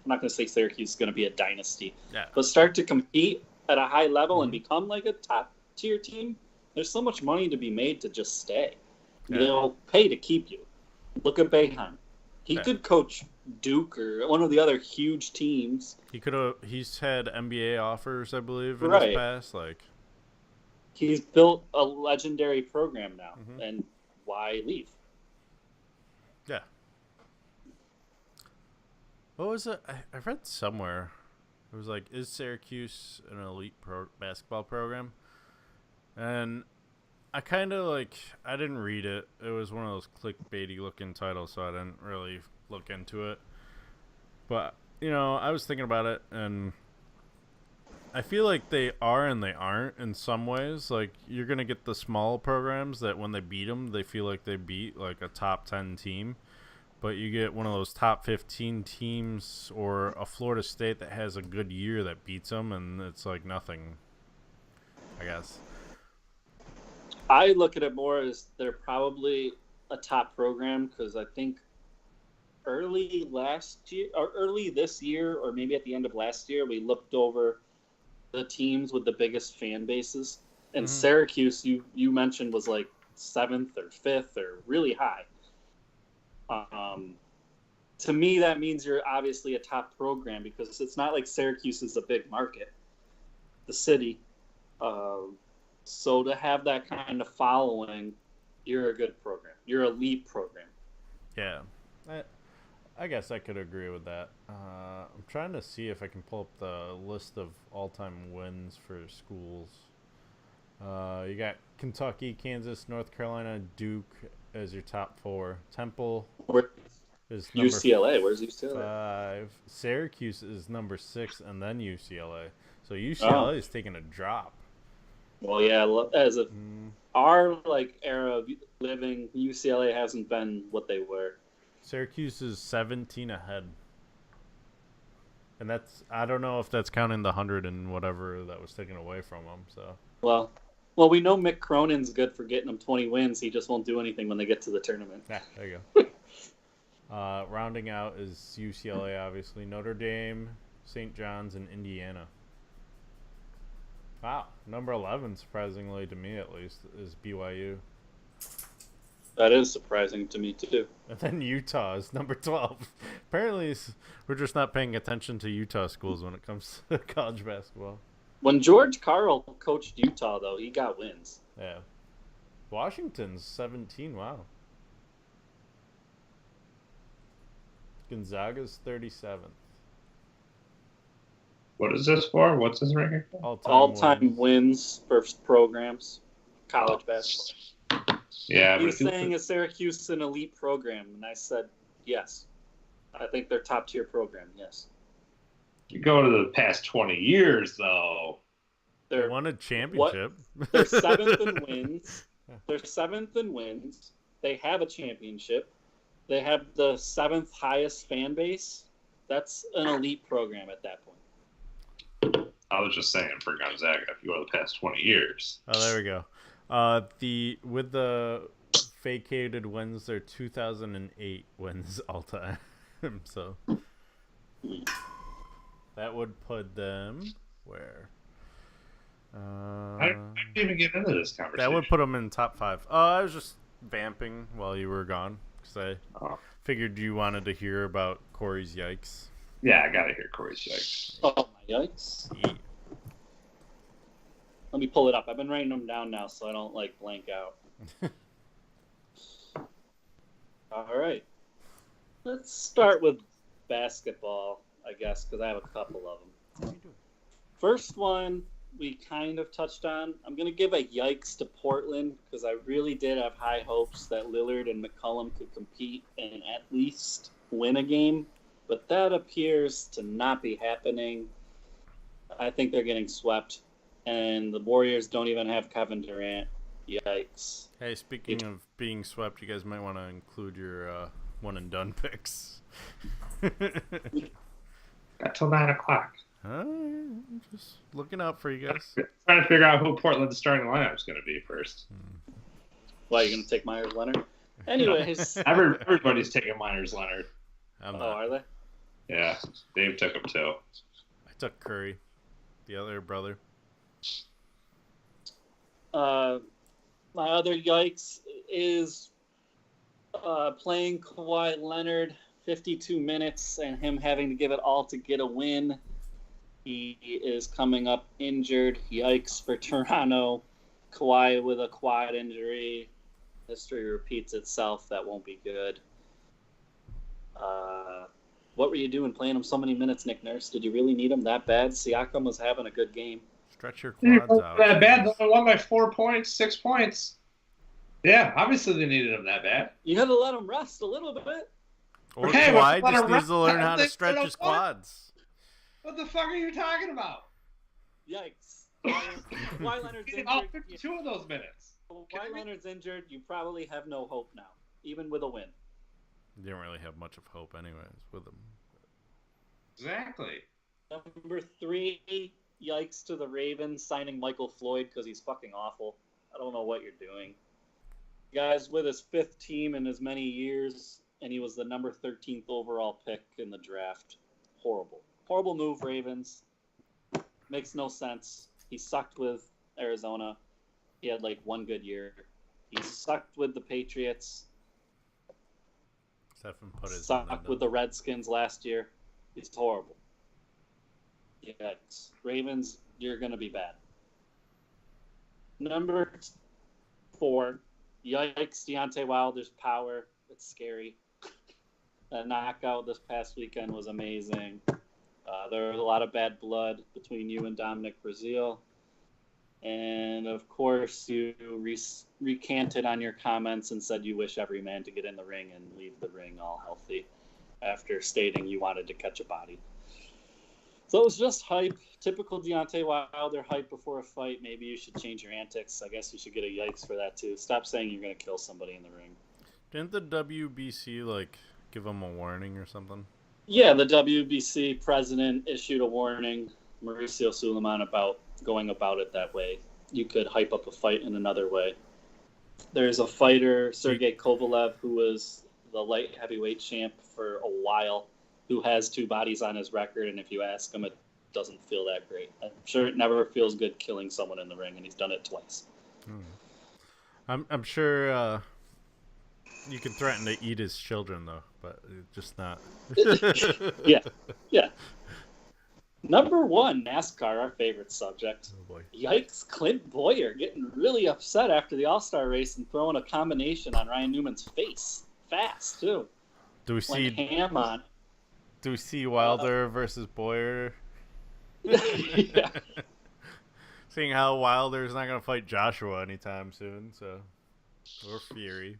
not going to say Syracuse is going to be a dynasty, but start to compete at a high level and become like a top tier team. There's so much money to be made to just stay. They'll pay to keep you. Look at Boeheim. He could coach Duke or one of the other huge teams. He's had NBA offers, I believe, in his past. Like, he's built a legendary program now, and why leave? Yeah. What was it? I read somewhere. It was like, is Syracuse an elite basketball program? And I kind of I didn't read it. It was one of those clickbaity looking titles, so I didn't really look into it. But, I was thinking about it, and I feel like they are and they aren't in some ways. Like, you're going to get the small programs that when they beat them, they feel like they beat like a top 10 team. But you get one of those top 15 teams or a Florida State that has a good year that beats them, and it's like nothing, I guess. I look at it more as they're probably a top program because I think early this year, or maybe at the end of last year, we looked over the teams with the biggest fan bases. And Syracuse, you mentioned, was like 7th or 5th or really high. To me, that means you're obviously a top program because it's not like Syracuse is a big market, the city. So to have that kind of following, you're a good program. You're an elite program. Yeah, I guess I could agree with that. I'm trying to see if I can pull up the list of all-time wins for schools. You got Kentucky, Kansas, North Carolina, Duke as your top 4. Temple Where, is number UCLA. Where's UCLA? 5. Syracuse is number 6, and then UCLA. So UCLA Oh. is taking a drop. Well, yeah. As of our era of living, UCLA hasn't been what they were. Syracuse is 17 ahead. And that's, I don't know if that's counting the 100 and whatever that was taken away from them. So Well, we know Mick Cronin's good for getting them 20 wins. He just won't do anything when they get to the tournament. yeah, there you go. Rounding out is UCLA, obviously. Notre Dame, St. John's, and Indiana. Wow. Number 11, surprisingly to me at least, is BYU. That is surprising to me too. And then Utah is number 12. Apparently, we're just not paying attention to Utah schools when it comes to college basketball. When George Karl coached Utah, though, he got wins. Yeah. Washington's 17. Wow. Gonzaga's 37th. What is this for? What's this right here? All-time wins for programs, college basketball. Yeah, He but was saying, is Syracuse an elite program? And I said, yes. I think they're top-tier program, yes. you go to the past 20 years, though. They They're won a championship. They're 7th in wins. They're 7th in wins. They have a championship. They have the 7th highest fan base. That's an elite program at that point. I was just saying for Gonzaga, if you go to the past 20 years. Oh, there we go. With the vacated wins, they're 2008 wins all time. So that would put them where? I didn't even get into this conversation. That would put them in top 5. I was just vamping while you were gone because I figured you wanted to hear about Corey's yikes. Yeah, I gotta hear Corey's yikes. Oh, my yikes. Yeah. Let me pull it up. I've been writing them down now so I don't, blank out. All right. Let's start with basketball, I guess, because I have a couple of them. First one we kind of touched on. I'm going to give a yikes to Portland because I really did have high hopes that Lillard and McCollum could compete and at least win a game. But that appears to not be happening. I think they're getting swept. And the Warriors don't even have Kevin Durant. Yikes. Hey, speaking of being swept, you guys might want to include your one and done picks. Got till 9 o'clock. Just looking out for you guys. Trying to figure out who Portland's starting lineup is going to be first. Why, you going to take Myers Leonard? Anyways. Everybody's taking Myers Leonard. I'm Oh, not. are they? Yeah, Dave took him too. I took Curry, the other brother. My other yikes is playing Kawhi Leonard 52 minutes and him having to give it all to get a win. He is coming up injured. Yikes for Toronto. Kawhi with a quad injury. History repeats itself. That won't be good. What were you doing playing him so many minutes, Nick Nurse? Did you really need him that bad? Siakam was having a good game. Stretch your quads out. That bad? They won by 4 points, 6 points. Yeah, obviously they needed him that bad. You had to let him rest a little bit. Or Okay, Kawhi well, just needs to learn how to they- stretch they his don't want- quads. What the fuck are you talking about? Yikes. Kawhi Leonard's All injured. 52 of those minutes. Kawhi Leonard's injured. You probably have no hope now, even with a win. Didn't really have much of hope anyways with him. Exactly. Number 3, yikes to the Ravens signing Michael Floyd because he's fucking awful. I don't know what you're doing. Guy's with his 5th team in as many years, and he was the number 13th overall pick in the draft. Horrible. Horrible move, Ravens. Makes no sense. He sucked with Arizona. He had one good year. He sucked with the Patriots. Stephen put his Sucked with the Redskins last year. It's horrible. Yikes. Ravens, you're going to be bad. Number 4, yikes, Deontay Wilder's power. It's scary. That knockout this past weekend was amazing. There was a lot of bad blood between you and Dominic Brazil. And of course, you recanted on your comments and said you wish every man to get in the ring and leave the ring all healthy after stating you wanted to catch a body. So it was just hype. Typical Deontay Wilder hype before a fight. Maybe you should change your antics. I guess you should get a yikes for that too. Stop saying you're going to kill somebody in the ring. Didn't the WBC give him a warning or something? Yeah, the WBC president issued a warning, Mauricio Suleiman, about going about it that way. You could hype up a fight in another way. There's a fighter, Sergey Kovalev, who was the light heavyweight champ for a while, who has 2 bodies on his record, and if you ask him, it doesn't feel that great. I'm sure it never feels good killing someone in the ring, and he's done it twice. I'm sure you can threaten to eat his children, though, but just not. Yeah. Number 1, NASCAR, our favorite subject. Oh boy. Yikes, Clint Boyer getting really upset after the All-Star race and throwing a combination on Ryan Newman's face. Fast, too. Do we Went ham on. Do we see Wilder versus Boyer? Yeah. Seeing how Wilder's not going to fight Joshua anytime soon, so. Or Fury.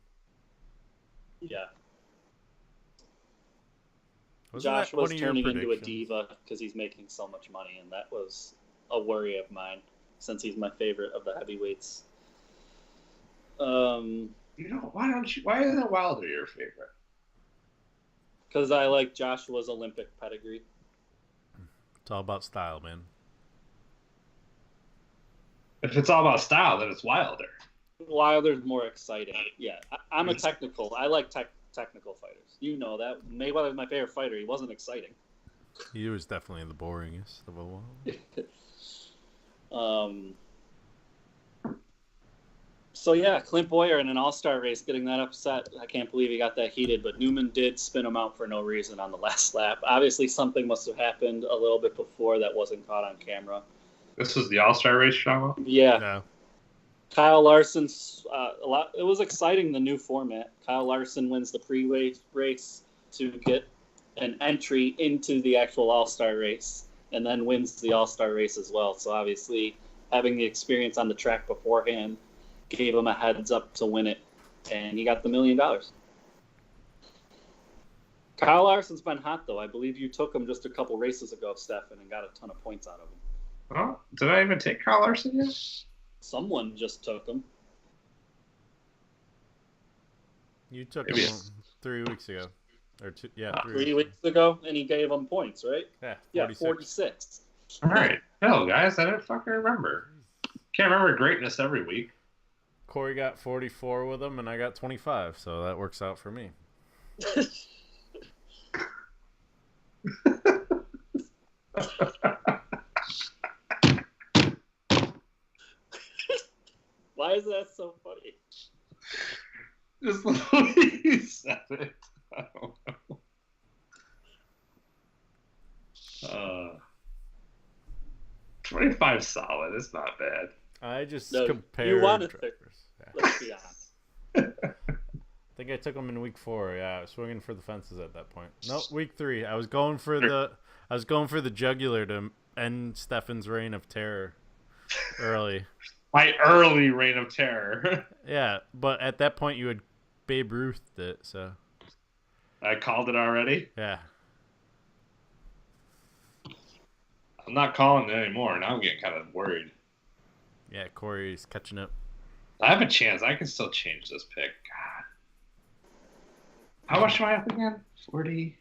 Yeah. Wasn't that Josh one was of your turning into a predictions? diva because he's making so much money, and that was a worry of mine since he's my favorite of the heavyweights. Why isn't Wilder your favorite? Because I like Joshua's Olympic pedigree. It's all about style, man. If it's all about style, then it's Wilder. Wilder's more exciting. Yeah, I'm a technical. I like technical fighters. You know that. Mayweather's my favorite fighter. He wasn't exciting. He was definitely the boringest of all. So yeah, Clint Boyer in an all-star race getting that upset. I can't believe he got that heated, but Newman did spin him out for no reason on the last lap. Obviously something must have happened a little bit before that wasn't caught on camera. This was the All-Star race, Shama? Yeah. No. Kyle Larson's it was exciting, the new format. Kyle Larson wins the pre-race race to get an entry into the actual all-star race and then wins the all-star race as well. So obviously having the experience on the track beforehand gave him a heads up to win it, and he got the $1 million. Kyle Larson's been hot, though. I believe you took him just a couple races ago, Stefan, and got a ton of points out of him. Oh, did I even take Kyle Larson yet? Someone just took him. You took Maybe him it's- 3 weeks ago. Or 2, yeah, 3 weeks ago, and he gave him points, right? Yeah, 46. All right. Hell, guys, I didn't fucking remember. Can't remember greatness every week. Corey got 44 with him, and I got 25, so that works out for me. Why is that so funny? Just the way you said it. I don't know. 25 solid. It's not bad. I just No, compared you wanted drivers. Yeah. Let's be honest. I think I took him in week 4. Yeah, I was swinging for the fences at that point. Nope, week 3. I was going for the jugular to end Stefan's reign of terror early. My early reign of terror. Yeah, but at that point you had Babe Ruthed it, so I called it already. yeah. I'm not calling it anymore. Now I'm getting kind of worried. Yeah, Corey's catching up. I have a chance. I can still change this pick. God. How much am I up again? 40?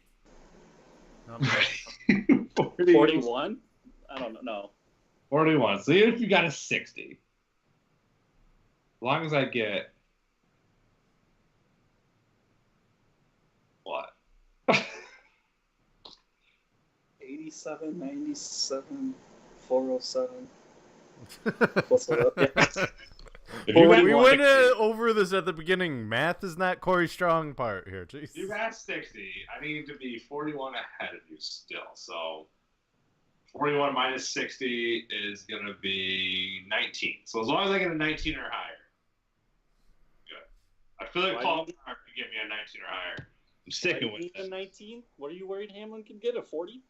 Not bad. 40. 41? I don't know. 41. So even if you got a 60, as long as I get what? 87, 97, 407. What's up? Yeah. If you got We 60, went over this at the beginning. Math is not Corey's strong part here. Jeez. if you got 60, I need to be 41 ahead of you still. So 41 minus 60 is going to be 19. So as long as I get a 19 or higher, good. I feel like Why Paul do you- Mark could give me a 19 or higher. I'm sticking with a it. 19? What are you worried Hamlin can get? A 40?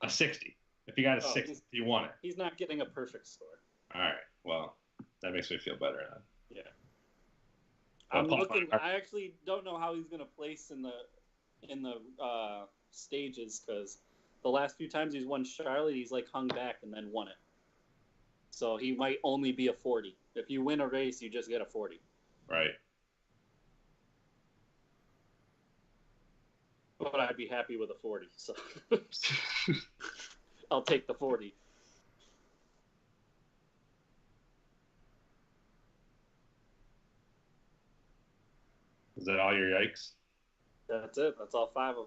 A 60. If you got a Oh, 60, you want it. He's not getting a perfect score. All right. Well, that makes me feel better then. Yeah. Well, I'm Paul looking. Parker- I actually don't know how he's gonna place in the stages because the last few times he's won Charlotte, he's like hung back and then won it. So he might only be a 40. If you win a race, you just get a 40. Right. But I'd be happy with a 40. So I'll take the 40. Is that all your yikes? That's it. That's all 5 of them.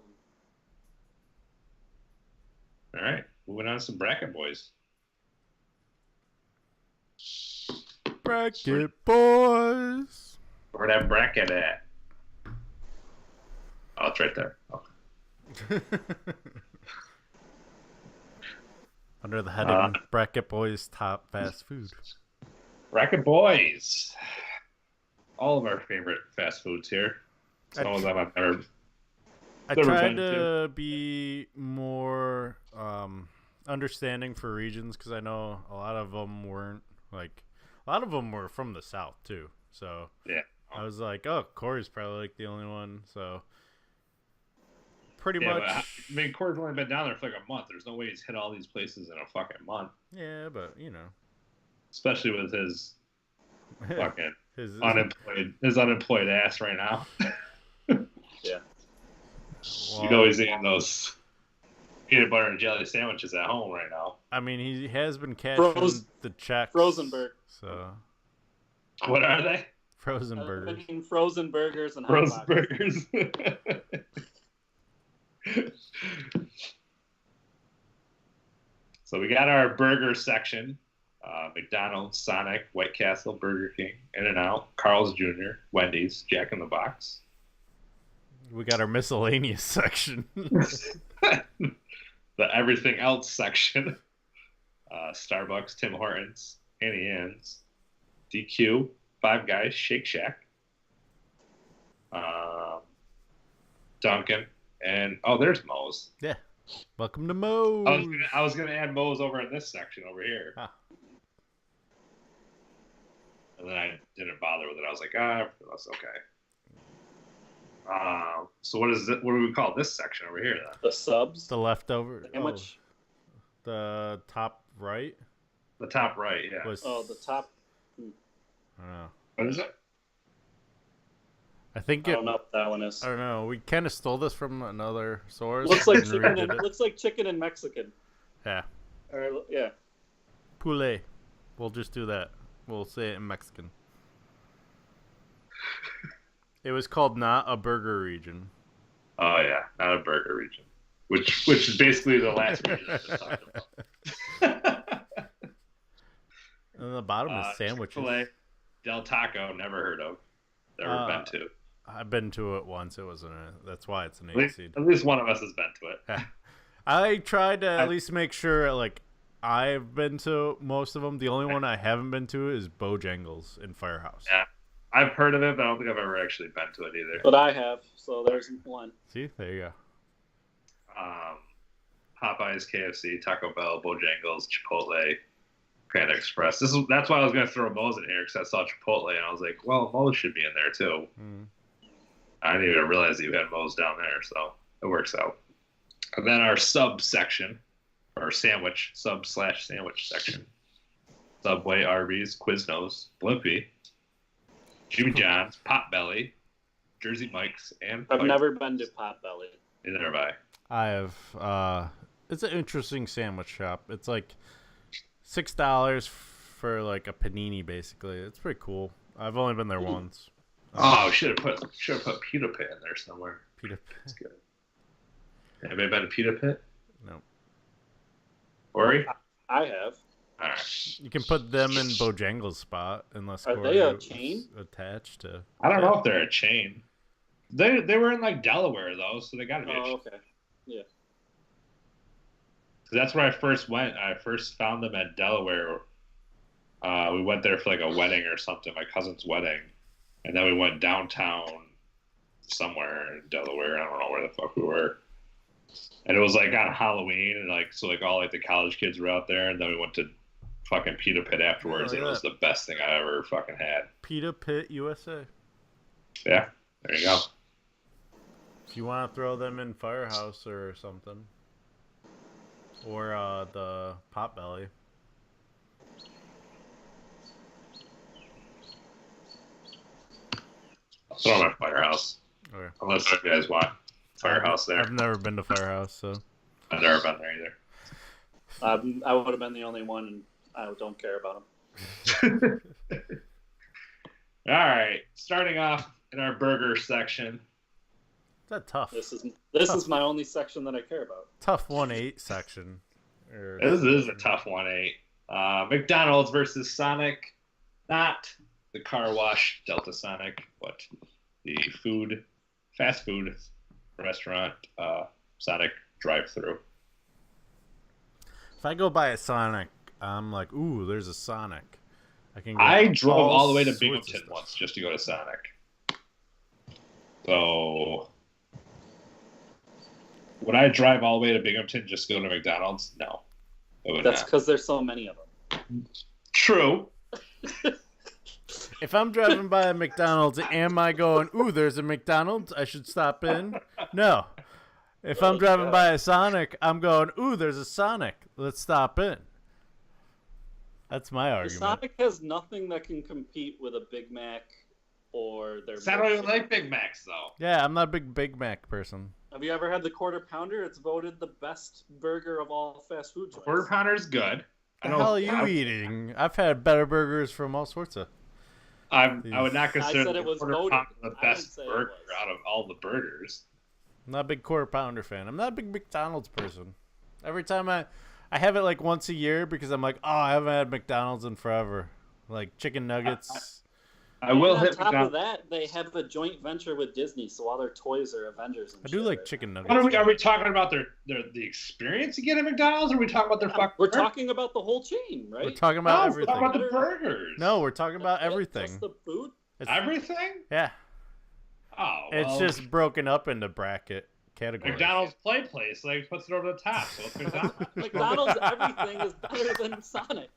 All right. Moving on to some Bracket Boys. Bracket Boys. Where that bracket at? Oh, it's right there. Oh. Under the heading Bracket Boys Top Fast Food. Bracket Boys. All of our favorite fast foods here. Some of them I've never. I Never tried been to be more understanding for regions because I know a lot of them weren't like a lot of them were from the South too. So Yeah. I was like, oh, Corey's probably like the only one. So pretty Yeah, much. but, I mean, Corey's only been down there for like a month. There's no way he's hit all these places in a fucking month. Yeah, but you know, Especially with his fucking his unemployed ass right now. Yeah. You know he's eating those peanut butter and jelly sandwiches at home right now. I mean, he has been cashing the checks. Frozenberg. So What are they? frozen burgers. Frozen burgers and hot Frozen pockets. burgers. So we got our burger section. McDonald's, Sonic, White Castle, Burger King, In-N-Out, Carl's Jr., Wendy's, Jack in the Box. We got our miscellaneous section. The everything else section. Starbucks, Tim Hortons, Annie Ann's, DQ, Five Guys, Shake Shack, Dunkin', and there's Moe's. Yeah. Welcome to Moe's. I was gonna add Moe's over in this section over here. Ah. And then I didn't bother with it. I was like, that's okay. So what is it? What do we call this section over here then? The subs. The leftover. Sandwich. The top right The top right, yeah. was. The top. I don't know. What is it? I think I it. don't know what that one is. I don't know. We kind of stole this from another source. Looks like and chicken. redid it. Looks like chicken and Mexican. Yeah. Or yeah. Poulet. We'll just do that. We'll say it in Mexican. It was called Not a Burger Region. Oh yeah, not a burger region. Which is basically the last region I just talked about. And the bottom is sandwiches. Chick-fil-A, Del Taco, never heard of. Never been to. I've been to it once. It wasn't that's why it's an At 8 least, seed. at least one of us has been to it. I tried to at least make sure, like, I've been to most of them. The only one I haven't been to is Bojangles in Firehouse. Yeah. I've heard of it, but I don't think I've ever actually been to it either. But I have. So there's one. See? There you go. Popeyes, KFC, Taco Bell, Bojangles, Chipotle, Panda Express. That's why I was going to throw Moe's in here because I saw Chipotle and I was like, well, Moe's should be in there too. Mm. I didn't even realize you had Moe's down there, so it works out. And then our sub section, or sandwich, sub/sandwich section. Subway, Arby's, Quiznos, Blimpie, Jimmy John's, Potbelly, Jersey Mike's, and I've Piper. never been to Potbelly. Neither have I. I have. It's an interesting sandwich shop. It's like $6 for like a panini, basically. It's pretty cool. I've only been there once. Oh, should have put Pita Pit in there somewhere. Pita. That's good. Anybody been to Pita Pit? No. Ori? I have. All right. You can put them in Bojangles' spot unless Are Corey they a was chain? attached to. I don't know if they're a chain. They were in like Delaware though, so they got to be. Oh, okay. Yeah. So that's where I first went. I first found them at Delaware. We went there for like a wedding or something, my cousin's wedding, and then we went downtown somewhere in Delaware. I don't know where the fuck we were. And it was like on Halloween, and like so like all like the college kids were out there, and then we went to fucking pita pit afterwards, Oh, and it was the best thing I ever fucking had. Pita Pit USA. Yeah, there you go. If you want to throw them in Firehouse or something. Or the Potbelly. I'll throw them at Firehouse. Okay. Unless you guys want Firehouse there. I've never been to Firehouse, so. I've never been there either. I would have been the only one, and I don't care about them. All right, starting off in our burger section. Is that tough? This is my only section that I care about. Tough 1-8 section. This is a tough 1-8. McDonald's versus Sonic. Not the car wash Delta Sonic, but the fast food restaurant Sonic drive-through. If I go by a Sonic, I'm like, ooh, there's a Sonic. I drove all the way to sorts of Binghamton stuff. once just to go to Sonic. So would I drive all the way to Binghamton just to go to McDonald's? No. That's because there's so many of them. True. If I'm driving by a McDonald's, am I going, ooh, there's a McDonald's, I should stop in? No. If I'm driving by a Sonic, I'm going, ooh, there's a Sonic, let's stop in. That's my argument. Sonic has nothing that can compete with a Big Mac or their. I don't even like Big Macs though. Yeah, I'm not a big Big Mac person. Have you ever had the Quarter Pounder? It's voted the best burger of all fast food joints. Quarter Pounder's good. The hell are you eating? I've had better burgers from all sorts of. I would not consider said the it was Quarter voted. Pounder the I didn't best say it burger was. out of all the burgers. I'm not a big Quarter Pounder fan. I'm not a big McDonald's person. Every time I have it like once a year because I'm like, oh, I haven't had McDonald's in forever. Like chicken nuggets. I will And hit on top of McDonald's. that, they have a joint venture with Disney, so all their toys are Avengers. And I do shit like right chicken nuggets. What are we talking about? The experience you get at McDonald's, or are we talking about their now. fucking? We're burger? talking about the whole chain, right? We're talking about No, we're everything. talking about the burgers. No, we're talking about That's it? everything. Just the food. It's- Everything? Yeah, Oh, it's well, just broken up into bracket categories. McDonald's play place. Like puts it over the top. So it's McDonald's. McDonald's everything is better than Sonic.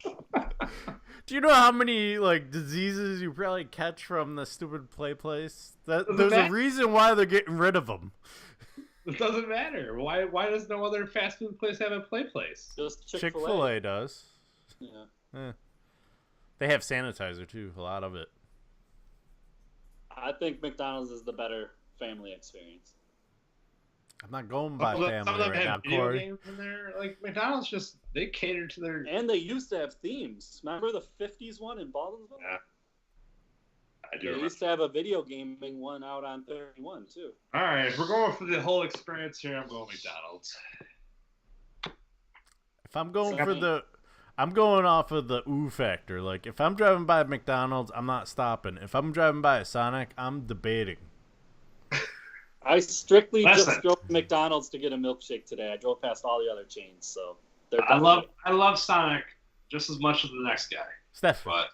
Do you know how many like diseases you probably catch from the stupid play place? There's a matter. reason why they're getting rid of them. It doesn't matter. Why does no other fast food place have a play place? Just Chick-fil-A, Chick-fil-A. does. Yeah. They have sanitizer too. A lot of it. I think McDonald's is the better family experience. I'm not going by Some of family them right now, have video Corey. games in there. Like McDonald's, just they cater to their. And they used to have themes. Remember the 50s one in Baldwinsville? Yeah, I do. They Remember. used to have a video gaming one out on 31 too. All right, if we're going for the whole experience here, I'm going McDonald's. If I'm going I'm going off of the ooh factor. Like, if I'm driving by McDonald's, I'm not stopping. If I'm driving by a Sonic, I'm debating. I strictly Listen. just drove to McDonald's to get a milkshake today. I drove past all the other chains, so they're I love Sonic just as much as the next guy. Steph, But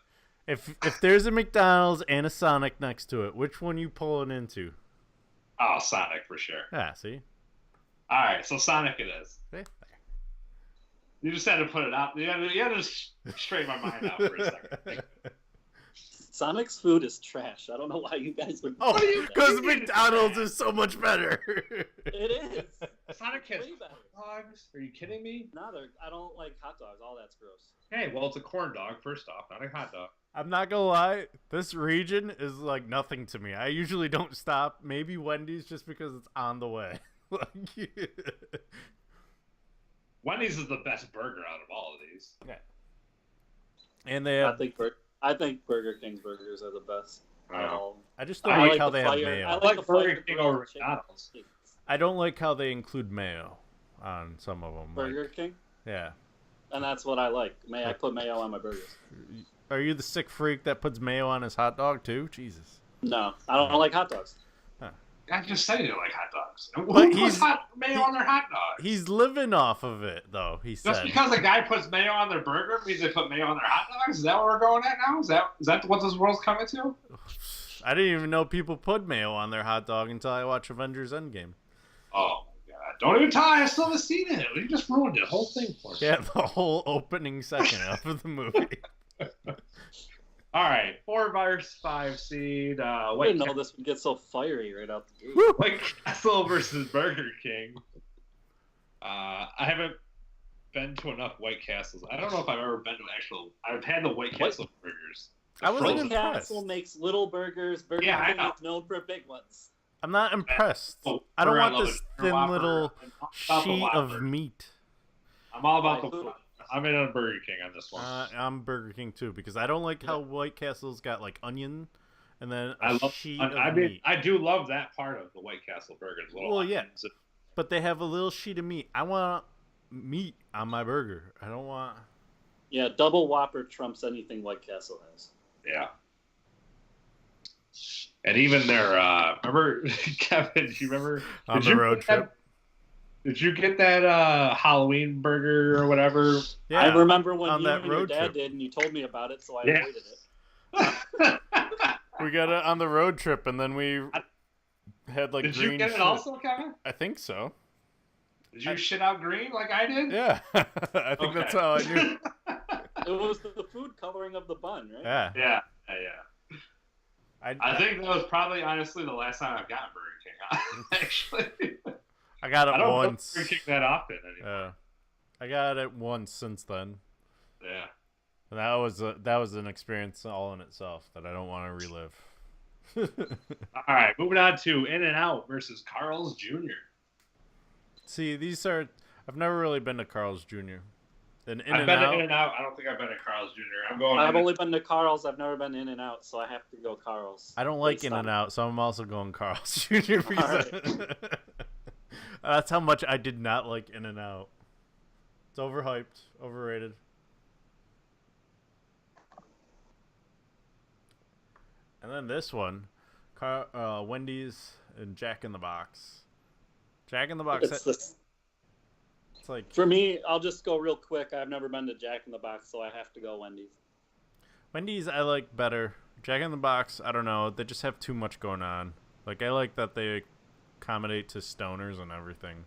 if there's a McDonald's and a Sonic next to it, which one you pulling into? oh, Sonic for sure. Ah, see? All right, so Sonic it is. See? You just had to put it out. You had to just straighten my mind out for a second. Sonic's food is trash. I don't know why you guys would. Oh, do that. because McDonald's is so much better. It is. Sonic has Way better. hot dogs? Are you kidding me? No, I don't like hot dogs. All that's gross. Hey, well, it's a corn dog, first off, not a hot dog. I'm not gonna lie, this region is like nothing to me. I usually don't stop. Maybe Wendy's just because it's on the way. Wendy's is the best burger out of all of these. Yeah. And they have, I think Burger King's burgers are the best. out of all of them. I just don't I like like how the they have fire- mayo. I I like the Burger fire King grilled over chicken. McDonald's. I don't like how they include mayo on some of them. Burger King, Yeah. and that's what I like. I put mayo on my burgers. Are you the sick freak that puts mayo on his hot dog too? Jesus. No, I don't like hot dogs. I just said you didn't like hot dogs. But Who puts he's- mayo on their hot dogs? He's living off of it though, he Just said. because a guy puts mayo on their burger means they put mayo on their hot dogs? Is that what we're going at now? Is that what this world's coming to? I didn't even know people put mayo on their hot dog until I watched Avengers Endgame. Oh my god! Don't even tell. I still haven't seen it. You just ruined the whole thing for me. Yeah, the whole opening second of the movie. All right, 4 versus 5 seed. I White didn't know this would get so fiery right out the gate. White Castle versus Burger King. I haven't been to enough White Castles. I don't know if I've ever been to actual. I've had the White Castle burgers. I wasn't White impressed. Castle makes little burgers. Burger Yeah, I King know. is known for big ones. I'm not impressed. Oh, I don't want love this it. thin Whopper. little I'm all about the sheet of Whopper. meat. I'm all about the. I'm in on Burger King on this one. I'm Burger King too because I don't like how White Castle's got like onion and then a I love. sheet I of mean, meat. I do love that part of the White Castle burgers. Little Well, yeah. onions. But they have a little sheet of meat. I want meat on my burger. I don't want. Yeah, double Whopper trumps anything White Castle has. Yeah. And even their, remember, Kevin, do you remember? On did the you road get that- trip. Did you get that Halloween burger or whatever? Yeah. I remember when on you that and your road dad trip. did, and you told me about it, so I Yeah. avoided it. We got it on the road trip, and then we had like Did green you get it shit. also, Kevin? I think so. Did you shit out green like I did? Yeah, I think that's how I knew. It was the food coloring of the bun, right? Yeah, Yeah. I think that was probably, honestly, the last time I've gotten Burger King. Actually. I got I it don't go to once. Burger King that often anymore. I got it once since then, Yeah. and that was an experience all in itself that I don't want to relive. All right, moving on to In-N-Out versus Carl's Jr. See, these are I've never really been to Carl's Jr. And I've been to In-N-Out. I don't think I've been to Carl's Jr. I'm going. I've only been to Carl's. I've never been In and Out, so I have to go Carl's. I don't like Based In on- and Out, so I'm also going Carl's Jr. because that's how much I did not like In and Out. It's overhyped, overrated. And then this one, Wendy's and Jack in the Box. Jack in the Box. It's like for me, I'll just go real quick. I've never been to Jack in the Box, so I have to go Wendy's. Wendy's I like better. Jack in the Box, I don't know. They just have too much going on. Like I like that they accommodate to stoners and everything.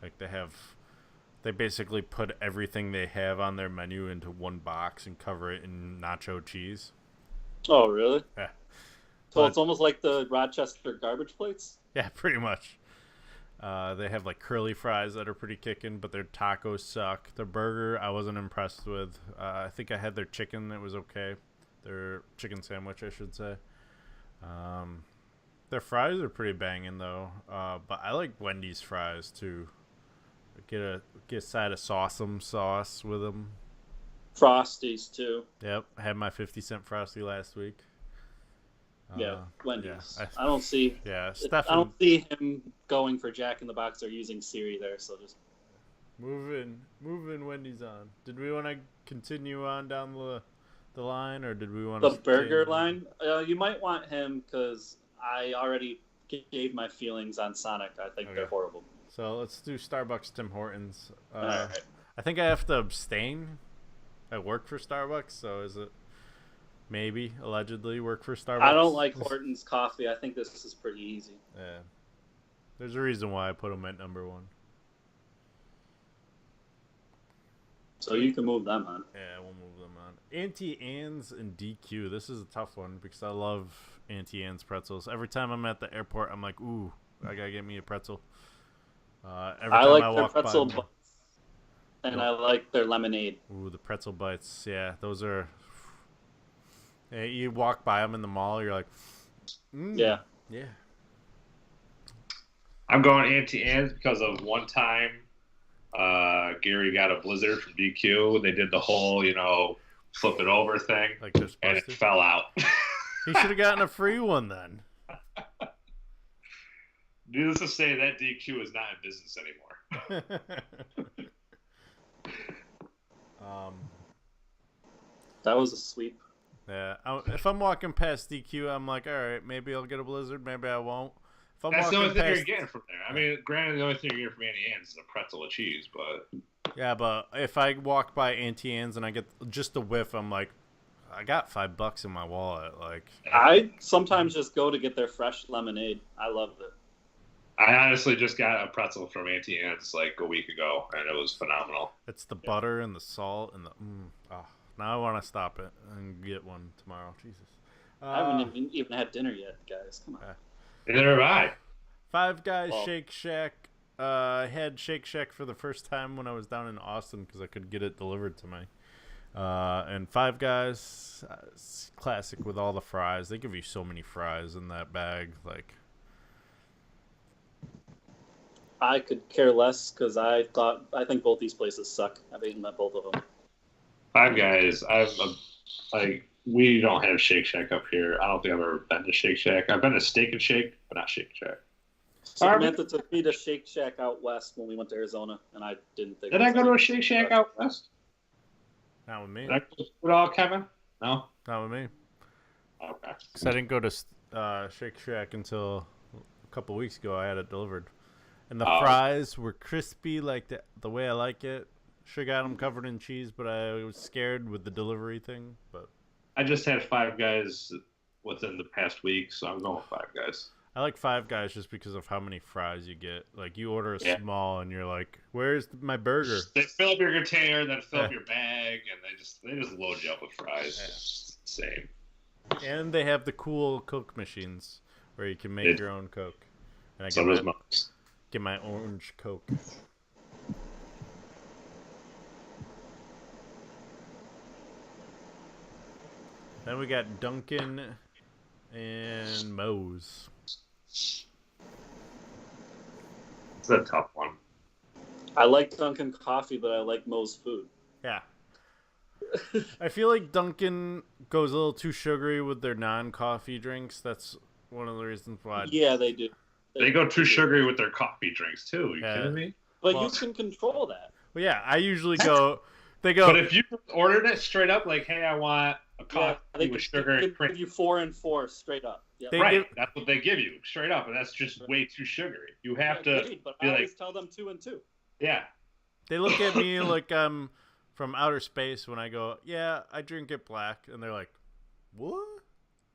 Like they basically put everything they have on their menu into one box and cover it in nacho cheese. Oh, really? Yeah. So But- it's almost like the Rochester garbage plates? Yeah, pretty much. They have like curly fries that are pretty kicking, but their tacos suck. Their burger I wasn't impressed with. I think I had their chicken. It was okay. Their chicken sandwich, I should say. Their fries are pretty banging though. But I like Wendy's fries too. Get a side of Sawsome sauce with them. Frosties, too. Yep, I had my 50-cent Frosty last week. Yeah, Wendy's. yeah, I don't see... Yeah, I Stefan. don't see him going for Jack in the Box or using Siri there, so just... Moving Wendy's on. Did we want to continue on down the line, or did we want The to burger line? You might want him, because I already gave my feelings on Sonic. I think they're Okay. horrible. So let's do Starbucks, Tim Hortons. Alright. I think I have to abstain. I work for Starbucks, so is it maybe allegedly work for Starbucks? I don't like Horton's coffee. I think this is pretty easy. Yeah, there's a reason why I put them at number one. So you can move them on. Yeah, we'll move them on. Auntie Anne's and DQ. This is a tough one because I love Auntie Anne's pretzels. Every time I'm at the airport, I'm like, ooh, I gotta get me a pretzel. Every I time like I their walk by pretzel them- bites, and I like their lemonade. Ooh, the pretzel bites. Yeah, those are. Yeah, you walk by them in the mall, you're like, Yeah. yeah. I'm going Auntie Anne's because of one time Gary got a blizzard from DQ. They did the whole, flip it over thing, Like they're and supposed it to. fell out. He should have gotten a free one then. Needless to say, that DQ is not in business anymore. That was a sweep. Yeah, if I'm walking past DQ, I'm like, all right, maybe I'll get a blizzard, maybe I won't. If I'm That's the only walking thing you're past, getting from there. I mean, granted, the only thing you're getting from Auntie Anne's is a pretzel of cheese, but yeah, but if I walk by Auntie Anne's and I get just a whiff, I'm like, I got $5 in my wallet. Like, I sometimes just go to get their fresh lemonade. I love it. I honestly just got a pretzel from Auntie Anne's like a week ago, and it was phenomenal. It's the butter and the salt and the. Now I want to stop it and get one tomorrow. Jesus. I haven't even had dinner yet, guys. Come on. Neither have I. Five Guys Shake Shack. I had Shake Shack for the first time when I was down in Austin because I could get it delivered to me. And Five Guys, classic with all the fries. They give you so many fries in that bag. Like, I could care less because I think both these places suck. I've eaten at both of them. Five Guys. We don't have Shake Shack up here. I don't think I've ever been to Shake Shack. I've been to Steak and Shake, but not Shake Shack. Samantha took me to Shake Shack out west when we went to Arizona, and I didn't think. Did I go to a Shake Shack out west? not with me. Did I go to it all, Kevin? No. Not with me. Okay. Because I didn't go to Shake Shack until a couple weeks ago. I had it delivered. And the fries were crispy like the way I like it. Should have got them covered in cheese, but I was scared with the delivery thing. But I just had Five Guys within the past week, so I'm going with Five Guys. I like Five Guys just because of how many fries you get. Like, you order a small, and you're like, "Where's my burger?" They fill up your container, then fill up your bag, and they just load you up with fries. It's insane. And they have the cool Coke machines where you can make your own Coke. And I get my orange Coke. Then we got Dunkin' and Moe's. It's a tough one. I like Dunkin' coffee, but I like Moe's food. Yeah. I feel like Dunkin' goes a little too sugary with their non-coffee drinks. That's one of the reasons why. Yeah, they do. They go too sugary with their coffee drinks, too. Are you kidding me? But you can control that. Well, yeah, I usually go... They go... But if you ordered it straight up, like, hey, I want a coffee with sugar and cream. They give you 4 and 4 straight up. Yep. That's what they give you, straight up, and that's just way too sugary. You have to but be I always tell them 2 and 2. Yeah. They look at me like I'm from outer space when I go, yeah, I drink it black, and they're like, what?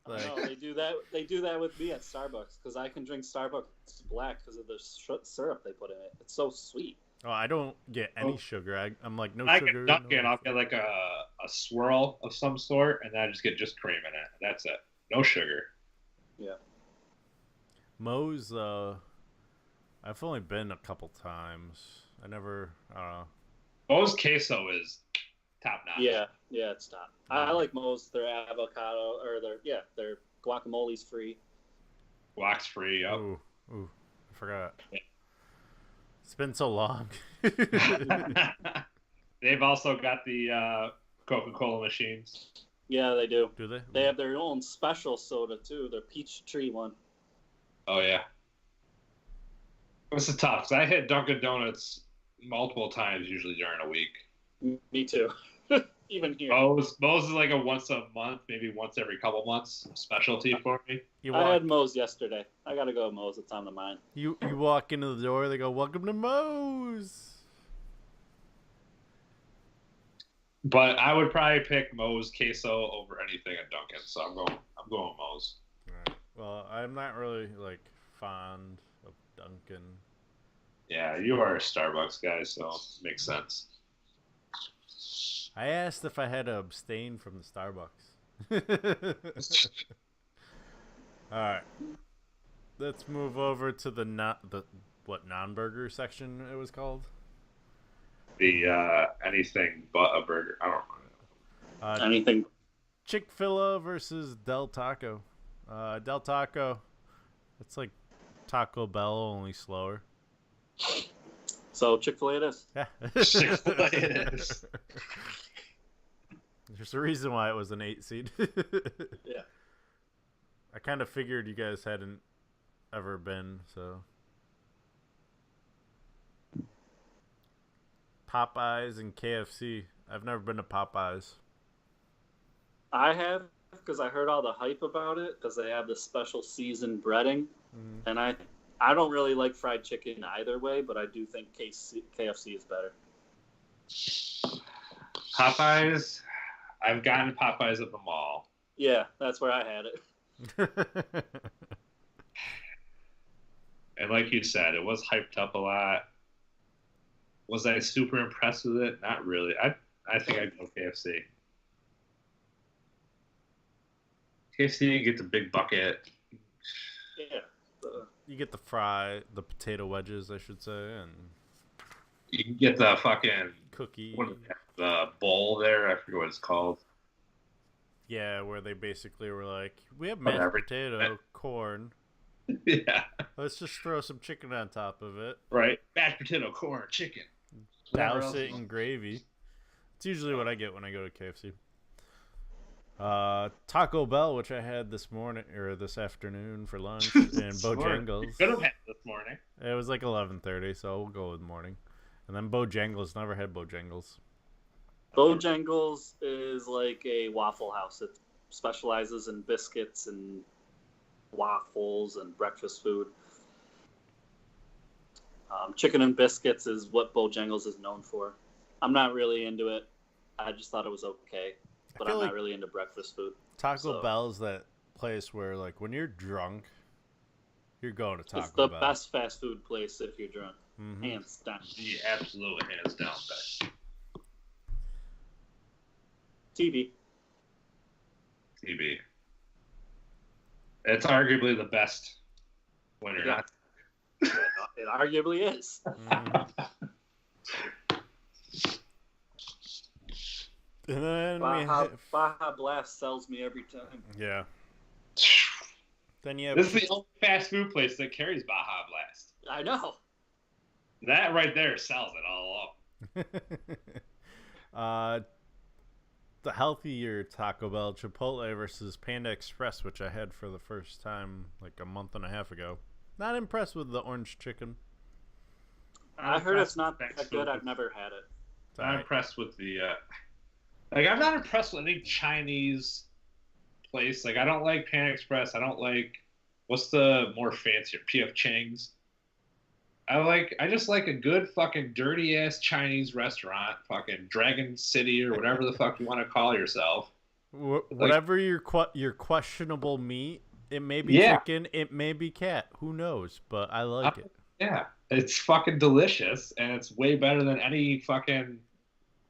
Like... No, they do that. They do that with me at Starbucks because I can drink Starbucks black because of the syrup they put in it. It's so sweet. Oh, I don't get any sugar. I'm like, no I sugar. get Dunkin', I'll get like a swirl of some sort, and then I just get just cream in it. That's it. No sugar. Yeah. Moe's, I've only been a couple times. I don't know. Moe's queso is top notch. Yeah, it's top. I like Moe's. Their avocado or their guacamole's free. Guac's free. Yep. Ooh, I forgot. Yeah. It's been so long. They've also got the Coca-Cola machines. Yeah, they do. Do they? They have their own special soda too. Their peach tree one. Oh yeah. This is tough because I hit Dunkin' Donuts multiple times usually during a week. Me too. Even here. Moe's is like a once a month, maybe once every couple months specialty for me. I had Moe's yesterday. I gotta go to Moe's. It's on the mind. You walk into the door, they go, "Welcome to Moe's." But I would probably pick Moe's queso over anything at Dunkin', so I'm going with Moe's. Right. Well, I'm not really like fond of Dunkin'. Yeah, you are a Starbucks guy, so it makes sense. I asked if I had to abstain from the Starbucks. All right, let's move over to the non-burger section it was called. The anything but a burger. I don't know. Anything. Chick-fil-A versus Del Taco. Del Taco, it's like Taco Bell, only slower. So Chick-fil-A it is. Yeah. Chick-fil-A it is. There's a reason why it was an 8 seed. Yeah. I kind of figured you guys hadn't ever been, so. Popeyes and KFC. I've never been to Popeyes. I have because I heard all the hype about it because they have the special seasoned breading, and I don't really like fried chicken either way, but I do think KFC is better. Popeyes. I've gotten Popeyes at the mall. Yeah, that's where I had it. And like you said, it was hyped up a lot. Was I super impressed with it? Not really. I think I'd go KFC. KFC, you get the big bucket. Yeah. You get the potato wedges, I should say, and You can get the fucking cookie. the bowl there. I forget what it's called. Yeah, where they basically were like, we have mashed Whatever. potato, corn. Yeah. Let's just throw some chicken on top of it. Right. Mashed potato, corn, chicken. Whatever Douse else it you in want. gravy. It's usually what I get when I go to KFC. Taco Bell, which I had this morning or this afternoon for lunch, and Bojangles. Could have had this morning. It was like 11:30, so we'll go with morning. And then Bojangles. Never had Bojangles. Bojangles is like a Waffle House. It specializes in biscuits and waffles and breakfast food. Chicken and biscuits is what Bojangles is known for. I'm not really into it. I just thought it was okay, but I'm not really into breakfast food. Taco Bell is that place where, like, when you're drunk, you're going to Taco It's the Bell. best fast food place if you're drunk. Mm-hmm. Hands down. Yeah, absolutely, hands down. Best. TV. TB. It's arguably the best when you're not. It arguably is. And then Baja Blast sells me every time. yeah. Then you have This is the only fast food place that carries Baja Blast. I know. That right there sells it all up. The healthier Taco Bell, Chipotle versus Panda Express, which I had for the first time like a month and a half ago. Not impressed with the orange chicken. I heard it's not that good. I've never had it. I'm impressed with the like I'm not impressed with any Chinese place. Like I don't like Pan Express. I don't like what's the more fancier PF Chang's. I just like a good fucking dirty ass Chinese restaurant, fucking Dragon City or whatever the fuck you want to call yourself. Whatever your questionable meat, it may be chicken, it may be cat. Who knows? But I like it. Yeah, it's fucking delicious, and it's way better than any fucking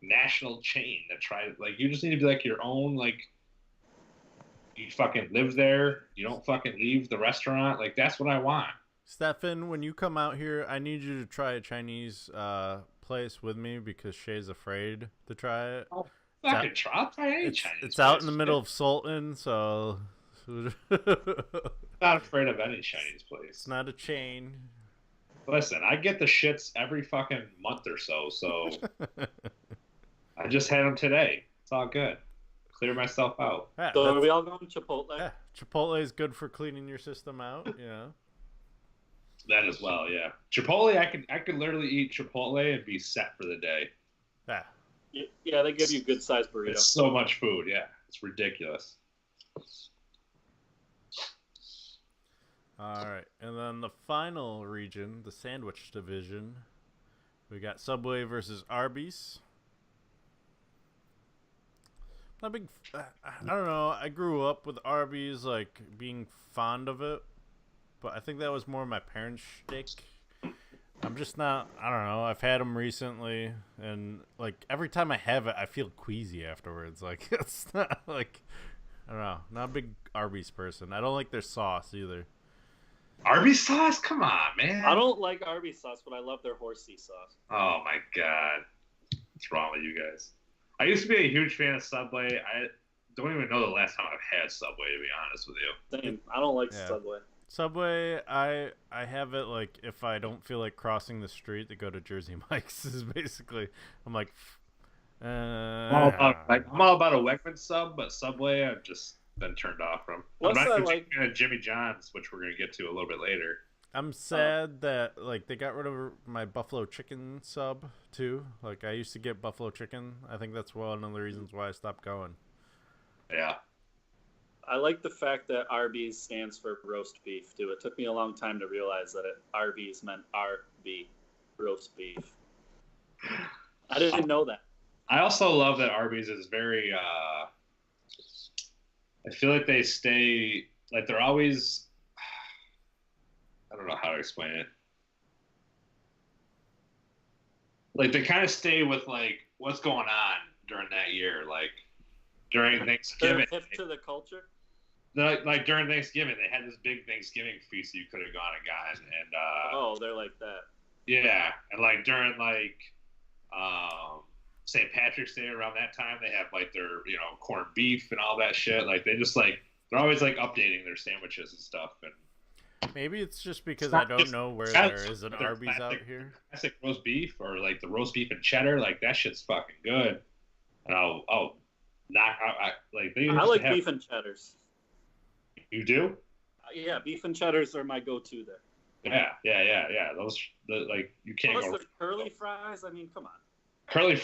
national chain that tried. Like, you just need to be like your own. Like, you fucking live there. You don't fucking leave the restaurant. Like, that's what I want. Stefan, when you come out here, I need you to try a Chinese place with me because Shay's afraid to try it. I'll fucking try. I'll try any Chinese. It's out in the middle of Sultan, so not afraid of any Chinese place. It's not a chain. Listen, I get the shits every fucking month or so, so I just had them today. It's all good. Clear myself out. Yeah, So are we all going Chipotle? Yeah, Chipotle is good for cleaning your system out. You know. That as well, yeah. Chipotle, I could literally eat Chipotle and be set for the day. Yeah. Yeah, they give you good sized burrito. It's so much food, yeah. It's ridiculous. All right, and then the final region, the sandwich division, we got Subway versus Arby's. Not big. I don't know. I grew up with Arby's, like being fond of it, but I think that was more my parents' shtick. I'm just not. I don't know. I've had them recently, and like every time I have it, I feel queasy afterwards. Like it's not like I don't know. Not a big Arby's person. I don't like their sauce either. Arby's sauce? Come on, man. I don't like Arby's sauce, but I love their horsey sauce. Oh my god. What's wrong with you guys? I used to be a huge fan of Subway. I don't even know the last time I've had Subway, to be honest with you. Same. I don't like Subway. Subway, I have it like if I don't feel like crossing the street to go to Jersey Mike's is basically I'm like I'm all about a Wegman sub, but Subway I've just been turned off from. What's I'm not that like? Jimmy John's, which we're gonna get to a little bit later. I'm sad that like they got rid of my buffalo chicken sub too. Like I used to get buffalo chicken. I think that's one of the reasons why I stopped going. Yeah. I like the fact that Arby's stands for roast beef too. It took me a long time to realize that Arby's meant RB, roast beef. I didn't know that. I also love that Arby's is very I feel like they stay like they're always I don't know how to explain it. Like they kind of stay with like what's going on during that year, like during They're Thanksgiving. hip to the culture. Like during Thanksgiving, they had this big Thanksgiving feast that you could have gone and gotten, and Oh, they're like that. yeah, and like during like St. Patrick's Day around that time, they have like their corned beef and all that shit. Like they just like they're always like updating their sandwiches and stuff. And Maybe it's just because not I don't just- know where it's there not is an just their Arby's out classic- here. Classic roast beef or like the roast beef and cheddar, like that shit's fucking good. And I'll knock out like they used I to like have, beef and cheddars. You do? Yeah, beef and cheddars are my go-to there. Yeah. Those like you can't Plus go the curly fries. I mean, come on. curly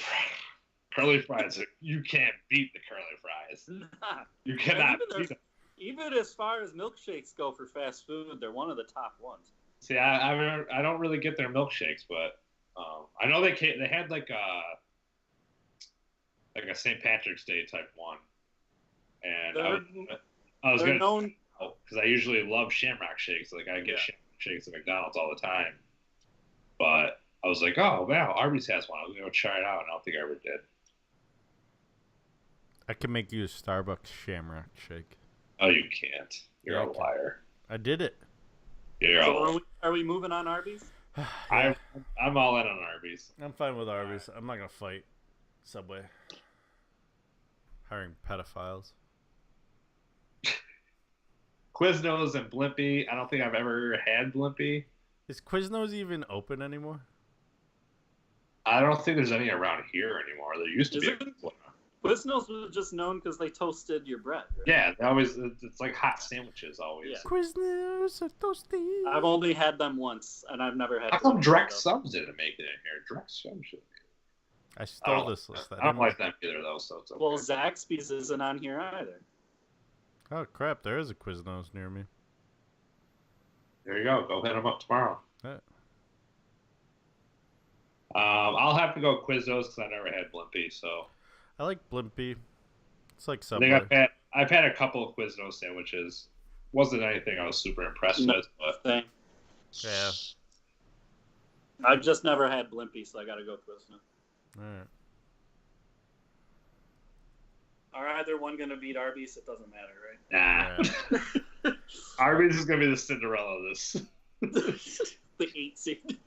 fries. You can't beat the curly fries. Nah. You cannot Even beat them. Even as far as milkshakes go for fast food, they're one of the top ones. See, I don't really get their milkshakes, but I know they had like a St. Patrick's Day type one, and I was They're gonna known. because I usually love Shamrock shakes. Like I get Shamrock shakes at McDonald's all the time, but I was like, oh wow, Arby's has one. I was gonna go try it out, and I don't think I ever did. I can make you a Starbucks Shamrock shake. Oh, you can't. You're Yeah, I a can. liar. I did it. You're a So liar. are we moving on Arby's? Yeah, I'm all in on Arby's. I'm fine with Arby's. I'm not gonna fight Subway hiring pedophiles. Quiznos and Blimpie. I don't think I've ever had Blimpie. Is Quiznos even open anymore? I don't think there's any around here anymore. There used to Is be. it? Quiznos was just known because they toasted your bread. Right? Yeah, they always. It's like hot sandwiches always. Yeah. Quiznos are toasty. I've only had them once, and I've never had. How come Quiznos, Drex though. Subs didn't make it in here? Drex Subs should. I stole this list. I don't like them either, though. So it's okay. Well, Zaxby's isn't on here either. Oh crap! There is a Quiznos near me. There you go. Go hit them up tomorrow. Yeah. I'll have to go Quiznos because I never had Blimpie. So I like Blimpie. It's like I think Subway. I've had a couple of Quiznos sandwiches. Wasn't anything I was super impressed No. with, but Thing. Yeah. I've just never had Blimpie, so I got to go Quiznos. All right. Are either one going to beat Arby's? It doesn't matter, right? nah. Yeah. Arby's is gonna be the Cinderella of this. The 8 seed.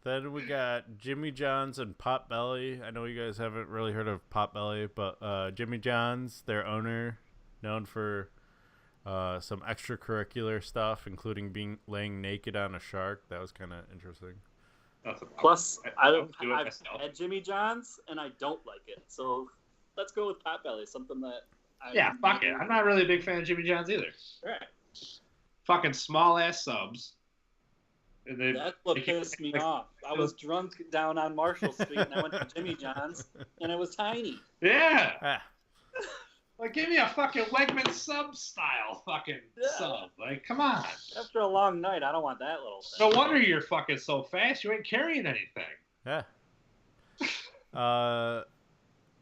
Then we got Jimmy John's and Potbelly. I know you guys haven't really heard of Potbelly, but Jimmy John's, their owner, known for some extracurricular stuff, including laying naked on a shark. That was kind of interesting. Plus, I've myself. had Jimmy John's, and I don't like it. So let's go with Potbelly, something that Yeah, fuck it. I'm not really a big fan of Jimmy John's either. Right. Fucking small ass subs. And they, That's what pissed me off. I was drunk down on Marshall Street, and I went to Jimmy John's, and it was tiny. Yeah. Ah, Like, give me a fucking Wegman sub style fucking sub. Like, come on. After a long night, I don't want that little thing. No wonder you're fucking so fast. You ain't carrying anything. yeah.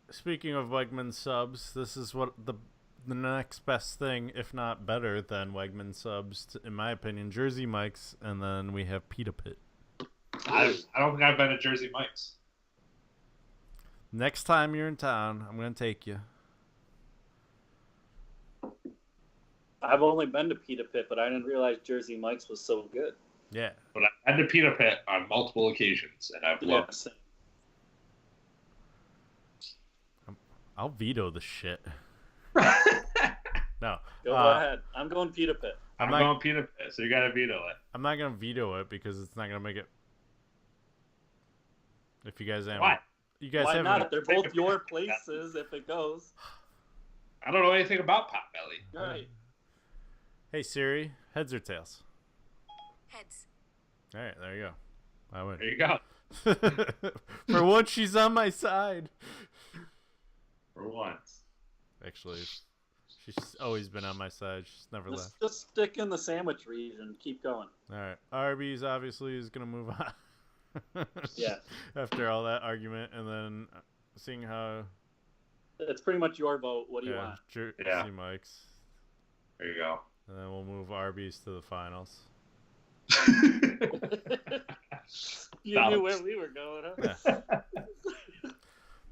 Speaking of Wegman subs, this is what the next best thing, if not better than Wegman subs, in my opinion. Jersey Mike's, and then we have Pita Pit. I don't think I've been to Jersey Mike's. Next time you're in town, I'm gonna take you. I've only been to Pita Pit, but I didn't realize Jersey Mike's was so good. Yeah. But I had to Pita Pit on multiple occasions, and I've loved it. I'll veto the shit. No. Go ahead. I'm going Pita Pit. I'm going Pita Pit, so you gotta veto it. I'm not gonna veto it because it's not gonna make it. If you guys haven't, Why? you guys Why haven't. not? They're both your places if it goes. I don't know anything about Potbelly. Right. Hey Siri, heads or tails? Heads. All right, there you go. I win. There you go. For once, she's on my side. For once. Actually, she's always been on my side. She's never left. Just stick in the sandwich region. Keep going. All right, Arby's obviously is gonna move on. Yeah. After all that argument, and then seeing how. It's pretty much your vote. What do you Yeah, want? Jersey Yeah. Mike's. There you go. And then we'll move Arby's to the finals. You knew where we were going, huh? Yeah.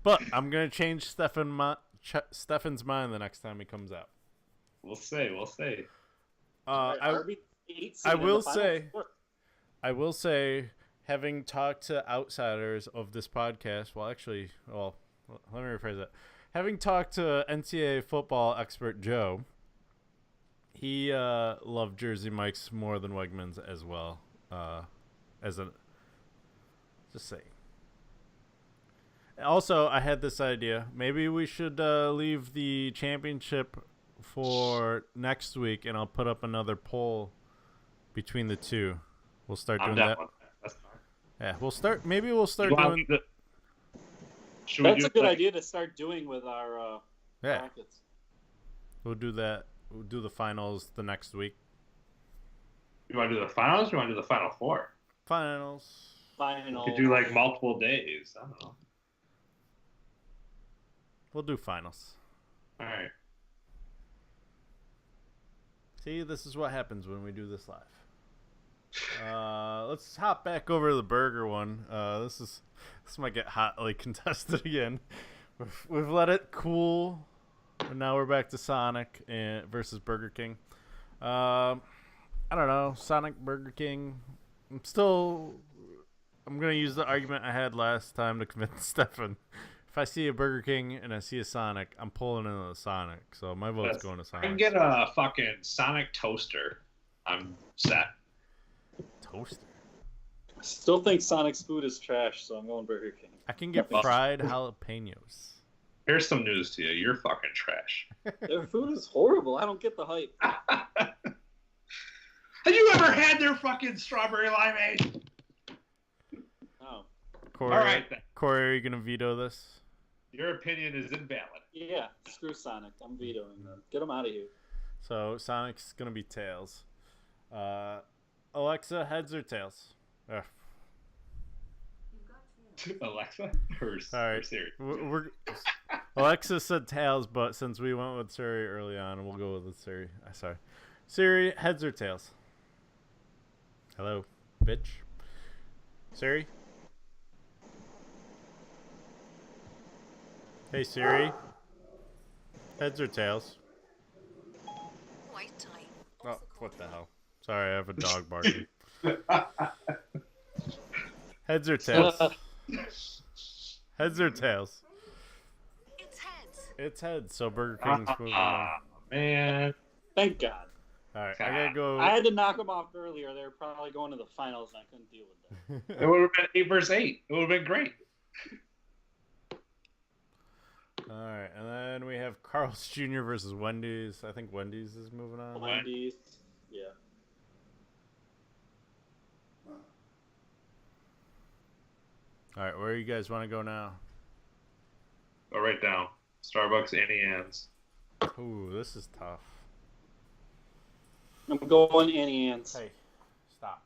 But I'm going to change Stefan's mind the next time he comes out. We'll see. We'll see. Arby's 8 seed I in the will Final say, Four. having talked to outsiders of this podcast, let me rephrase that. Having talked to NCAA football expert Joe, he loved Jersey Mike's more than Wegmans as well. Just saying. Also, I had this idea. Maybe we should leave the championship for next week, and I'll put up another poll between the two. We'll start doing that. That's fine. Yeah, maybe we'll start doing. That's a good idea to start doing with our Yeah, brackets. we'll do that. We'll do the finals the next week. You want to do the finals? Or you want to do the Final Four? Finals. Final. You could do like multiple days. I don't know. We'll do finals. All right. See, this is what happens when we do this live. Let's hop back over to the burger one. This might get hotly contested again. We've let it cool, and now we're back to Sonic versus Burger King. I don't know, Sonic, Burger King. I'm gonna use the argument I had last time to convince Stefan. If I see a Burger King and I see a Sonic, I'm pulling into the Sonic. So my vote's going to I Sonic. can get a fucking Sonic toaster. I'm set. Toaster. I still think Sonic's food is trash, so I'm going Burger King. I can get fried jalapenos. Here's some news to you. You're fucking trash. Their food is horrible. I don't get the hype. Have you ever had their fucking strawberry limeade? Oh. Corey, All right, then. Corey, are you going to veto this? Your opinion is invalid. Yeah, screw Sonic. I'm vetoing them. Get them out of here. So Sonic's going to be tails. Alexa, heads or tails? Alexa or All right. Siri? Alexa said tails, but since we went with Siri early on, we'll go with Siri. Sorry. Siri, heads or tails? Hello, bitch. Siri? Hey, Siri. Heads or tails? White tie. Oh, Also what called the hell? Sorry, I have a dog barking. Heads or tails? Heads or tails? It's heads. It's heads, so Burger King's moving on. Man. Thank God. All right, I gotta go. I had to knock them off earlier. They were probably going to the finals, and I couldn't deal with that. It would have been 8 versus 8. It would have been great. All right, and then we have Carl's Jr. versus Wendy's. I think Wendy's is moving on. Wendy's. Yeah. All right, where you guys want to go now? Go right down. Starbucks, Annie Ann's. Ooh, this is tough. I'm going Annie Ann's. Hey, stop.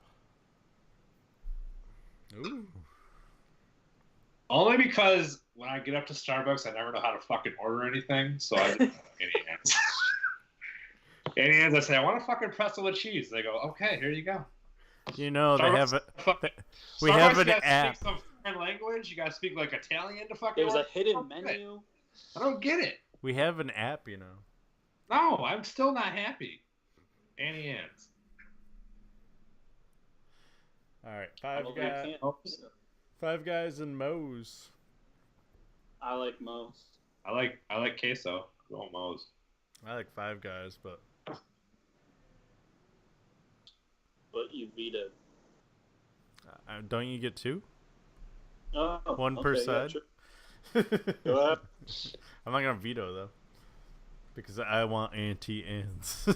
Ooh. Only because when I get up to Starbucks, I never know how to fucking order anything, so I just Annie Ann's. Annie Ann's, I say, I want a fucking pretzel with cheese. They go, okay, here you go. You know, they have Starbucks, we have you an gotta app. Speak some foreign language. You gotta speak like Italian to fucking. There was a order. hidden menu. I don't get it. We have an app, you know. No, I'm still not happy. Annie Ann's. All right, I can't. Five Guys and Moe's. I like Moe's. I like queso. Go Moe's. I like Five Guys, but You vetoed. don't you get two? Oh, One per okay, side? Yeah, Go ahead. I'm not gonna veto though, because I want anti-ants.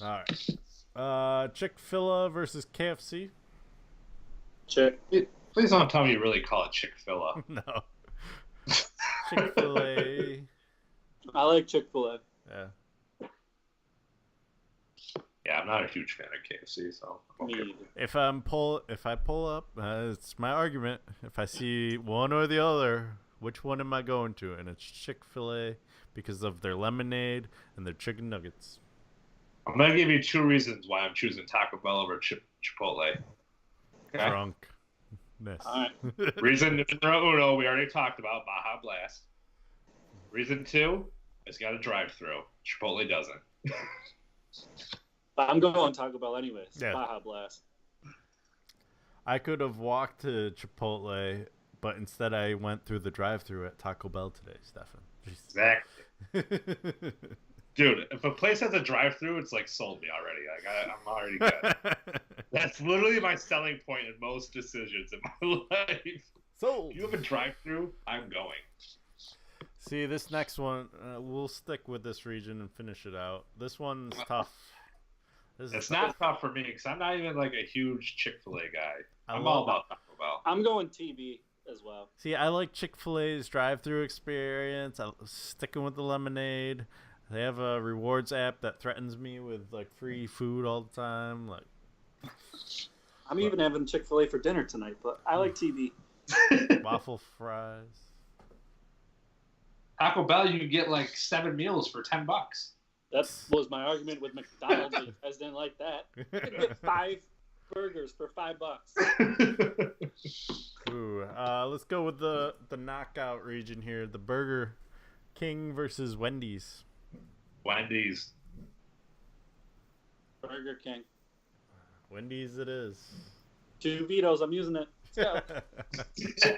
All right. Chick-fil-A versus KFC. Chick. Please don't tell me you really call it Chick-fil-A. No. Chick-fil-A. I like Chick-fil-A. Yeah. Yeah, I'm not a huge fan of KFC, so Me okay. either. If I pull up, it's my argument. If I see one or the other, which one am I going to? And it's Chick-fil-A because of their lemonade and their chicken nuggets. I'm gonna give you 2 reasons why I'm choosing Taco Bell over Chipotle. Okay. Drunkness. All right. Reason numero uno, we already talked about Baja Blast. Reason 2, it's got a drive-through. Chipotle doesn't. I'm going Taco Bell anyways. Yeah. Baja Blast. I could have walked to Chipotle, but instead I went through the drive-through at Taco Bell today, Stefan. Jeez. Exactly. Dude, if a place has a drive-through, it's like sold me already. Like I'm already good. That's literally my selling point in most decisions in my life. Sold. If you have a drive-through, I'm going. See, this next one, we'll stick with this region and finish it out. This one's tough. It's not tough for me because I'm not even like a huge Chick-fil-A guy. I'm love- all about Taco Bell. I'm going TV as well. See, I like Chick-fil-A's drive-through experience. I'm sticking with the lemonade. They have a rewards app that threatens me with like free food all the time. Like, I'm even having Chick-fil-A for dinner tonight, but I like TV. waffle fries. Taco Bell, you can get like 7 meals for $10. That was my argument with McDonald's. You guys didn't like that. You could get 5 burgers for $5. Ooh, let's go with the knockout region here. The Burger King versus Wendy's. Wendy's. Burger King. Wendy's it is. 2 vetoes. I'm using it. Let's go.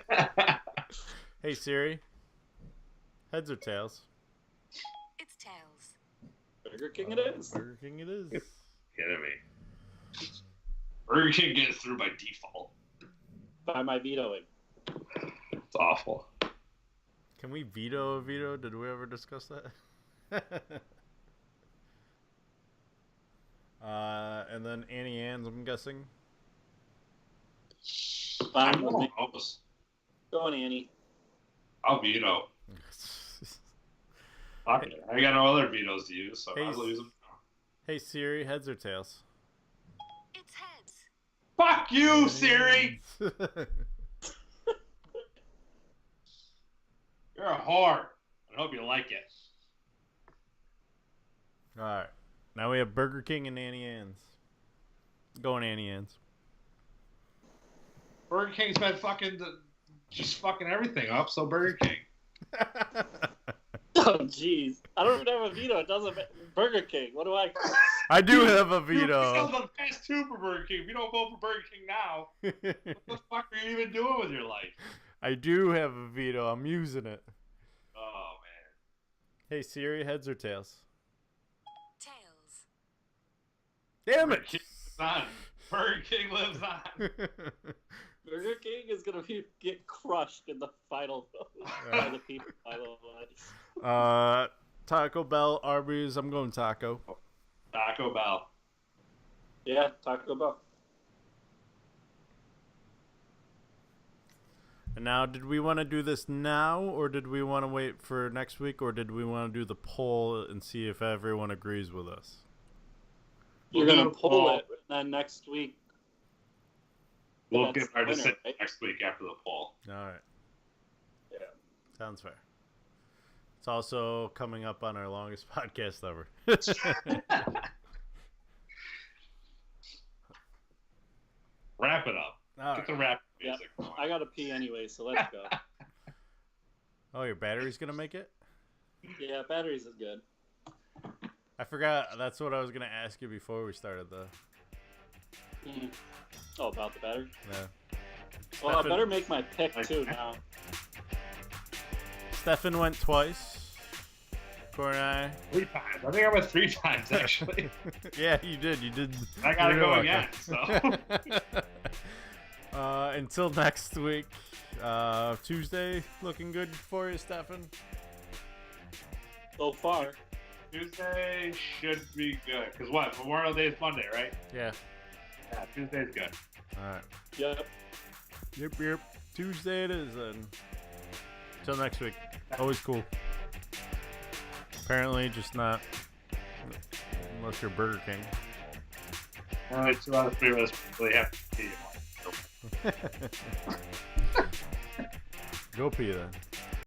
Hey Siri. Heads or tails? It's tails. Burger King it is. Burger King it is. Kidding me. Burger King gets through by default. By my vetoing. It's awful. Can we veto a veto? Did we ever discuss that? And then Annie Ann's, I'm guessing. Fine I'm with me. almost. Go on, Annie. I'll veto. Fuck it. I got no other vetoes to use, so Hey, I'll use them. Hey Siri, heads or tails? It's heads. Fuck you, Siri! You're a whore. I hope you like it. Alright. Now we have Burger King and Annie Ann's. Going Annie Ann's. Burger King's been just fucking everything up, so Burger King. Oh, jeez. I don't even have a veto. It doesn't. Burger King. What do I? I do have a You veto. killed the past 2 for Burger King. If you don't vote for Burger King now, what the fuck are you even doing with your life? I do have a veto. I'm using it. Oh, man. Hey Siri, heads or tails? Tails. Damn Burger it! King lives on. Burger King lives on. Burger King is gonna get crushed in the final vote by the people. By the way. Taco Bell, Arby's. I'm going taco. Taco Bell. Yeah, Taco Bell. And now, did we want to do this now, or did we want to wait for next week, or did we want to do the poll and see if everyone agrees with us? You're We'll gonna do a pull poll. it, and then next week. We'll That's get our the winner, decision right? next week after the poll. All right. Yeah. Sounds fair. It's also coming up on our longest podcast ever. Wrap it up. All Get right. the rap Yep. music going. I gotta pee anyway, so let's go. Oh, your battery's going to make it? Yeah, batteries is good. I forgot. That's what I was going to ask you before we started, though. Mm. Oh, about the battery. Yeah. Well, I Stefan- better make my pick too now. Stefan went twice. Corey and I. 3 times. I think I went 3 times, actually. Yeah, you did. You did. I gotta You're go welcome. again, so. Until next week. Tuesday looking good for you, Stefan? So far. Tuesday should be good. Because what? Memorial Day is Monday, right? Yeah. Yeah, Tuesday's good. All right. Yep. Yep. Tuesday it is then. Until next week. Always cool. Apparently, just not unless you're Burger King. Only 2 out of 3 of us really have to see. Go pee then.